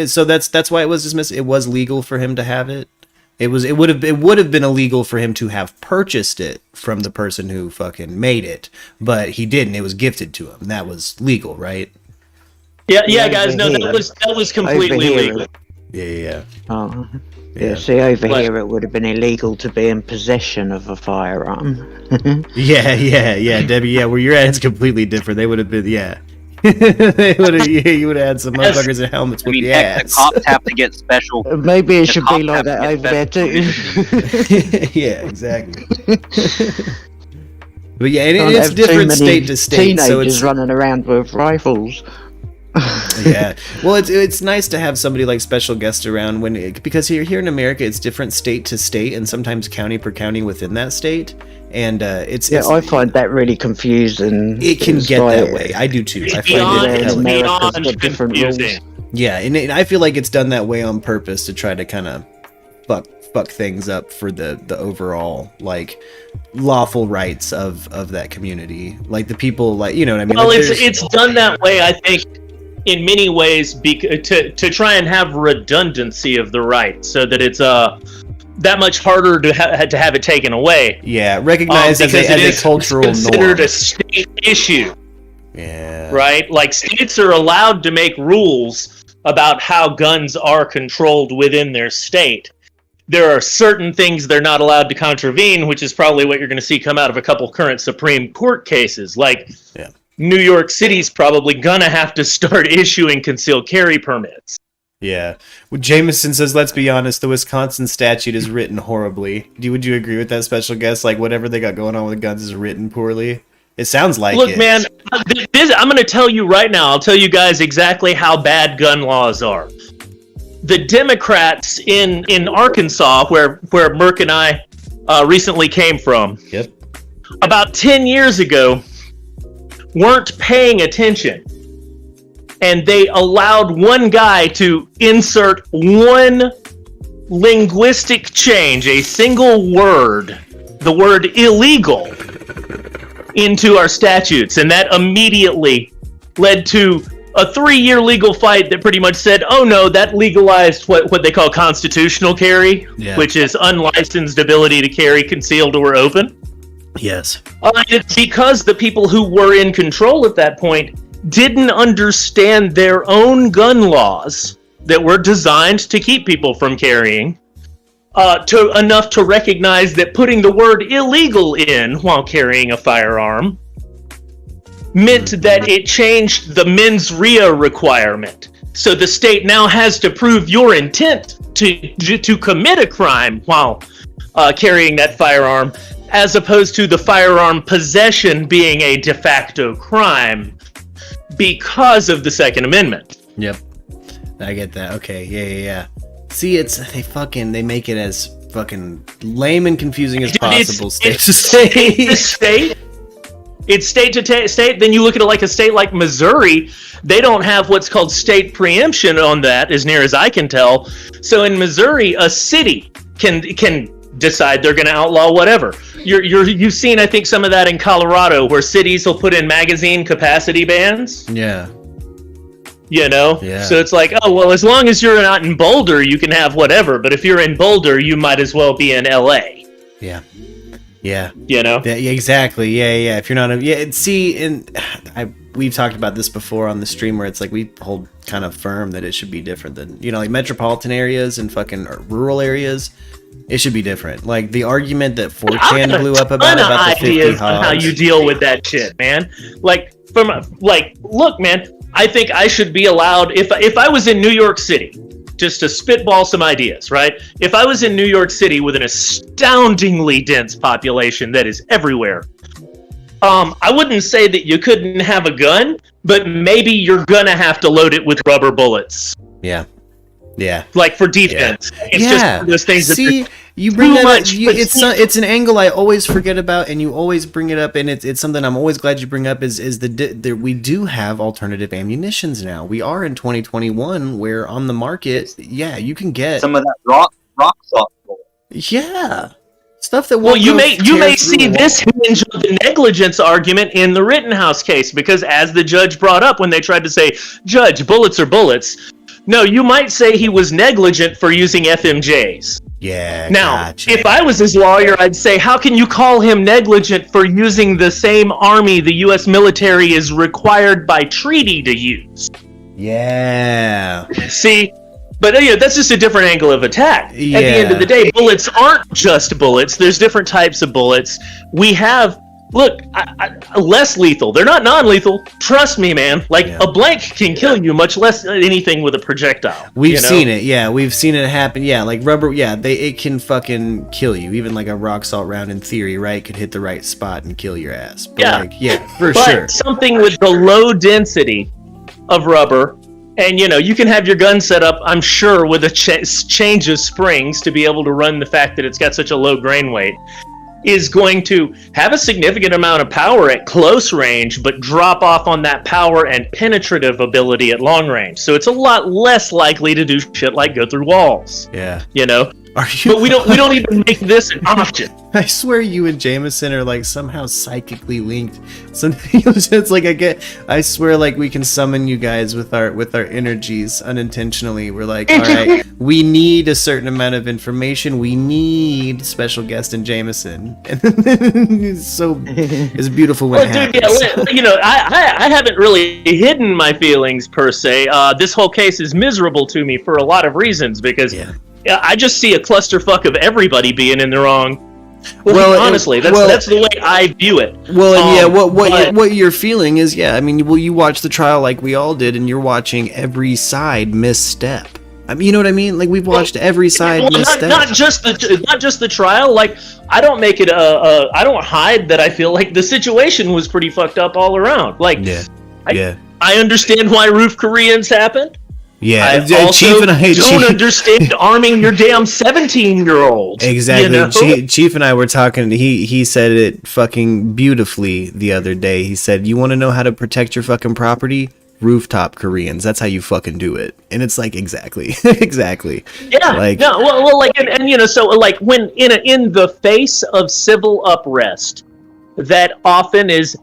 so that's why it was dismissed. It was legal for him to have it. It would have been illegal for him to have purchased it from the person who fucking made it, but he didn't. It was gifted to him. That was legal, right? Yeah, guys. No, that was completely legal. Yeah. Oh. Yeah, see, over here it would have been illegal to be in possession of a firearm. yeah, Debbie, yeah, where you're at, it's completely different. They would have been, you would have had some motherfuckers in helmets with the ass. The cops have to get special. Maybe it should be like that over there too. Yeah, exactly. But yeah, it's different state to state. Teenagers So it's running around with rifles. Yeah, well, it's nice to have somebody like special guest around because here in America it's different state to state and sometimes county per county within that state, and I find that really confusing. It can get that way. I do too. I find it's beyond confusing. Yeah, and I feel like it's done that way on purpose to try to kind of fuck things up for the overall like lawful rights of that community, like the people, like, you know what I mean. Well, like it's done that way, I think, in many ways, to try and have redundancy of the right, so that it's that much harder to have it taken away. Yeah, recognized as a cultural norm. Considered a state issue. Yeah. Right? Like, states are allowed to make rules about how guns are controlled within their state. There are certain things they're not allowed to contravene, which is probably what you're going to see come out of a couple current Supreme Court cases. Like, New York City's probably going to have to start issuing concealed carry permits. Yeah. Well, Jameson says, let's be honest, the Wisconsin statute is written horribly. Would you agree with that, special guest? Like, whatever they got going on with guns is written poorly? It sounds like Look, man, I'm going to tell you right now, I'll tell you guys exactly how bad gun laws are. The Democrats in Arkansas, where Merck and I recently came from, about 10 years ago, weren't paying attention. And they allowed one guy to insert one linguistic change, a single word, the word illegal, into our statutes. And that immediately led to a 3-year legal fight that pretty much said, oh no, that legalized what they call constitutional carry, which is unlicensed ability to carry concealed or open. Yes. It's because the people who were in control at that point didn't understand their own gun laws that were designed to keep people from carrying enough to recognize that putting the word illegal in while carrying a firearm meant that it changed the mens rea requirement. So the state now has to prove your intent to commit a crime while carrying that firearm, as opposed to the firearm possession being a de facto crime because of the Second Amendment. Yep. I get that. Okay. Yeah. See, they make it as fucking lame and confusing as possible, state to state. It's state to state. Then you look at it like a state like Missouri. They don't have what's called state preemption on that, as near as I can tell. So in Missouri, a city can decide they're going to outlaw whatever. You've seen, I think, some of that in Colorado, where cities will put in magazine capacity bans. Yeah. You know? Yeah. So it's like, oh, well, as long as you're not in Boulder, you can have whatever. But if you're in Boulder, you might as well be in LA. Yeah. Yeah. You know? Yeah, exactly. Yeah. If you're not we've talked about this before on the stream, where it's like we hold kind of firm that it should be different than, like metropolitan areas and fucking rural areas. It should be different. Like the argument that 4chan blew up about the 50 hogs. On how you deal with that shit, man. Look, man, I think I should be allowed, if I was in New York City, just to spitball some ideas, right? If I was in New York City with an astoundingly dense population that is everywhere, I wouldn't say that you couldn't have a gun, but maybe you're gonna have to load it with rubber bullets. Yeah. Like for defense. Yeah. It's just one of those things. See, you bring that up. It's an angle I always forget about, and you always bring it up, and it's something I'm always glad you bring up. Is we do have alternative ammunitions now. We are in 2021, where on the market, you can get some of that rock salt. Yeah. Stuff that you may see this hinge of the negligence argument in the Rittenhouse case, because as the judge brought up when they tried to say, Judge, bullets are bullets. No, you might say he was negligent for using FMJs. Yeah. Now, if I was his lawyer, I'd say, how can you call him negligent for using the same army the U.S. military is required by treaty to use? Yeah. See? But that's just a different angle of attack. Yeah. At the end of the day, bullets aren't just bullets. There's different types of bullets. We have, less lethal. They're not non-lethal. Trust me, man. A blank can kill you, much less anything with a projectile. We've seen it. Yeah, we've seen it happen. Yeah, like rubber. Yeah, it can fucking kill you. Even like a rock salt round, in theory, right, could hit the right spot and kill your ass. But yeah, for but sure. Something with the low density of rubber, and you can have your gun set up, I'm sure, with a change of springs to be able to run the fact that it's got such a low grain weight, is going to have a significant amount of power at close range, but drop off on that power and penetrative ability at long range. So it's a lot less likely to do shit like go through walls. Yeah. But we don't even make this an option. I swear you and Jameson are like somehow psychically linked. It's like I swear like we can summon you guys with our energies unintentionally. We're like, all right, we need a certain amount of information. We need special guest and Jameson. And it's beautiful when it happens. I haven't really hidden my feelings per se. This whole case is miserable to me for a lot of reasons because I just see a clusterfuck of everybody being in the wrong. Honestly, that's the way I view it. What you're feeling is, you watch the trial like we all did, and you're watching every side misstep. I mean, you know what I mean? Like we've watched every side misstep. Not just the trial. Like I don't make it I don't hide that I feel like the situation was pretty fucked up all around. Like I understand why roof Koreans happened. Yeah, I also Chief and I don't understand arming your damn 17-year-old. Exactly. Chief and I were talking. He said it fucking beautifully the other day. He said, "You want to know how to protect your fucking property? Rooftop Koreans. That's how you fucking do it." And it's like exactly. Yeah. Like so like when in the face of civil unrest that often is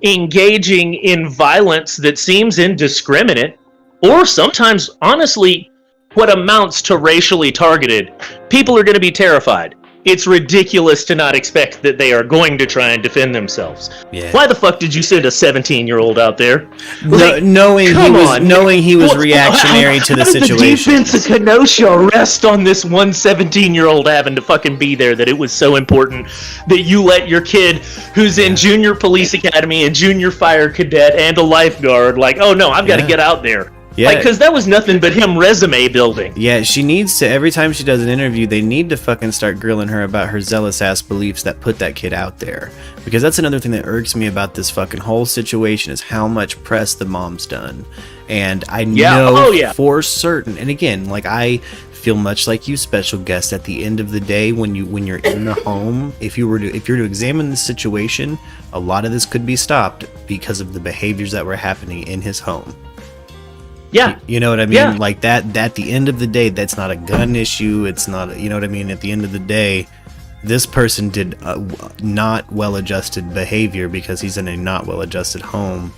engaging in violence that seems indiscriminate. Or sometimes, honestly, what amounts to racially targeted, people are going to be terrified. It's ridiculous to not expect that they are going to try and defend themselves. Yeah. Why the fuck did you send a 17-year-old out there? Knowing he was reactionary to the situation. The defense of Kenosha rest on this one 17-year-old having to fucking be there, that it was so important that you let your kid who's in junior police academy and junior fire cadet and a lifeguard, like, oh no, I've got to get out there. Yeah, because that was nothing but him resume building. Yeah, she needs to, every time she does an interview, they need to fucking start grilling her about her zealous ass beliefs that put that kid out there. Because that's another thing that irks me about this fucking whole situation is how much press the mom's done. And I know for certain, and again, like I feel much like you, special guest, at the end of the day, when you're in the home, if you were to examine the situation, a lot of this could be stopped because of the behaviors that were happening in his home. Yeah. You know what I mean? Yeah. Like that, at the end of the day, that's not a gun issue. It's not, you know what I mean? At the end of the day, this person did not well-adjusted behavior because he's in a not well-adjusted home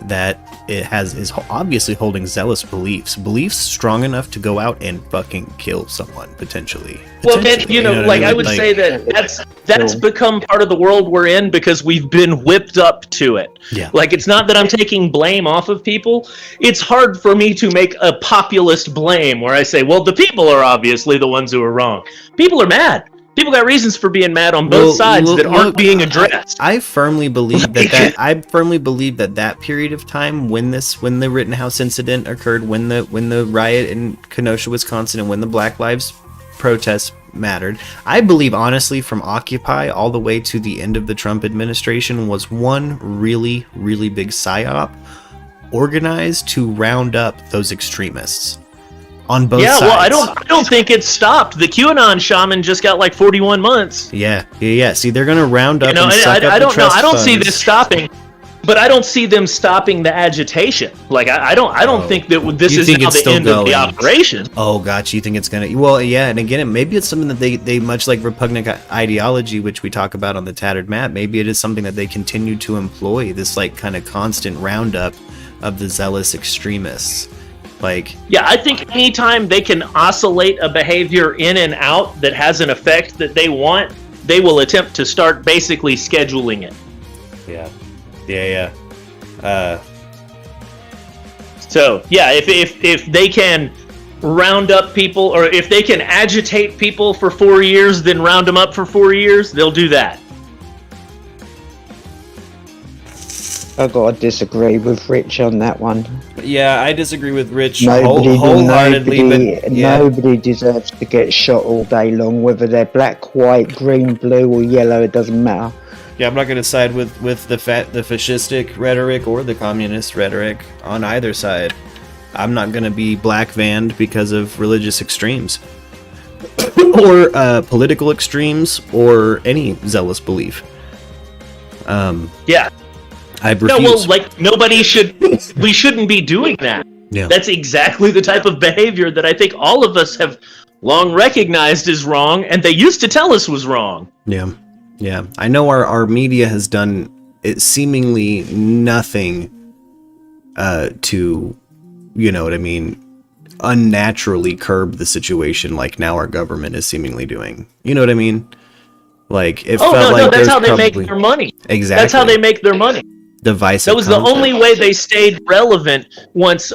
that is obviously holding zealous beliefs strong enough to go out and fucking kill someone potentially. Well, I would say that that's become part of the world we're in because we've been whipped up to it. Yeah. Like, it's not that I'm taking blame off of people. It's hard for me to make a populist blame where I say, well, the people are obviously the ones who are wrong. People are mad. People got reasons for being mad on both sides that aren't being addressed. I firmly believe that period of time when the Rittenhouse incident occurred, when the riot in Kenosha, Wisconsin, and when the Black Lives protests mattered, I believe honestly from Occupy all the way to the end of the Trump administration was one really, really big psyop organized to round up those extremists. On both sides. Well, I don't think it's stopped. The QAnon shaman just got like 41 months. Yeah. See, they're gonna round up and suck up the trust I don't funds. see this stopping, but I don't see them stopping the agitation. Like I don't think that this is now the end of the operation. Oh, gotcha. You think it's gonna? Well, yeah. And again, maybe it's something that they much like repugnant ideology, which we talk about on the Tattered Map. Maybe it is something that they continue to employ. This like kind of constant roundup of the zealous extremists. I think anytime they can oscillate a behavior in and out that has an effect that they want, they will attempt to start basically scheduling it. Yeah. So if they can round up people, or if they can agitate people for 4 years, then round them up for 4 years, they'll do that. I gotta disagree with Rich on that one. Yeah, I disagree with Rich wholeheartedly. Nobody deserves to get shot all day long, whether they're black, white, green, blue, or yellow. It doesn't matter. I'm not going to side with the fascistic rhetoric or the communist rhetoric on either side. I'm not going to be black vanned because of religious extremes or political extremes or any zealous belief. Yeah. I refuse. No, well, like we shouldn't be doing that. Yeah. That's exactly the type of behavior that I think all of us have long recognized is wrong, and they used to tell us was wrong. Yeah. Yeah. I know our media has done it seemingly nothing to, you know what I mean, unnaturally curb the situation like now our government is seemingly doing. You know what I mean? Like it felt like that's how they make their money. Exactly. That's how they make their money. Divisive. That was the only way they stayed relevant once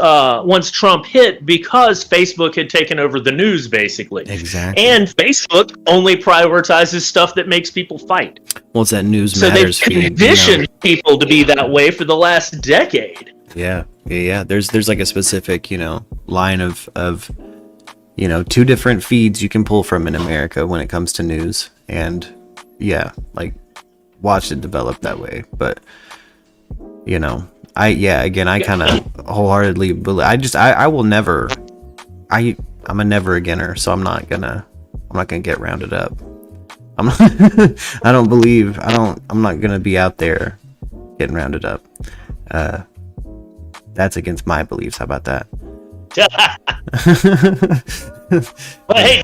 Trump hit, because Facebook had taken over the news, basically. Exactly. And Facebook only prioritizes stuff that makes people fight. Well, it's that News So Matters they've feed. conditioned people to be that way for the last decade. Yeah. There's like a specific, line of two different feeds you can pull from in America when it comes to news, and like watched it develop that way. But I kind of wholeheartedly believe. I will never. I'm a never againer, so I'm not gonna get rounded up. I'm not gonna be out there getting rounded up. That's against my beliefs. How about that? But hey,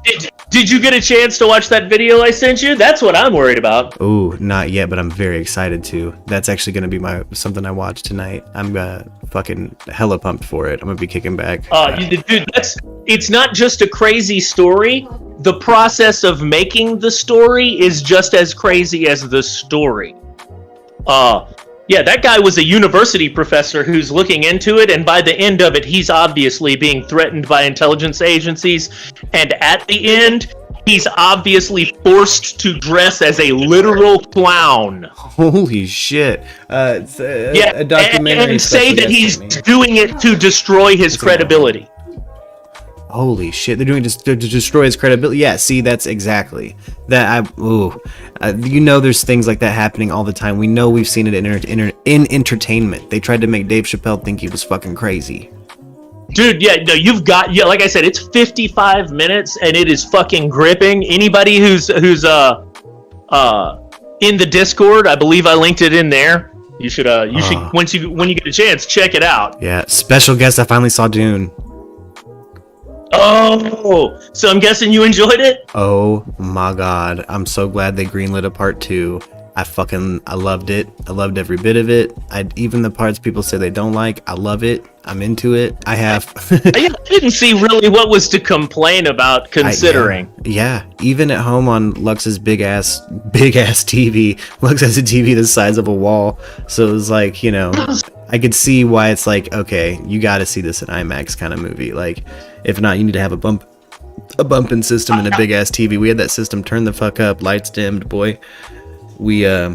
did you get a chance to watch that video I sent you? That's what I'm worried about. Oh, not yet, but I'm very excited to. That's actually going to be something I watch tonight. I'm fucking hella pumped for it. I'm going to be kicking back. Dude, it's not just a crazy story. The process of making the story is just as crazy as the story. Yeah, that guy was a university professor who's looking into it, and by the end of it, he's obviously being threatened by intelligence agencies, and at the end, he's obviously forced to dress as a literal clown. Holy shit. It's a documentary. And say that he's doing it to destroy his credibility. Holy shit, they're doing it to destroy his credibility. Yeah, see, that's exactly that. There's things like that happening all the time. We know, we've seen it in entertainment. They tried to make Dave Chappelle think he was fucking crazy. Dude, like I said, it's 55 minutes and it is fucking gripping. Anybody who's in the Discord, I believe I linked it in there. You should when you get a chance, check it out. Yeah, special guest, I finally saw Dune. Oh, so I'm guessing you enjoyed it? Oh my god, I'm so glad they greenlit a part 2. I loved it. I loved every bit of it. Even the parts people say they don't like, I love it. I'm into it. I didn't see really what was to complain about, considering. Yeah, even at home on Lux's big ass TV. Lux has a TV the size of a wall, so it was like, I could see why it's like, okay, you got to see this in IMAX kind of movie. Like, if not, you need to have a bumping system and a big ass TV. We had that system turned the fuck up, lights dimmed, boy. Yeah,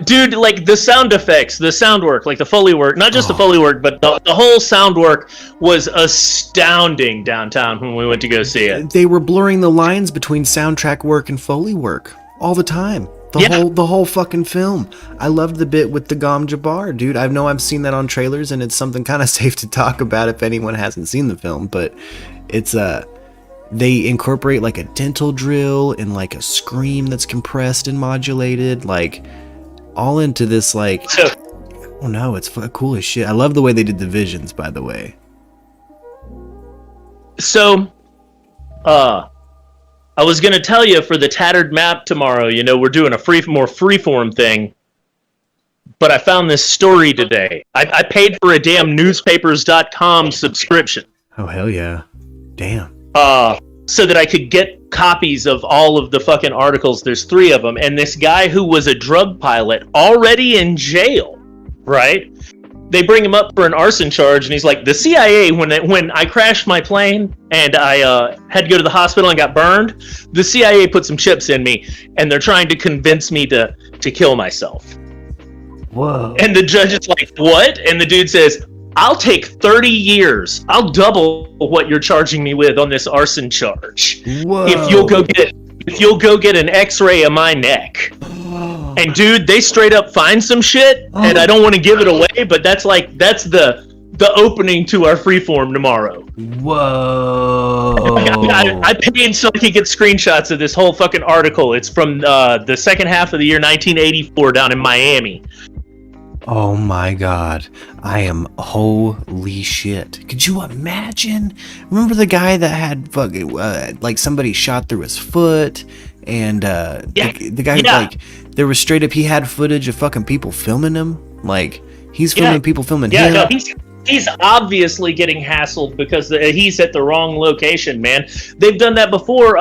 dude, like the sound effects, the sound work, like the Foley work, not just the Foley work, but the whole sound work was astounding downtown when we went to go see it. They were blurring the lines between soundtrack work and Foley work all the time. The whole fucking film. I loved the bit with the Gom Jabbar, dude. I know I've seen that on trailers, and it's something kind of safe to talk about if anyone hasn't seen the film, but it's they incorporate like a dental drill and like a scream that's compressed and modulated, like all into this, like, oh no, it's cool as shit. I love the way they did the visions, by the way. So, I was gonna tell you for the tattered map tomorrow, we're doing a more freeform thing, but I found this story today. I paid for a damn newspapers.com subscription. Oh hell yeah. Damn. So that I could get copies of all of the fucking articles. There's 3 of them. And this guy who was a drug pilot already in jail, right? They bring him up for an arson charge, and he's like, the CIA, when I crashed my plane and I had to go to the hospital and got burned, the CIA put some chips in me, and they're trying to convince me to kill myself. Whoa. And the judge is like, what? And the dude says, I'll take 30 years. I'll double what you're charging me with on this arson charge. Whoa. If you'll go get an X-ray of my neck. And dude, they straight up find some shit, and I don't want to give it away, but that's the opening to our freeform tomorrow. Whoa! I paid so I could get screenshots of this whole fucking article. It's from the second half of the year 1984 down in Miami. Oh my god. I am holy shit. Could you imagine? Remember the guy that had fucking like somebody shot through his foot and the guy like there was straight up he had footage of fucking people filming him. Like he's filming people filming him. No, he's obviously getting hassled because he's at the wrong location, man. They've done that before.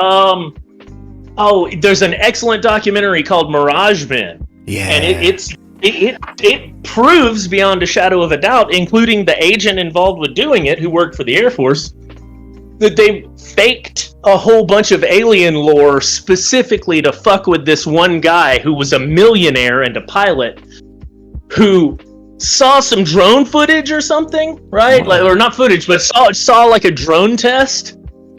There's an excellent documentary called Mirage Men. Yeah. And it proves beyond a shadow of a doubt, including the agent involved with doing it, who worked for the Air Force, that they faked a whole bunch of alien lore specifically to fuck with this one guy who was a millionaire and a pilot who saw some drone footage or something, right? Like, or not footage, but saw like a drone test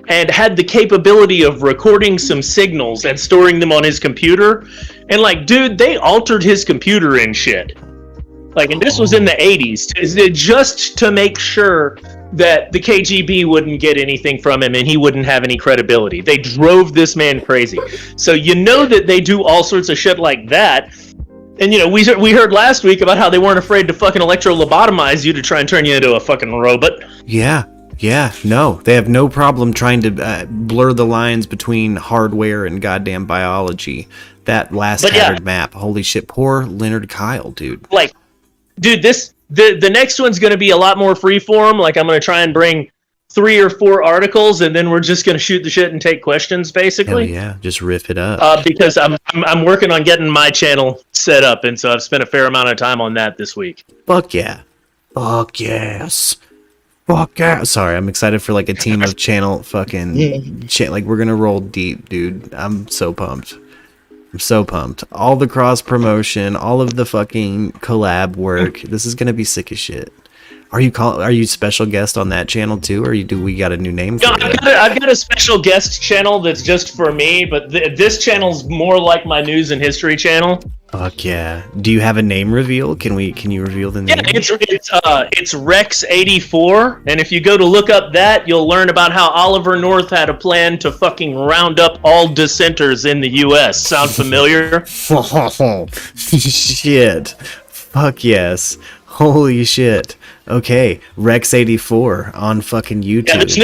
and had the capability of recording some signals and storing them on his computer. And like, dude, they altered his computer and shit. Like, and this was in the 80s, just to make sure that the KGB wouldn't get anything from him and he wouldn't have any credibility. They drove this man crazy. So you know that they do all sorts of shit like that. And, you know, we heard last week about how they weren't afraid to fucking electro-lobotomize you to try and turn you into a fucking robot. Yeah, no. They have no problem trying to blur the lines between hardware and goddamn biology. That last tattered map. Holy shit, poor Leonard Kyle, dude. Like, dude, the next one's going to be a lot more freeform. Like, I'm going to try and bring 3 or 4 articles, and then we're just going to shoot the shit and take questions, basically. Hell yeah, just riff it up. Because I'm working on getting my channel set up, and so I've spent a fair amount of time on that this week. Fuck yeah. Fuck yes. Fuck yeah. Sorry, I'm excited for like a team of channel fucking like we're gonna roll deep, dude. I'm so pumped. All the cross promotion, all of the fucking collab work. This is gonna be sick as shit. Are you special guest on that channel too, or do we got a new name for it? I've got a special guest channel that's just for me, but this channel's more like my news and history channel. Fuck yeah! Do you have a name reveal? Can you reveal the name? Yeah, it's Rex84, and if you go to look up that, you'll learn about how Oliver North had a plan to fucking round up all dissenters in the U.S. Sound familiar? Shit! Fuck yes! Holy shit! Okay, Rex84 on fucking YouTube.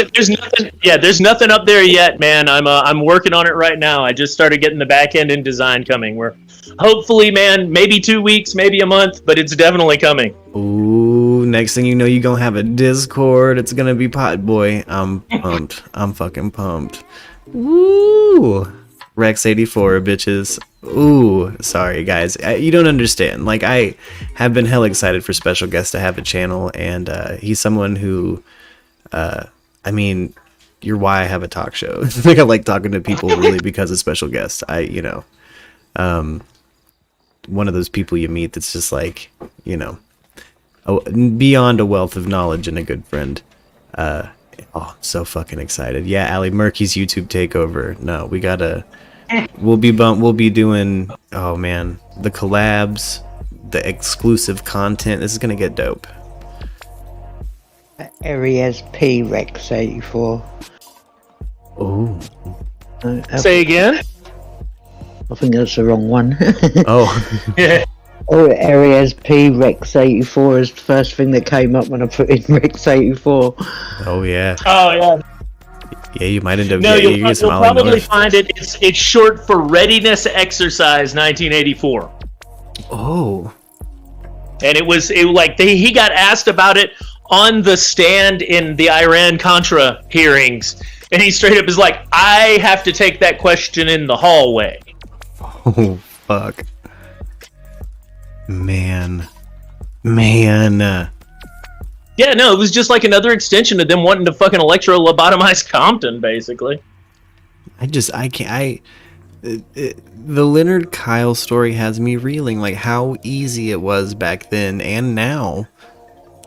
Yeah, there's nothing up there yet, man. I'm working on it right now. I just started getting the back end and design coming. We're hopefully, man, maybe 2 weeks, maybe a month, but it's definitely coming. Ooh, next thing you know, you're gonna have a Discord. It's gonna be Pot Boy. I'm pumped. I'm fucking pumped. Woo! Rex84, bitches. Ooh, sorry guys. You don't understand. Like, I have been hell excited for Special Guest to have a channel, and he's someone who, I mean, you're why I have a talk show. Like, I like talking to people really because of Special Guest. One of those people you meet that's just like, you know, beyond a wealth of knowledge and a good friend. So fucking excited. Yeah, Ali Murky's YouTube takeover. No, we gotta. We'll be doing. Oh man, the collabs, the exclusive content. This is gonna get dope. Areas P Rex 84. Oh. Say again. I think that's the wrong one. Oh. Yeah. Oh, Areas P Rex 84 is the first thing that came up when I put in Rex 84. Oh yeah. Oh yeah. Yeah, you might end up. No, you'll probably find it. It's short for Readiness Exercise 1984. Oh. And he got asked about it on the stand in the Iran-Contra hearings, and he straight up is like, I have to take that question in the hallway. Oh, fuck. Man. Yeah, no, it was just like another extension of them wanting to fucking electro-lobotomize Compton, basically. The Leonard Kyle story has me reeling, like how easy it was back then and now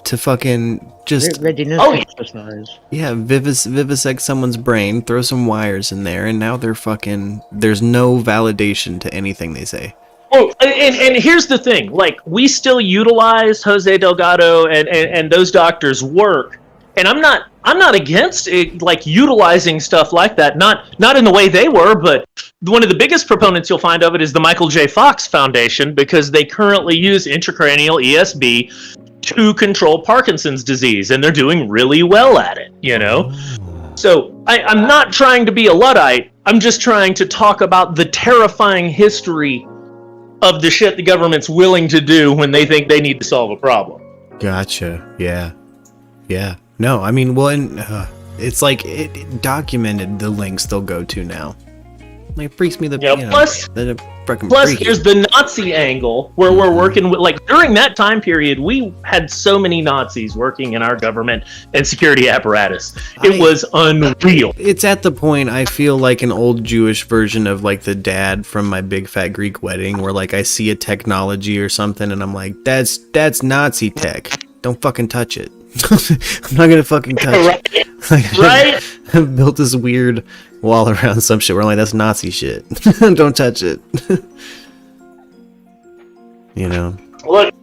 to fucking just exercise. Yeah, vivisect someone's brain, throw some wires in there, and now they're fucking. There's no validation to anything they say. Oh, and here's the thing: like, we still utilize Jose Delgado and those doctors' work, and I'm not against it, like utilizing stuff like that. Not in the way they were, but one of the biggest proponents you'll find of it is the Michael J. Fox Foundation, because they currently use intracranial ESB to control Parkinson's disease, and they're doing really well at it. You know, so I'm not trying to be a Luddite. I'm just trying to talk about the terrifying history of the shit the government's willing to do when they think they need to solve a problem. Gotcha. Yeah. Yeah. No, I mean, well, and it's like it documented the links they'll go to now. Like, it freaks me the plus here's the Nazi angle where we're working with, like, during that time period, we had so many Nazis working in our government and security apparatus. It was unreal. It's at the point I feel like an old Jewish version of like the dad from My Big Fat Greek Wedding, where like I see a technology or something and I'm like, that's Nazi tech. Don't fucking touch it. I'm not gonna fucking touch it. Like, Right? I've built this weird wall around some shit where I'm like, that's Nazi shit. Don't touch it. You know? Look,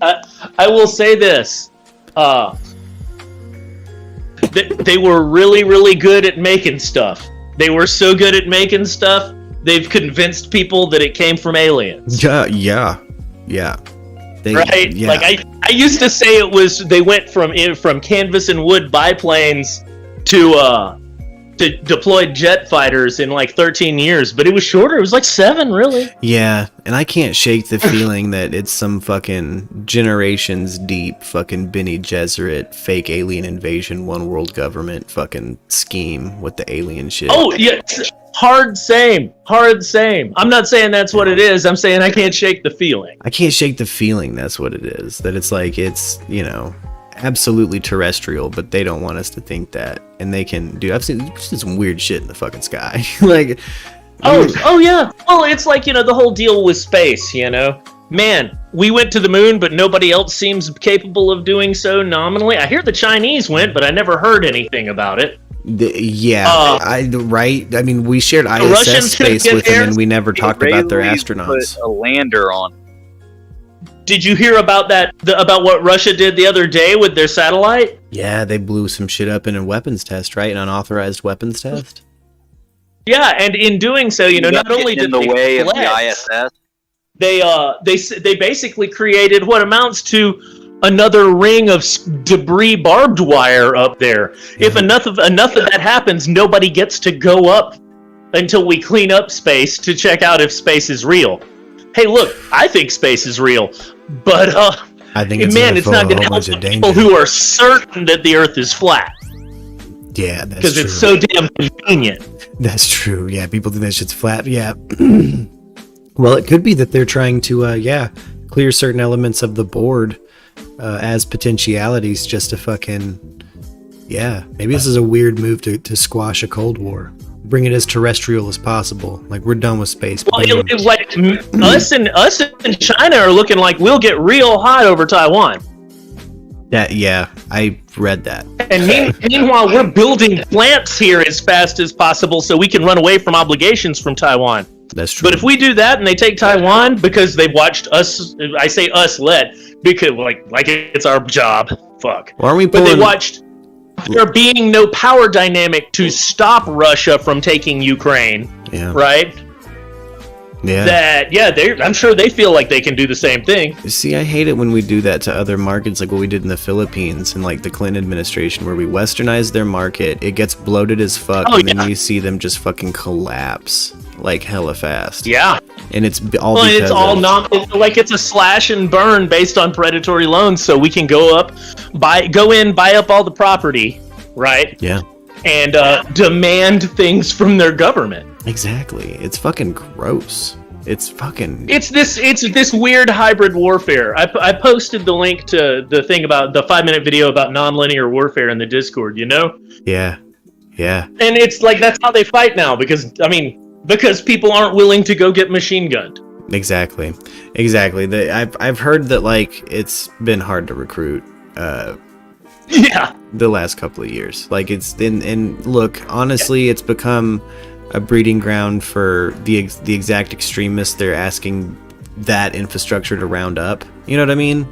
I will say this. They were really, really good at making stuff. They were so good at making stuff, they've convinced people that it came from aliens. Yeah. Right? Yeah. Like, I used to say it was, they went from canvas and wood biplanes to deployed jet fighters in like 13 years, but it was shorter. It was like 7, really. Yeah, and I can't shake the feeling that it's some fucking generations deep fucking Bene Gesserit fake alien invasion, one world government fucking scheme with the alien shit. Oh, yeah. Hard same. I'm not saying that's what it is. I'm saying I can't shake the feeling. I can't shake the feeling that's what it is. That it's like, it's, you know, absolutely terrestrial, but they don't want us to think that. And they can do, I've seen some weird shit in the fucking sky. Like, oh yeah. Well, it's like, you know, the whole deal with space, you know. Man, we went to the moon, but nobody else seems capable of doing so nominally. I hear the Chinese went, but I never heard anything about it. Right. I mean, we shared ISS Russians space with them, and we never talked about their astronauts. Put a lander on. Did you hear about that? About what Russia did the other day with their satellite? Yeah, they blew some shit up in a weapons test, right? An unauthorized weapons test. Yeah, and in doing so, you know, not only did in the they way of flex, the ISS, they basically created what amounts to another ring of debris barbed wire up there. If enough of that happens, nobody gets to go up until we clean up space to check out if space is real. Hey, look, I think space is real, but I think it's not going to help people who are certain that the Earth is flat. Yeah, that's because it's so damn convenient. That's true. Yeah, people think that shit's flat. Yeah. Well, it could be that they're trying to, clear certain elements of the board as potentialities just to fucking, maybe this is a weird move to squash a Cold War. Bring it as terrestrial as possible. Like, we're done with space. Well, it's like us and China are looking like we'll get real hot over Taiwan. Yeah, I read that. And meanwhile, we're building plants here as fast as possible so we can run away from obligations from Taiwan. That's true. But if we do that and they take Taiwan because they've watched us, I say us led, because like it's our job. Fuck. Well, aren't we But they watched there being no power dynamic to stop Russia from taking Ukraine. Yeah. Right? Yeah. I'm sure they feel like they can do the same thing. See, I hate it when we do that to other markets, like what we did in the Philippines and like the Clinton administration, where we westernized their market. It gets bloated as fuck, then you see them just fucking collapse like hella fast. Yeah. And it's all because it's all like it's a slash and burn based on predatory loans, so we can go in, buy up all the property, right? Yeah. And demand things from their government. Exactly. It's fucking gross. It's this weird hybrid warfare. I posted the link to the thing about the 5-minute video about nonlinear warfare in the Discord, you know? Yeah. And it's like that's how they fight now because people aren't willing to go get machine gunned. Exactly. I've heard that like it's been hard to recruit the last couple of years. Like it's and look, honestly, it's become a breeding ground for the exact extremists they're asking that infrastructure to round up. You know what I mean?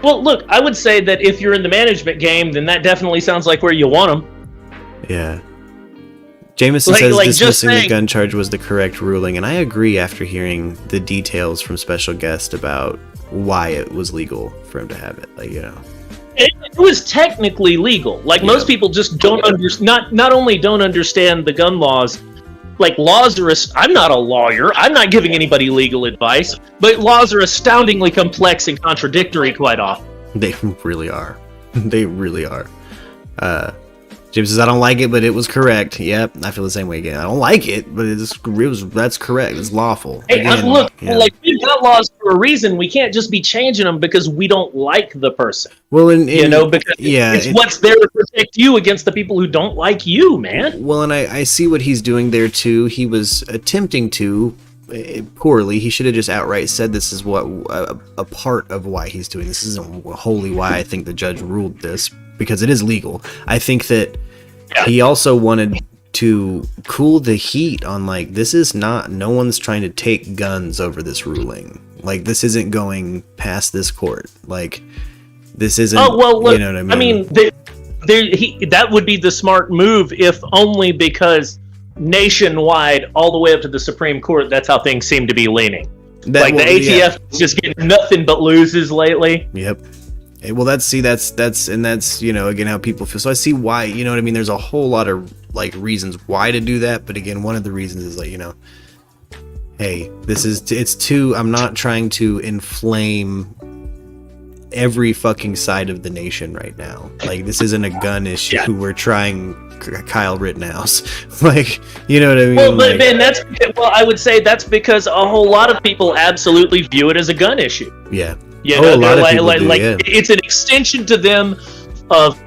Well, look, I would say that if you're in the management game, then that definitely sounds like where you want them. Yeah. Jameson says dismissing the gun charge was the correct ruling, and I agree after hearing the details from special guest about why it was legal for him to have it. Like, you know, it was technically legal. Like, most people just don't not only don't understand the gun laws. Like, laws are, I'm not a lawyer, I'm not giving anybody legal advice, but laws are astoundingly complex and contradictory quite often. They really are. They really are. James says, I don't like it, but it was correct. Yep, I feel the same way again. I don't like it, but that's correct. It's lawful. Hey, look, like, we've got laws for a reason. We can't just be changing them because we don't like the person. Well, because it's what's there to protect you against the people who don't like you, man. Well, and I see what he's doing there, too. He was attempting to, poorly. He should have just outright said this is what a part of why he's doing this. This isn't wholly why I think the judge ruled this, because it is legal. I think that he also wanted to cool the heat on, like, this is not, no one's trying to take guns over this ruling. Like, this isn't going past this court. Like, this isn't, you know what I mean? I mean, that would be the smart move, if only because nationwide, all the way up to the Supreme Court, that's how things seem to be leaning. The ATF is just getting nothing but loses lately. Yep. Well, that's you know, again, how people feel. So I see why, you know what I mean? There's a whole lot of, like, reasons why to do that, but again, one of the reasons is, like, you know, hey, I'm not trying to inflame every fucking side of the nation right now. Like, this isn't a gun issue. Yeah. We're trying Kyle Rittenhouse. Like, you know what I mean? Well, but man, I would say that's because a whole lot of people absolutely view it as a gun issue. Yeah. You know, it's an extension to them of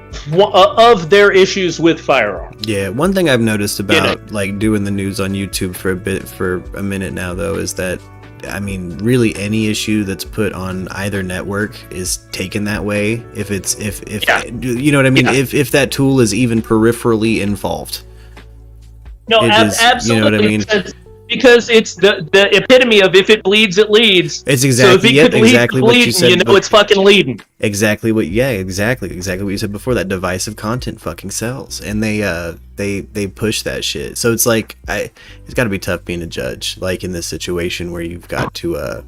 their issues with firearms. Yeah, one thing I've noticed about like doing the news on YouTube for a minute now, though, is that, I mean, really any issue that's put on either network is taken that way. If you know what I mean, if that tool is even peripherally involved. No, absolutely. You know what I mean? Because it's the epitome of if it bleeds, it leads. It's exactly what you said. You know, it's fucking leading. Exactly what you said before. That divisive content fucking sells, and they push that shit. So it's like, it's got to be tough being a judge, like in this situation where you've got to,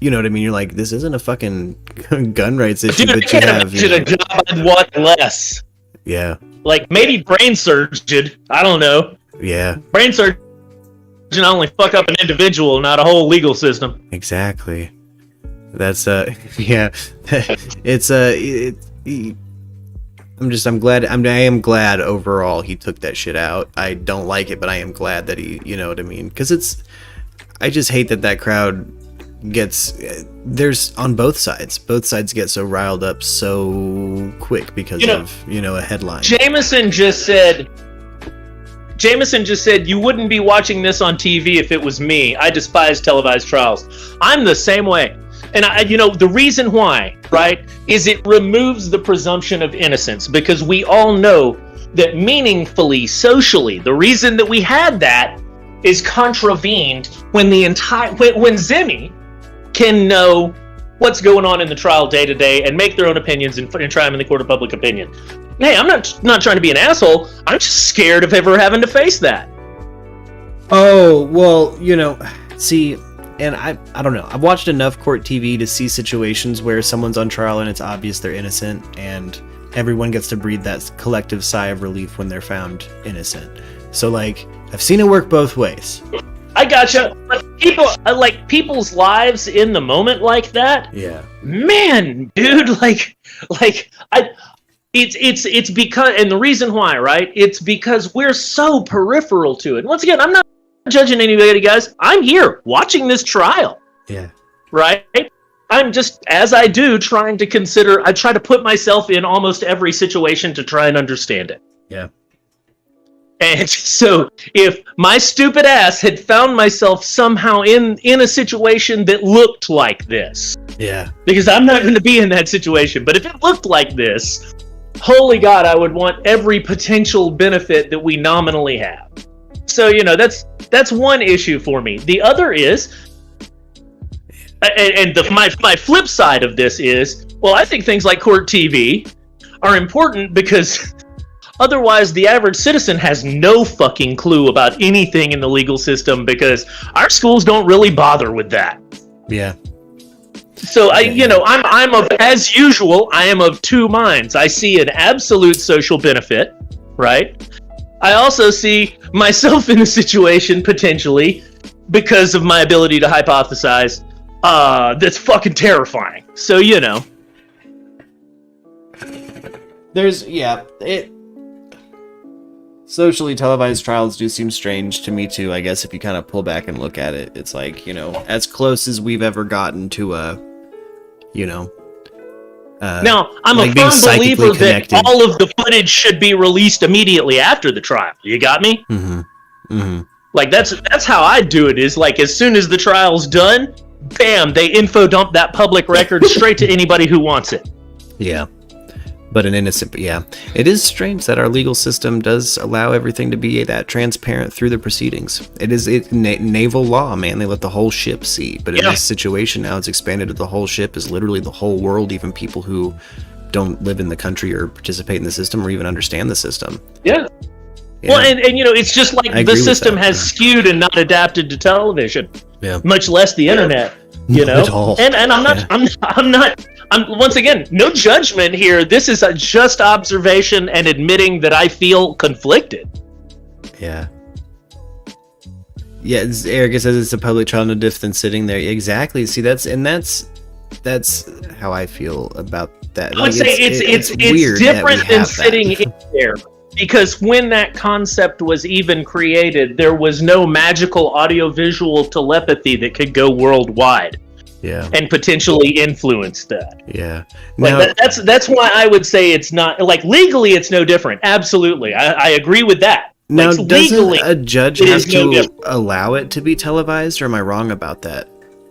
you know what I mean? You're like, this isn't a fucking gun rights issue, but you have a job I'd want less. Yeah, like maybe brain surgeon. I don't know. Yeah, brain surgeon. Only fuck up an individual, not a whole legal system. Exactly. That's yeah. It's I am glad overall he took that shit out. I don't like it, but I am glad that he, you know what I mean? Because I just hate that crowd there's on both sides get so riled up so quick because of, you know, a headline. Jameson just said, you wouldn't be watching this on TV if it was me. I despise televised trials. I'm the same way. And the reason why, right, is it removes the presumption of innocence, because we all know that meaningfully, socially, the reason that we had that is contravened when when Zimmy can know what's going on in the trial day to day and make their own opinions and try them in the court of public opinion. Hey, I'm not trying to be an asshole. I'm just scared of ever having to face that. Oh, well, you know, see, and I don't know. I've watched enough court TV to see situations where someone's on trial and it's obvious they're innocent, and everyone gets to breathe that collective sigh of relief when they're found innocent. So, like, I've seen it work both ways. I gotcha. But people's lives in the moment like that. Yeah. Man, dude, It's because, and the reason why, right? It's because we're so peripheral to it. And once again, I'm not judging anybody, guys. I'm here watching this trial. Yeah. Right? I'm just, as I do, trying to consider, I try to put myself in almost every situation to try and understand it. Yeah. And so if my stupid ass had found myself somehow in a situation that looked like this. Yeah. Because I'm not going to be in that situation. But if it looked like this, holy God, I would want every potential benefit that we nominally have. So, you know, that's one issue for me. The other is, my flip side of this is, well, I think things like court TV are important because otherwise the average citizen has no fucking clue about anything in the legal system because our schools don't really bother with that. Yeah. So I'm as usual, I am of two minds. I see an absolute social benefit, right? I also see myself in a situation potentially because of my ability to hypothesize that's fucking terrifying. So, socially televised trials do seem strange to me too. I guess if you kind of pull back and look at it, it's like, as close as we've ever gotten to now, I'm like a being firm psychically believer connected. that all of the footage should be released immediately after the trial. You got me? Like that's how I do it. Is like as soon as the trial's done, bam, they info dump that public record straight to anybody who wants it. Yeah. But it is strange that our legal system does allow everything to be that transparent through the proceedings. Naval law, man, they let the whole ship see. But in this situation now, it's expanded to the whole ship is literally the whole world, even people who don't live in the country or participate in the system or even understand the system. Yeah. Well, and it's just like the system has skewed and not adapted to television, much less the internet. Not at all. And I'm once again, no judgment here. This is a just observation and admitting that I feel conflicted. Yeah. Yeah, Erica says it's a public trial, no different than sitting there. Exactly. See, that's how I feel about that. I would say it's different than sitting in there. Because when that concept was even created, there was no magical audiovisual telepathy that could go worldwide. Yeah. And potentially influence that. Yeah. Like that's why I would say it's not like legally it's no different. Absolutely. I agree with that. Now, like, doesn't legally, a judge have to allow it to be televised, or am I wrong about that?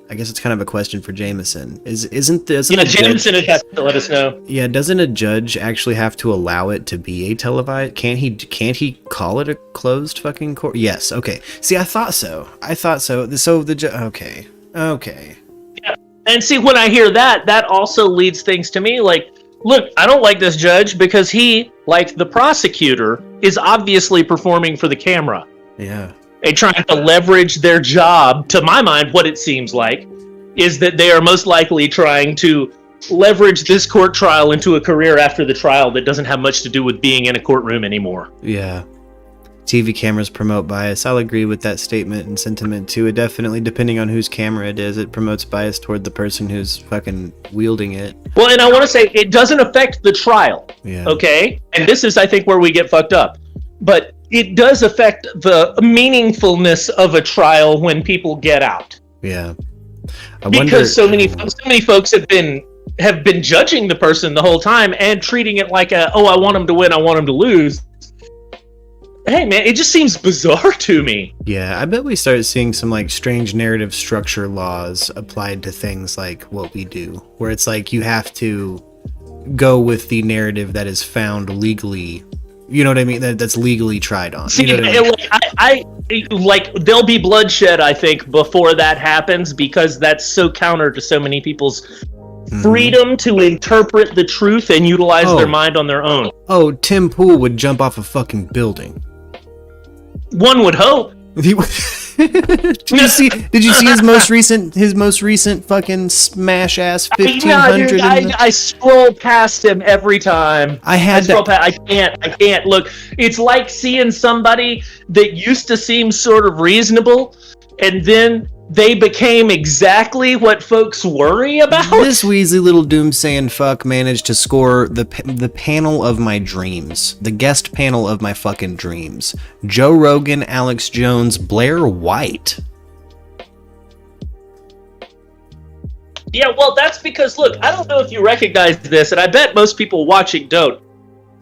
I guess it's kind of a question for Jameson. Isn't Jameson has to let us know. Yeah, doesn't a judge actually have to allow it to be a televised? Can't he call it a closed fucking court? Yes. Okay. See, I thought so. So the okay. Yeah. And see, when I hear that also leads things to me like, look, I don't like this judge because he, like the prosecutor, is obviously performing for the camera. Yeah. And trying to leverage their job. To my mind, what it seems like is that they are most likely trying to leverage this court trial into a career after the trial that doesn't have much to do with being in a courtroom anymore. Yeah. TV cameras promote bias. I'll agree with that statement and sentiment too. It definitely, depending on whose camera it is, it promotes bias toward the person who's fucking wielding it. Well, and I want to say it doesn't affect the trial. Yeah. Okay? And this is, I think, where we get fucked up. But it does affect the meaningfulness of a trial when people get out. Yeah. Because so many folks have been judging the person the whole time and treating it like I want him to win, I want him to lose. Hey man, it just seems bizarre to me. Yeah, I bet we start seeing some like strange narrative structure laws applied to things like what we do, where it's like you have to go with the narrative that is found legally. You know what I mean? That's legally tried on. See, you know what I like there'll be bloodshed, I think, before that happens because that's so counter to so many people's freedom to interpret the truth and utilize their mind on their own. Oh, Tim Pool would jump off a fucking building. One would hope. Did you see his most recent fucking smash ass 1500? Yeah, dude, I scroll past him every time. I can't look. It's like seeing somebody that used to seem sort of reasonable, and then they became exactly what folks worry about. This Weasley little doomsaying fuck managed to score the panel of my dreams. The guest panel of my fucking dreams. Joe Rogan, Alex Jones, Blair White. Yeah, well, that's because, look, I don't know if you recognize this, and I bet most people watching don't.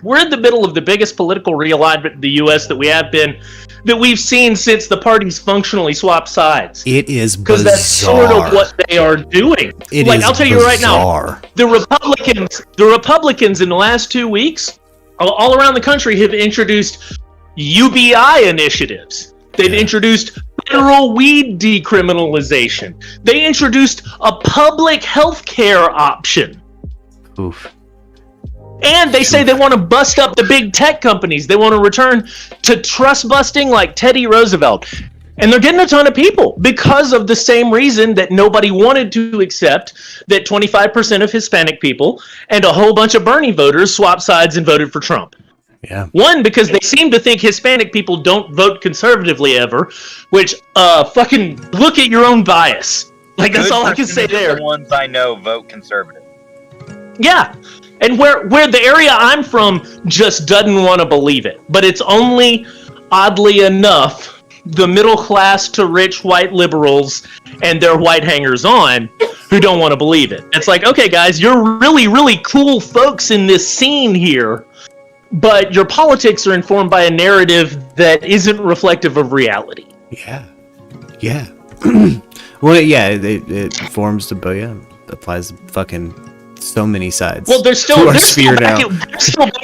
We're in the middle of the biggest political realignment in the U.S. that we've seen since the parties functionally swapped sides. It is bizarre. Because that's sort of what they are doing. I'll tell you right now, the Republicans in the last 2 weeks, all around the country, have introduced UBI initiatives. They've introduced federal weed decriminalization. They introduced a public health care option. Oof. And they say they want to bust up the big tech companies. They want to return to trust busting like Teddy Roosevelt. And they're getting a ton of people because of the same reason that nobody wanted to accept that 25% of Hispanic people and a whole bunch of Bernie voters swapped sides and voted for Trump. Yeah. One, because they seem to think Hispanic people don't vote conservatively ever, which, fucking look at your own bias. Like, that's all I can say there. The ones I know vote conservative. Yeah. And where the area I'm from just doesn't want to believe it. But it's only, oddly enough, the middle class to rich white liberals and their white hangers-on who don't want to believe it. It's like, okay, guys, you're really, really cool folks in this scene here, but your politics are informed by a narrative that isn't reflective of reality. Yeah. Yeah. Well, yeah, it forms the, but yeah, applies to fucking so many sides. Well, they're still back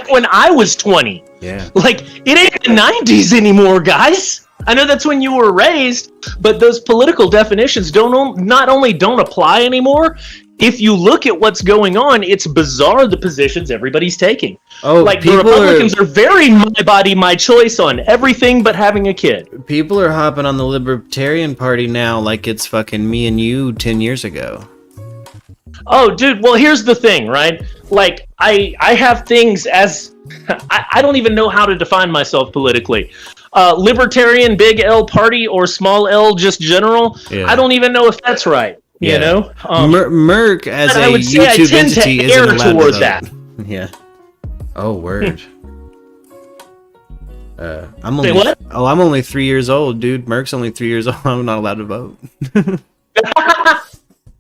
when I was 20. Yeah. Like, it ain't the 90s anymore, guys. I know that's when you were raised, but those political definitions not only don't apply anymore. If you look at what's going on, it's bizarre the positions everybody's taking. Oh, like the Republicans are very my body, my choice on everything but having a kid. People are hopping on the Libertarian Party now like it's fucking me and you 10 years ago. Oh, dude, well, here's the thing, right? Like, I have things as... I don't even know how to define myself politically. Libertarian big L party or small L just general, yeah. I don't even know if that's right, you know? Merc as a YouTube entity isn't allowed to vote. That. Yeah. Oh, word. I'm only 3 years old, dude. Merc's only 3 years old. I'm not allowed to vote.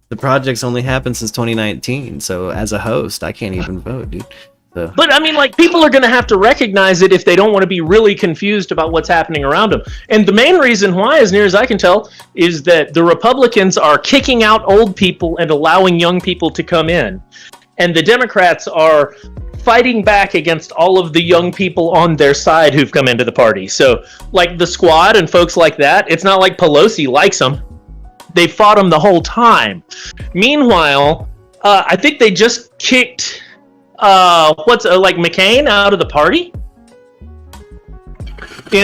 The project's only happened since 2019, so as a host, I can't even vote, dude. So. But I mean, like, people are going to have to recognize it if they don't want to be really confused about what's happening around them. And the main reason why, as near as I can tell, is that the Republicans are kicking out old people and allowing young people to come in. And the Democrats are fighting back against all of the young people on their side who've come into the party. So, like, the Squad and folks like that, it's not like Pelosi likes them. They fought them the whole time. Meanwhile, I think they just kicked... McCain out of the party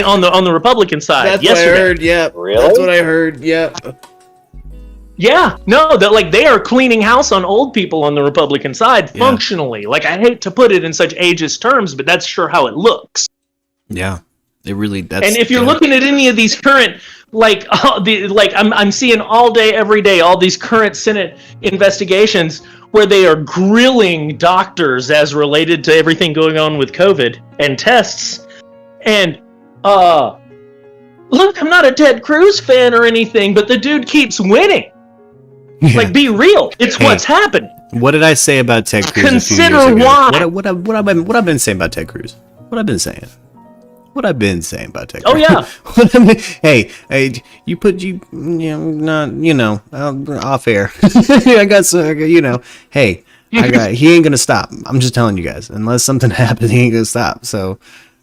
on the Republican side. That's yesterday. what I heard. Yep. Really? That's what I heard. Yep. Yeah. No, that they are cleaning house on old people on the Republican side functionally. Like, I hate to put it in such ageist terms, but that's sure how it looks. Yeah. It really. And if you're looking at any of these current, I'm seeing all day, every day, all these current Senate investigations where they are grilling doctors as related to everything going on with COVID and tests. And, look, I'm not a Ted Cruz fan or anything, but the dude keeps winning. Yeah. Like, be real. It's what's happening. What did I say about Ted Cruz? Consider why. What I've been saying about Ted Cruz? What I've been saying about Ted Cruz. Oh yeah. Hey, off air. I got some, Hey, he ain't gonna stop. I'm just telling you guys. Unless something happens, he ain't gonna stop. So,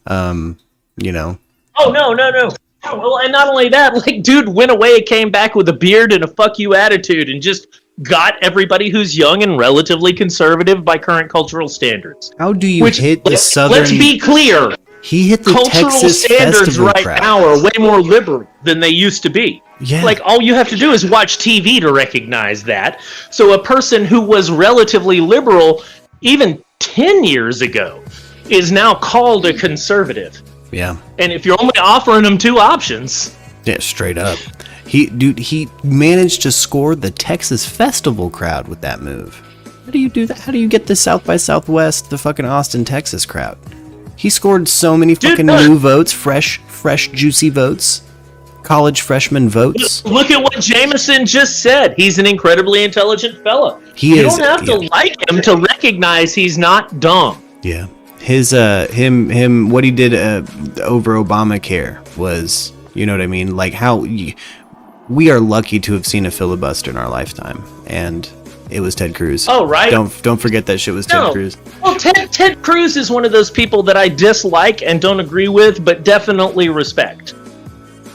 Oh no. Well, and not only that, like, dude went away, came back with a beard and a fuck you attitude, and just got everybody who's young and relatively conservative by current cultural standards. How do you hit the southern? Let's be clear. He hit the cultural Texas standards festival right crowd. now are way more liberal than they used to be. Yeah. Like, all you have to do is watch TV to recognize that. So a person who was relatively liberal even 10 years ago is now called a conservative. Yeah. And if you're only offering them two options... Yeah, straight up. He managed to score the Texas festival crowd with that move. How do you do that? How do you get the South by Southwest, the fucking Austin, Texas crowd? He scored so many fucking new votes, fresh, juicy votes, college freshman votes. Look at what Jameson just said. He's an incredibly intelligent fella. You don't have to like him to recognize he's not dumb. Yeah. His, what he did over Obamacare was, you know what I mean? Like, we are lucky to have seen a filibuster in our lifetime. And it was Ted Cruz. Oh, right. Don't forget that shit was Ted Cruz. Well, Ted Cruz is one of those people that I dislike and don't agree with, but definitely respect.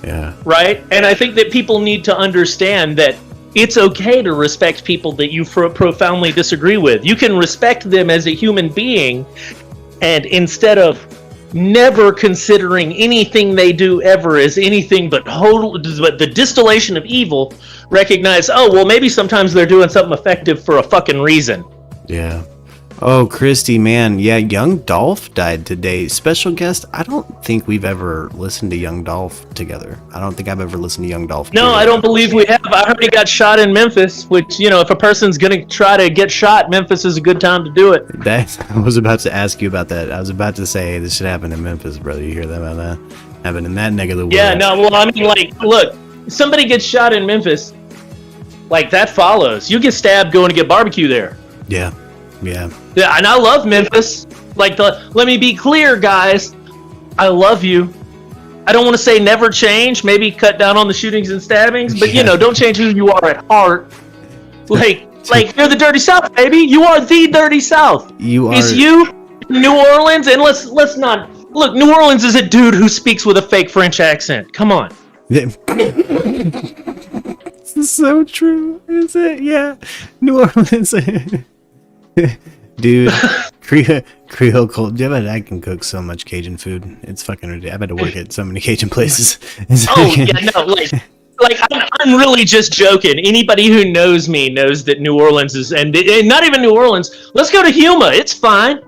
Yeah. Right? And I think that people need to understand that it's okay to respect people that you profoundly disagree with. You can respect them as a human being, and instead of never considering anything they do ever as anything but the distillation of evil, recognize, oh, well, maybe sometimes they're doing something effective for a fucking reason. Yeah. Oh, Christy, man. Yeah, Young Dolph died today. Special guest. I don't think we've ever listened to Young Dolph together. I don't think I've ever listened to Young Dolph. No, I don't believe we have. I heard he got shot in Memphis, which, you know, if a person's going to try to get shot, Memphis is a good time to do it. I was about to ask you about that. I was about to say, hey, this should happen in Memphis, brother. You hear that about that? Happened in that neck of the woods. Yeah, no, well, I mean, like, look, somebody gets shot in Memphis, like, that follows. You get stabbed going to get barbecue there. Yeah. Yeah. Yeah, and I love Memphis. Like, let me be clear, guys. I love you. I don't want to say never change. Maybe cut down on the shootings and stabbings, but you know, don't change who you are at heart. Like you're the Dirty South, baby. You are the Dirty South. You are. It's you, New Orleans, and let's not look. New Orleans is a dude who speaks with a fake French accent. Come on. It's so true. Is it? Yeah. New Orleans. Dude, Creole cold. I can cook so much Cajun food. It's fucking ridiculous. I've had to work at so many Cajun places. Oh yeah, no, like I'm really just joking. Anybody who knows me knows that New Orleans is, and not even New Orleans. Let's go to Yuma. It's fine.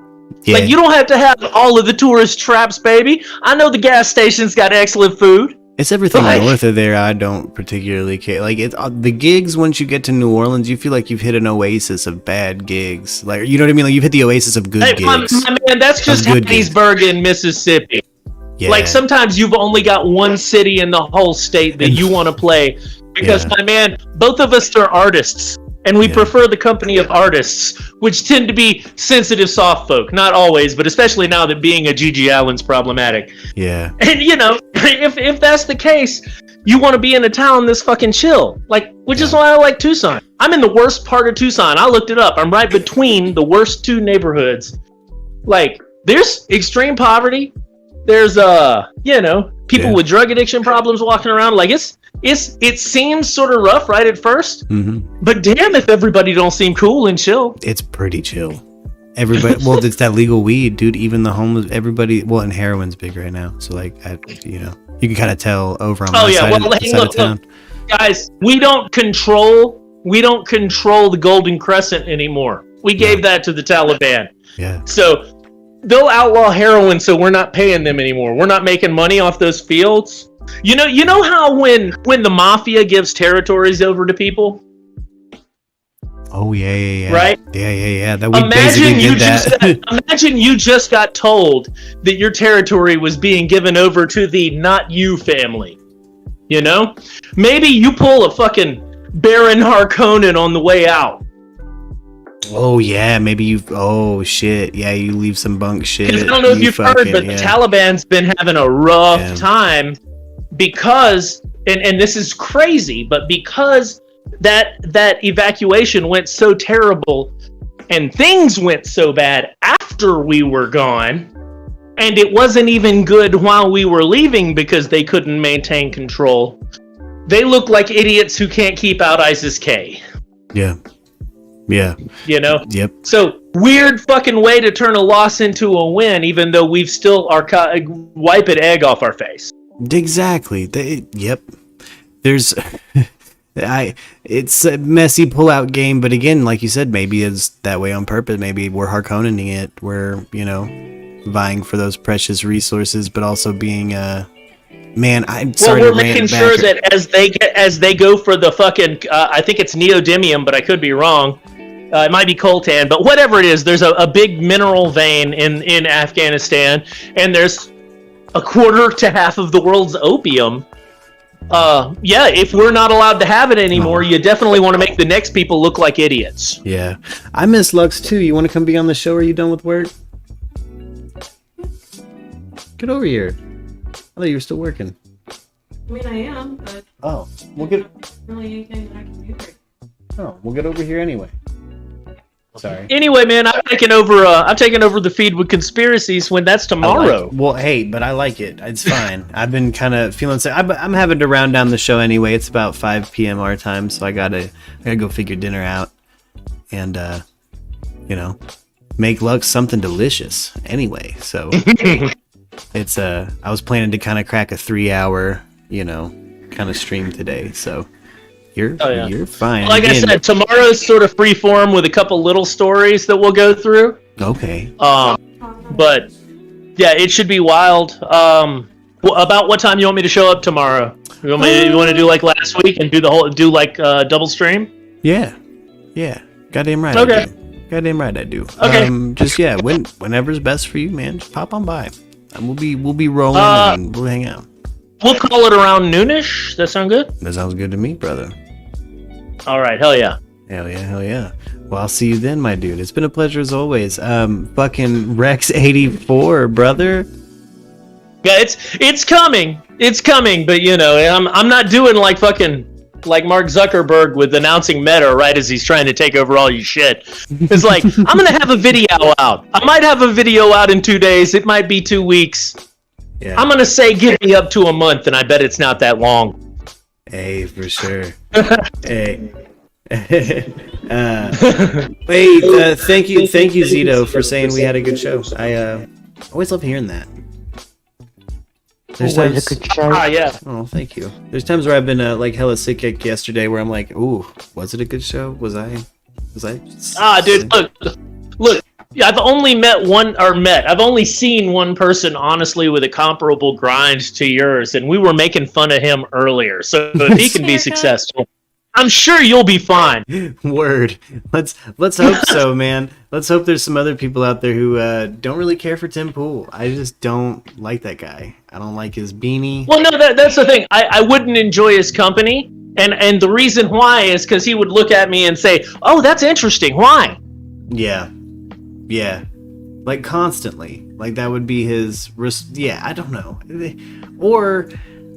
Yeah. Like, you don't have to have all of the tourist traps, baby. I know the gas station's got excellent food. It's everything north of there I don't particularly care. Like, it's the gigs, once you get to New Orleans, you feel like you've hit an oasis of bad gigs. Like, you know what I mean? Like, you've hit the oasis of good gigs. My man, that's just Hattiesburg in Mississippi. Yeah. Like, sometimes you've only got one city in the whole state that you want to play. Because, my man, both of us are artists. And we prefer the company of artists, which tend to be sensitive soft folk. Not always, but especially now that being a Gigi Allen's problematic. Yeah. And, you know, if that's the case, you want to be in a town that's fucking chill. Like, which is why I like Tucson. I'm in the worst part of Tucson. I looked it up. I'm right between the worst two neighborhoods. Like, there's extreme poverty. There's, you know, people with drug addiction problems walking around. Like, it seems sort of rough right at first, but damn if everybody don't seem cool and chill. It's pretty chill. Everybody, well, it's that legal weed, dude. Even the homeless, everybody. Well, and heroin's big right now, so like, you know, you can kind of tell over on my side, of town. Guys, we don't control the Golden Crescent anymore. We gave that to the Taliban. Yeah. So they'll outlaw heroin, so we're not paying them anymore. We're not making money off those fields. You know how when the mafia gives territories over to people? Oh yeah. Right? Yeah. That we basically did that. Imagine you just got told that your territory was being given over to the not you family. You know? Maybe you pull a fucking Baron Harkonnen on the way out. Oh yeah, maybe you shit. Yeah, you leave some bunk shit. I don't know if you've heard, but the Taliban's been having a rough time. Because, and this is crazy, but because that evacuation went so terrible and things went so bad after we were gone, and it wasn't even good while we were leaving because they couldn't maintain control, they look like idiots who can't keep out ISIS-K. Yeah. You know? Yep. So, weird fucking way to turn a loss into a win, even though we've still wiping egg off our face. Exactly. Yep. There's it's a messy pull-out game, but again, like you said, maybe it's that way on purpose. Maybe we're Harkonnening it. We're, you know, vying for those precious resources, but also being man, I'm sorry. Well, we're making sure that as they go for the fucking I think it's neodymium, but I could be wrong. It might be coltan, but whatever it is, there's a big mineral vein in Afghanistan, and there's a quarter to half of the world's opium. If we're not allowed to have it anymore, you definitely want to make the next people look like idiots. Yeah. I miss Lux too. You want to come be on the show? Are you done with work? Get over here. I thought you were still working. I mean, I am, but we'll get really anything that I can do right. we'll get over here anyway. Sorry. Anyway, man, I'm taking over the feed with conspiracies when that's tomorrow. Well, hey, but I like it. It's fine. I've been kind of feeling sick. I'm having to round down the show anyway. It's about 5 p.m. our time, so I gotta go figure dinner out, and make Lux something delicious. Anyway, so it's I was planning to kind of crack a 3-hour, kind of stream today. So you're fine. Like I said, tomorrow's sort of free form with a couple little stories that we'll go through. Okay. But yeah, it should be wild. About what time you want me to show up tomorrow? You want to do like last week and do double stream? Yeah. Goddamn right. Okay. I do. Goddamn right I do. Okay. Whenever's best for you, man. Just pop on by. And we'll be rolling and we'll hang out. We'll call it around noonish. That sound good? That sounds good to me, brother. All right, hell yeah. Hell yeah. Well, I'll see you then, my dude. It's been a pleasure as always. Fucking Rex84, brother. Yeah, it's coming. It's coming, but I'm not doing like Mark Zuckerberg with announcing Meta right as he's trying to take over all your shit. It's like, I'm going to have a video out. I might have a video out in 2 days. It might be 2 weeks. Yeah. I'm going to say give me up to a month, and I bet it's not that long. Hey, for sure. Hey. Thank you, Zito, for saying we had a good show. I always love hearing that. There's Always a good show. Yeah. Oh, thank you. There's times where I've been like hella sick yesterday where I'm like, ooh, was it a good show? Was I? Dude, look. Yeah, I've only I've only seen one person honestly with a comparable grind to yours, and we were making fun of him earlier. So if he can be successful, I'm sure you'll be fine. Word. Let's hope so, man. Let's hope there's some other people out there who don't really care for Tim Pool. I just don't like that guy. I don't like his beanie. Well, no, that's the thing. I wouldn't enjoy his company, and the reason why is because he would look at me and say, "Oh, that's interesting. Why?" Yeah, like constantly. Like that would be his. Yeah, I don't know. Or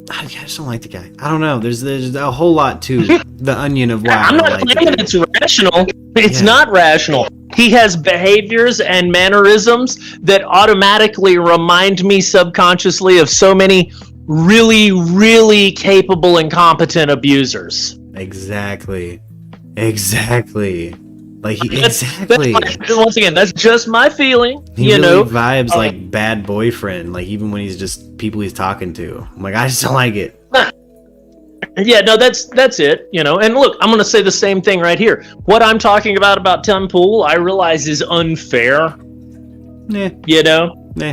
I just don't like the guy. I don't know. There's a whole lot to the onion of why I'm not claiming it's rational. It's not rational. He has behaviors and mannerisms that automatically remind me subconsciously of so many really, really capable and competent abusers. Exactly. Once again, that's just my feeling. He really vibes like bad boyfriend. Like even when he's just people he's talking to. I'm like, I just don't like it. Yeah, no, that's it. And look, I'm gonna say the same thing right here. What I'm talking about Tim Pool, I realize is unfair.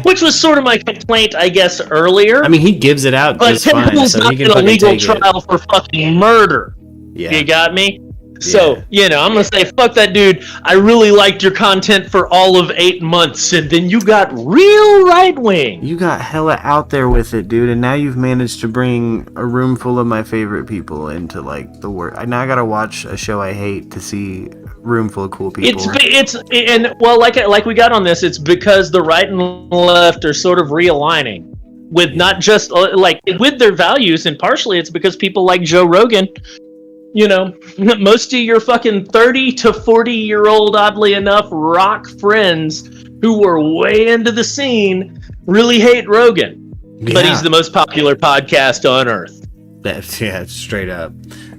Which was sort of my complaint, I guess, earlier. I mean, he gives it out but just Tim fine. Pool's So not he in can a legal take trial for fucking murder. Yeah. You got me? So, I'm going to say, fuck that dude. I really liked your content for all of 8 months, and then you got real right-wing. You got hella out there with it, dude, and now you've managed to bring a room full of my favorite people into, like, the work. Now I gotta watch a show I hate to see a room full of cool people. Like we got on this, it's because the right and left are sort of realigning with not just, with their values, and partially it's because people like Joe Rogan, most of your fucking 30 to 40-year-old, oddly enough, rock friends who were way into the scene really hate Rogan. Yeah. But he's the most popular podcast on earth. That's straight up.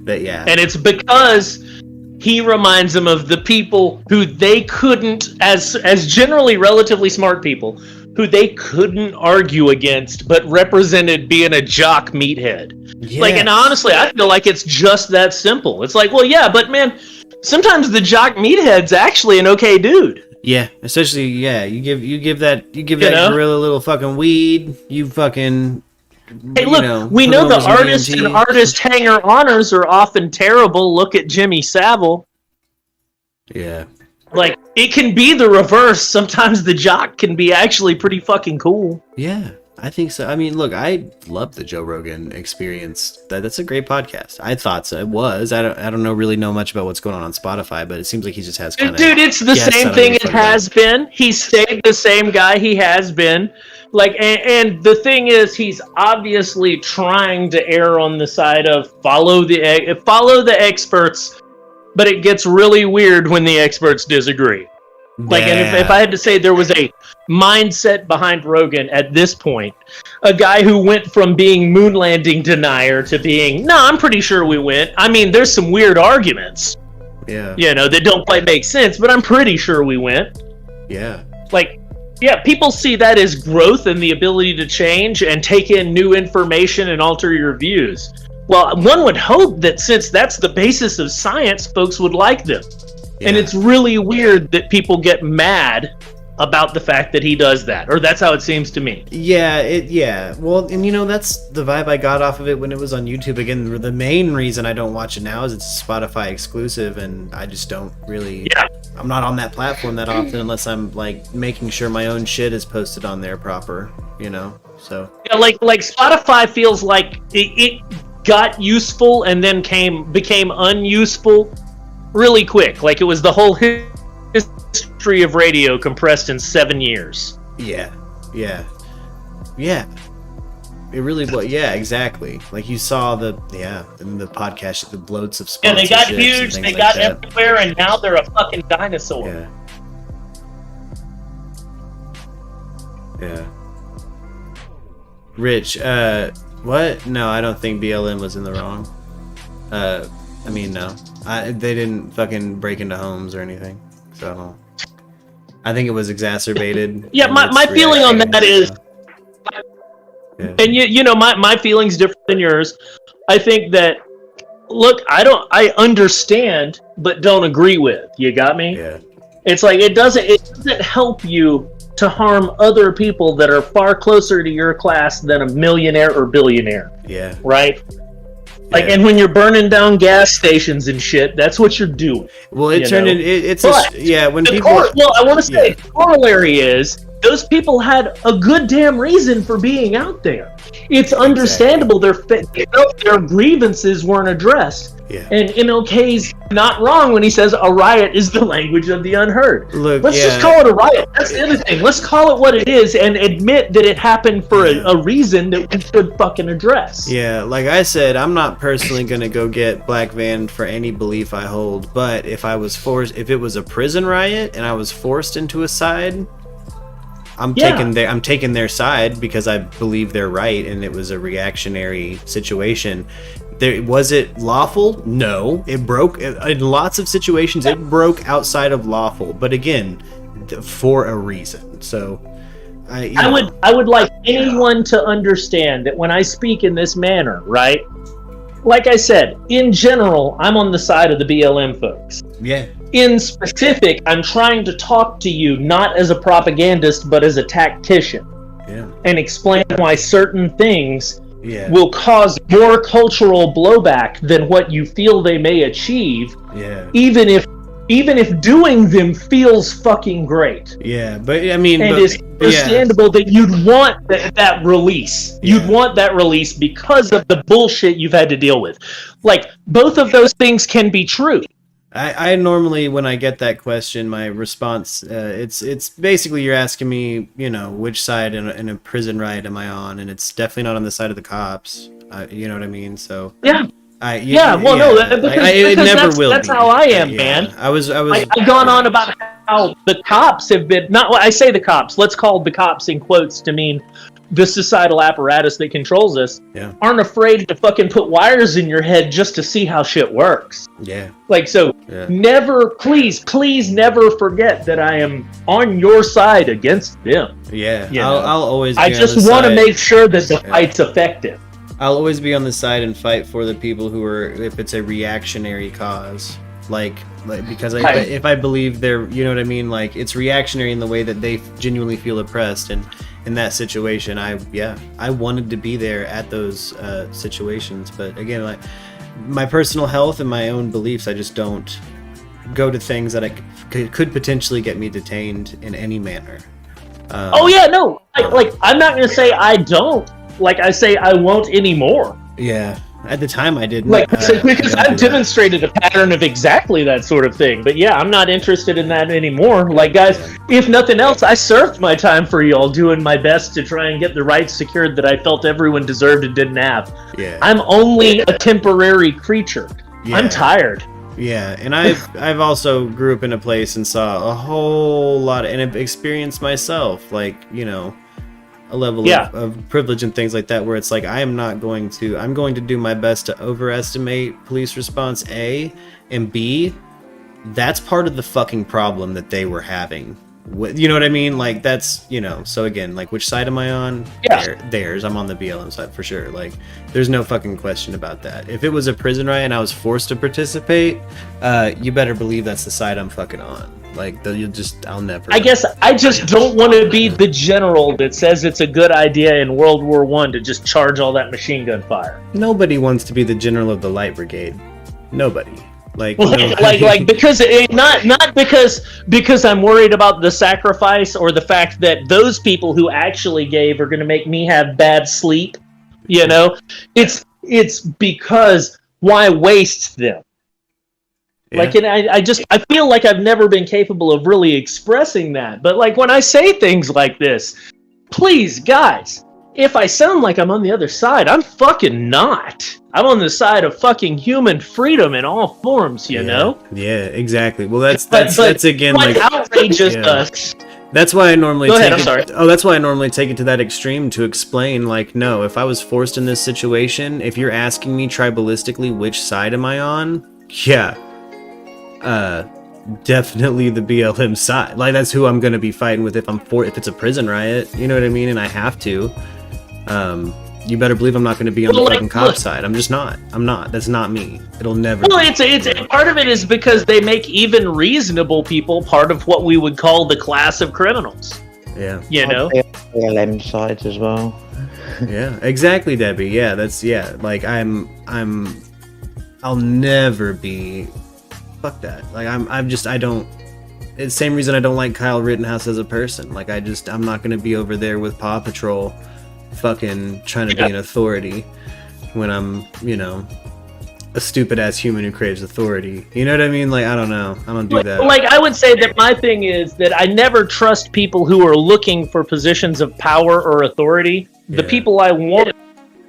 And it's because he reminds them of the people who they couldn't, as generally relatively smart people, who they couldn't argue against, but represented being a jock meathead. Yes. And honestly, I feel like it's just that simple. It's like, well, yeah, but man, sometimes the jock meathead's actually an okay dude. Yeah, especially you give that gorilla a little fucking weed. You fucking. Hey, look, we know the artist and artist hanger honors are often terrible. Look at Jimmy Savile. Yeah. It can be the reverse. Sometimes the jock can be actually pretty fucking cool. Yeah, I think so. I mean, look, I love the Joe Rogan Experience. That's a great podcast. I thought so. It was. I don't really know much about what's going on Spotify, but it seems like he just has kind of... Dude, it's the same thing it has been. He stayed the same guy he has been. And the thing is, he's obviously trying to err on the side of follow the experts, but it gets really weird when the experts disagree. Like, and if I had to say there was a mindset behind Rogan at this point, a guy who went from being moon landing denier to being, no, I'm pretty sure we went. I mean, there's some weird arguments, that don't quite make sense, but I'm pretty sure we went. Yeah. Like, yeah, people see that as growth and the ability to change and take in new information and alter your views. Well, one would hope that since that's the basis of science, folks would like them. Yeah. And it's really weird that people get mad about the fact that he does that, or that's how it seems to me. Yeah. Well, and that's the vibe I got off of it when it was on YouTube. Again, the main reason I don't watch it now is it's Spotify exclusive, and I just don't really. Yeah. I'm not on that platform that often unless I'm like making sure my own shit is posted on there proper. So. Yeah, like Spotify feels like it got useful and then became unuseful really quick. Like it was the whole history of radio compressed in 7 years. Yeah. It really was. Yeah, exactly. Like you saw in the podcast, the bloats of sponsorships. And they got huge, they got everywhere, and now they're a fucking dinosaur. Yeah. Rich, what? No, I don't think BLM was in the wrong. No. They didn't fucking break into homes or anything. So I think it was exacerbated. Yeah, my feeling on that is, and my feeling's different than yours. I think that, look, I understand, but don't agree with. You got me? Yeah. It's like it doesn't help you to harm other people that are far closer to your class than a millionaire or billionaire. Yeah. Right? Like, and when you're burning down gas stations and shit, that's what you're doing. Well, it turned in. It's when people. I want to say the corollary is those people had a good damn reason for being out there. It's understandable their grievances weren't addressed. Yeah. And MLK's not wrong when he says a riot is the language of the unheard. Look, let's just call it a riot. That's the other thing. Let's call it what it is and admit that it happened for a reason that we should fucking address. Yeah, like I said, I'm not personally gonna go get black banned for any belief I hold, but if it was a prison riot and I was forced into a side, I'm taking their side because I believe they're right and it was a reactionary situation. Was it lawful? No. It broke in lots of situations. It broke outside of lawful, but again, for a reason. So, I would like anyone to understand that when I speak in this manner, right? Like I said, in general, I'm on the side of the BLM folks. Yeah. In specific, I'm trying to talk to you not as a propagandist, but as a tactician. Yeah. And explain why certain things will cause more cultural blowback than what you feel they may achieve. Yeah. Even if doing them feels fucking great. Yeah, but I mean, it's understandable that you'd want that release. You'd want that release because of the bullshit you've had to deal with. Like, both of those things can be true. I normally, when I get that question, my response, it's basically you're asking me, which side in a prison riot am I on, and it's definitely not on the side of the cops. You know what I mean? So because it never will. That's how I am, man. I've gone on about how the cops have been. I say the cops. Let's call the cops in quotes to mean the societal apparatus that controls us. Yeah. Aren't afraid to fucking put wires in your head just to see how shit works. Yeah. Like, so never, please never forget that I am on your side against them. Yeah. I'll always be I just want to make sure that the fight's effective. I'll always be on the side and fight for the people who are, if it's a reactionary cause. Because if I believe they're, you know what I mean? Like, it's reactionary in the way that they genuinely feel oppressed, and in that situation, I wanted to be there at those situations. But again, like my personal health and my own beliefs, I just don't go to things that could potentially get me detained in any manner. Like I'm not gonna say I don't. Like I say I won't anymore. Yeah. At the time, I didn't. Because I've demonstrated a pattern of exactly that sort of thing. But yeah, I'm not interested in that anymore. Like, guys, if nothing else, I served my time for y'all, doing my best to try and get the rights secured that I felt everyone deserved and didn't have. Yeah. I'm only a temporary creature. Yeah. I'm tired. Yeah, and I've also grew up in a place and saw a whole lot and have experienced myself, like, you know, a level of privilege and things like that, where it's like I'm going to do my best to overestimate police response, A, and B, that's part of the fucking problem that they were having. You know what I mean? Like, that's, you know, so again, like, which side am I on? Yeah. Theirs. I'm on the BLM side for sure. Like, there's no fucking question about that. If it was a prison riot and I was forced to participate, you better believe that's the side I'm fucking on. Like, I'll never. I guess I just don't want to be the general that says it's a good idea in World War I to just charge all that machine gun fire. Nobody wants to be the general of the light brigade. Nobody. Like because not because I'm worried about the sacrifice or the fact that those people who actually gave are going to make me have bad sleep. You know, it's because why waste them? Yeah. Like, and I feel like I've never been capable of really expressing that. But like when I say things like this, please, guys, if I sound like I'm on the other side, I'm fucking not. I'm on the side of fucking human freedom in all forms, you know? Yeah, exactly. Well, that's again like outrageous us. That's why I normally Go ahead, I'm sorry. That's why I normally take it to that extreme to explain, like, no, if I was forced in this situation, if you're asking me tribalistically which side am I on, yeah. Definitely the BLM side. Like, that's who I'm gonna be fighting with if it's a prison riot. You know what I mean? And I have to. You better believe I'm not going to be on the fucking cop side. I'm just not. I'm not. That's not me. It'll never. Well, it's part of it is because they make even reasonable people part of what we would call the class of criminals. Yeah. You know. BLM sides as well. Yeah. Exactly, Debbie. Yeah. That's Like I'll never be. Fuck that. Like I don't. It's the same reason I don't like Kyle Rittenhouse as a person. Like I'm not going to be over there with Paw Patrol fucking trying to be an authority when I'm, you know, a stupid ass human who craves authority. You know what I mean? Like, I don't know. I don't do that. Like, I would say that my thing is that I never trust people who are looking for positions of power or authority. The people I want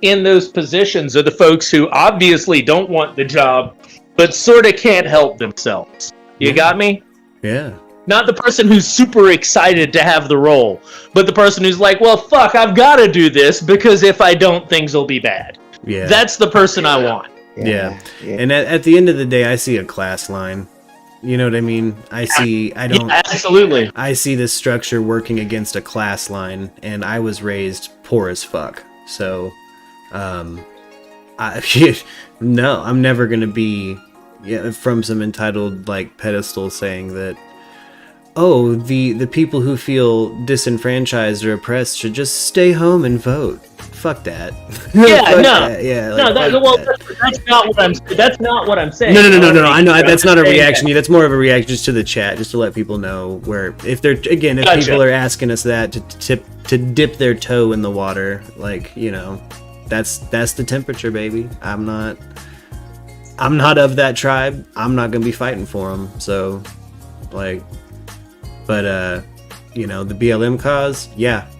in those positions are the folks who obviously don't want the job, but sort of can't help themselves. You got me? Yeah. Not the person who's super excited to have the role, but the person who's like, well, fuck, I've got to do this because if I don't, things will be bad. Yeah. That's the person I want. Yeah. And at the end of the day, I see a class line. You know what I mean? Absolutely. I see this structure working against a class line, and I was raised poor as fuck. So, no, I'm never going to be from some entitled, like, pedestal saying that, oh, the people who feel disenfranchised or oppressed should just stay home and vote. Fuck that. Yeah, Fuck no. that. Yeah, like, that's not what I'm saying. That's not what I'm saying. No. I know that's not a reaction. That's more of a reaction just to the chat, just to let people know where if people are asking us that to dip their toe in the water, like, you know, that's the temperature, baby. I'm not of that tribe. I'm not gonna be fighting for them. So, like. But you know, the BLM cause,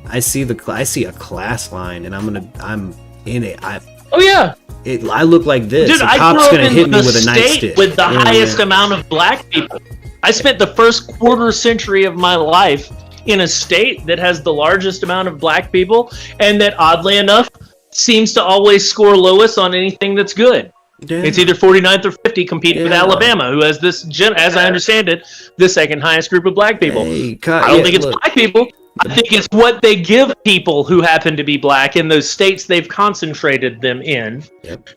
I see a class line, and I'm in it. I look like this. Dude, a cop's gonna hit me with a nightstick. With the highest amount of black people. I spent the first quarter century of my life in a state that has the largest amount of black people, and that oddly enough seems to always score lowest on anything that's good. Yeah. It's either 49th or 50, competing with Alabama, who has this, as I understand it, the second highest group of black people. I don't think it's black people. I think it's what they give people who happen to be black in those states they've concentrated them in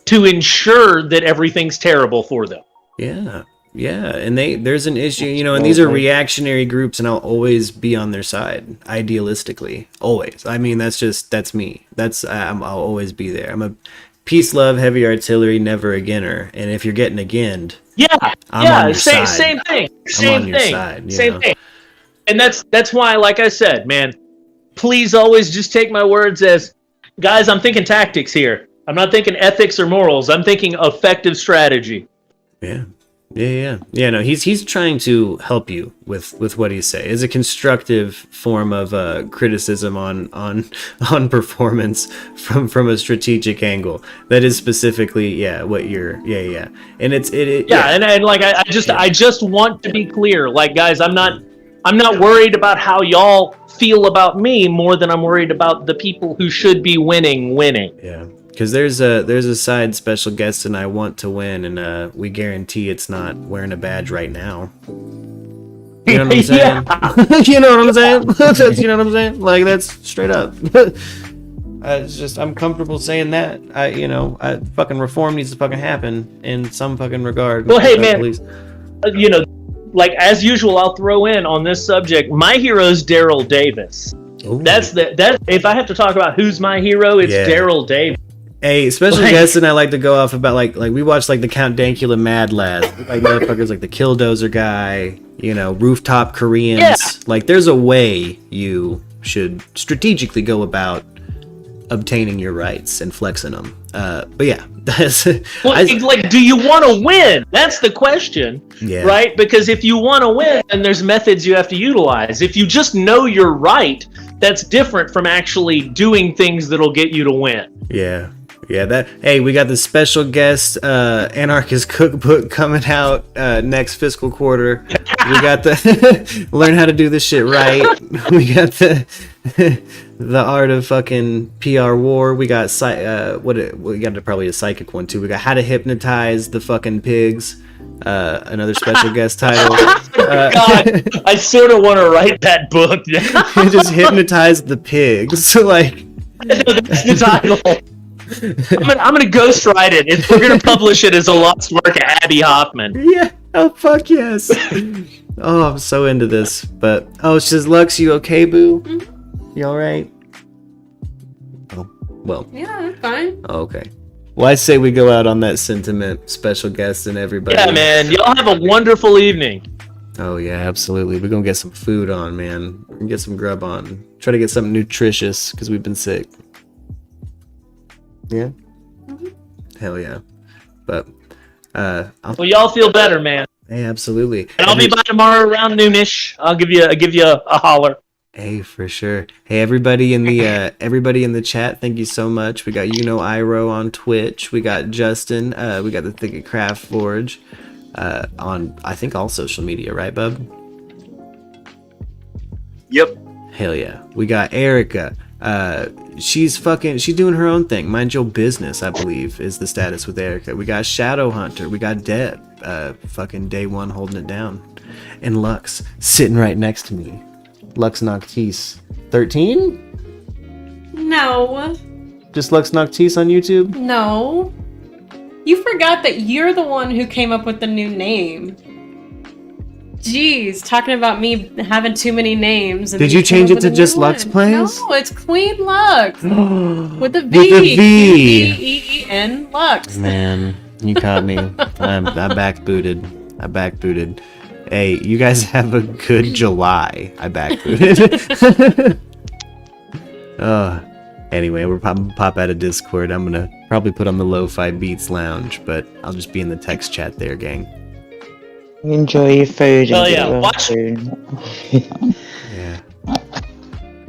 to ensure that everything's terrible for them. Yeah, and there's an issue, you know, and these are reactionary groups, and I'll always be on their side, idealistically, always. I mean, that's me. I'll always be there. I'm a peace, love, heavy artillery, never againer. And if you're getting agained, I'm on your side. Same thing. I'm on your side. Same thing. And that's why, like I said, man, please always just take my words as, guys, I'm thinking tactics here. I'm not thinking ethics or morals. I'm thinking effective strategy. Yeah. Yeah. No, he's trying to help you with what he's saying. It's a constructive form of criticism on performance from a strategic angle. That is specifically what you're and and like I just want to be clear, like guys, I'm not worried about how y'all feel about me more than I'm worried about the people who should be winning. Yeah. Because there's a side special guest and I want to win, and we guarantee it's not wearing a badge right now. You know what I'm saying? You know what I'm saying? You know what I'm saying? Like, that's straight up. It's just, I'm comfortable saying that. Fucking reform needs to fucking happen in some fucking regard. Well, hey man, like as usual, I'll throw in on this subject. My hero's Daryl Davis. Ooh. That if I have to talk about who's my hero, it's Daryl Davis. Hey, special guest and I like to go off about like we watched like the Count Dankula Mad Lads, like motherfuckers like the Killdozer guy, rooftop Koreans. Yeah. Like there's a way you should strategically go about obtaining your rights and flexing them. But yeah, that's like, do you want to win? That's the question, right? Because if you want to win, then there's methods you have to utilize. If you just know you're right, that's different from actually doing things that'll get you to win. Yeah. Hey, we got the special guest Anarchist Cookbook coming out next fiscal quarter. We got the learn how to do this shit right. We got the art of fucking PR war. We got we got probably a psychic one too. We got how to hypnotize the fucking pigs. Another special guest title. God, I sort of want to write that book. Just hypnotize the pigs. Like that's the title. I'm gonna ghostwrite it. We're gonna publish it as a lost work of Abby Hoffman. Yeah. Oh fuck yes. Oh, I'm so into this. But it's just Lux. You okay, boo? Mm-hmm. You all right? Oh well. Yeah, I'm fine. Oh, okay. Well, I say we go out on that sentiment, special guests and everybody. Yeah, man. Y'all have a wonderful evening. Oh yeah, absolutely. We're gonna get some food on, man. We're gonna get some grub on. Try to get something nutritious because we've been sick. Yeah. Mm-hmm. Hell yeah. But well, y'all feel better, man. Hey, absolutely. And I'll be by tomorrow around noonish. I'll give you a holler. Hey, for sure. Hey, everybody in the chat, thank you so much. We got Iro on Twitch. We got Justin. We got the Thicket Craft Forge on I think all social media, right, bub? Yep. Hell yeah. We got Erica. She's doing her own thing. Mind your business, I believe, is the status with Erica. We got Shadow Hunter. We got Deb. Fucking day one holding it down. And Lux sitting right next to me. Lux Noctis 13? No. Just Lux Noctis on YouTube? No. You forgot that you're the one who came up with the new name. Jeez, talking about me having too many names. And did you change it to just Lux Plays? No, it's Queen Lux. With a V. With a V. V-E-E-N Lux. Man, you caught me. I backbooted. Hey, you guys have a good July. I backbooted. Anyway, we're pop out of Discord. I'm gonna probably put on the Lo-Fi Beats Lounge, but I'll just be in the text chat there, gang. Enjoy your food. Oh yeah, watch. Yeah.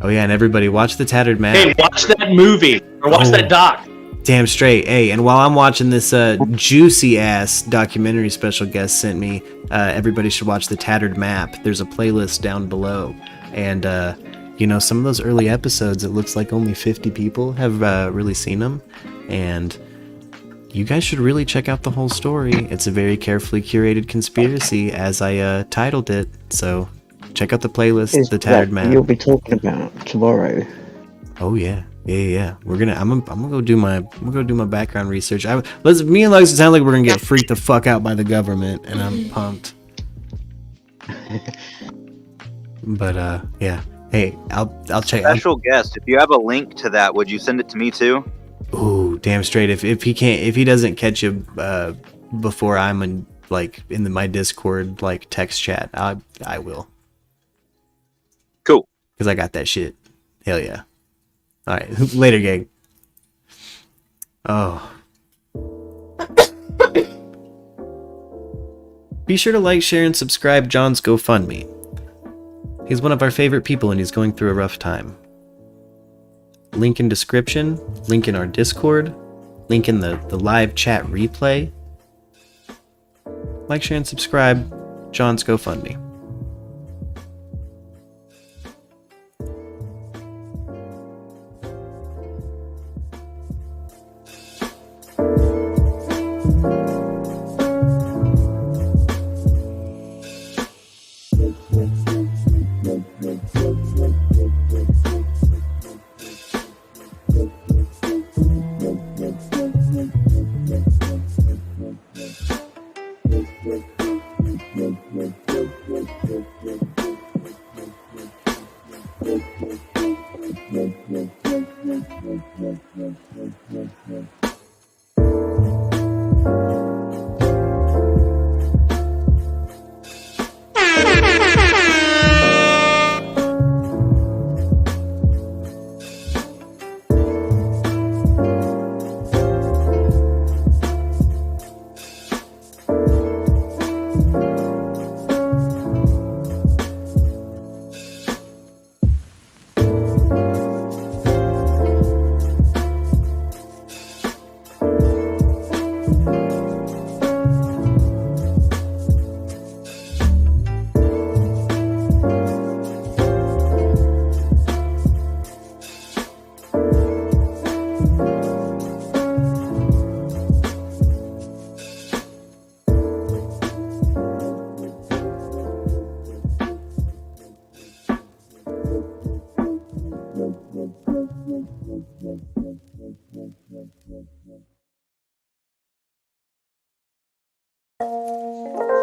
Oh yeah, and everybody watch the Tattered Map. Hey, watch that movie or watch that doc. Damn straight. Hey, and while I'm watching this juicy ass documentary special guest sent me, everybody should watch the Tattered Map. There's a playlist down below, and some of those early episodes, it looks like only 50 people have really seen them, and you guys should really check out the whole story. It's a very carefully curated conspiracy, as I titled it. So check out the playlist, the Tattered Map. You'll be talking about tomorrow. Oh yeah. I'm gonna go do my background research. Me and Lux sound like we're gonna get freaked the fuck out by the government, and I'm pumped. But yeah. Hey, I'll check. Special guest. If you have a link to that, would you send it to me too? Ooh, damn straight. If he doesn't catch you before I'm in my Discord text chat, I will. Cool. Because I got that shit. Hell yeah. All right, later, gang. Oh. Be sure to like, share, and subscribe John's GoFundMe. He's one of our favorite people and he's going through a rough time. Link in description, link in our Discord, link in the live chat replay. Like, share, and subscribe John's GoFundMe. Thank you.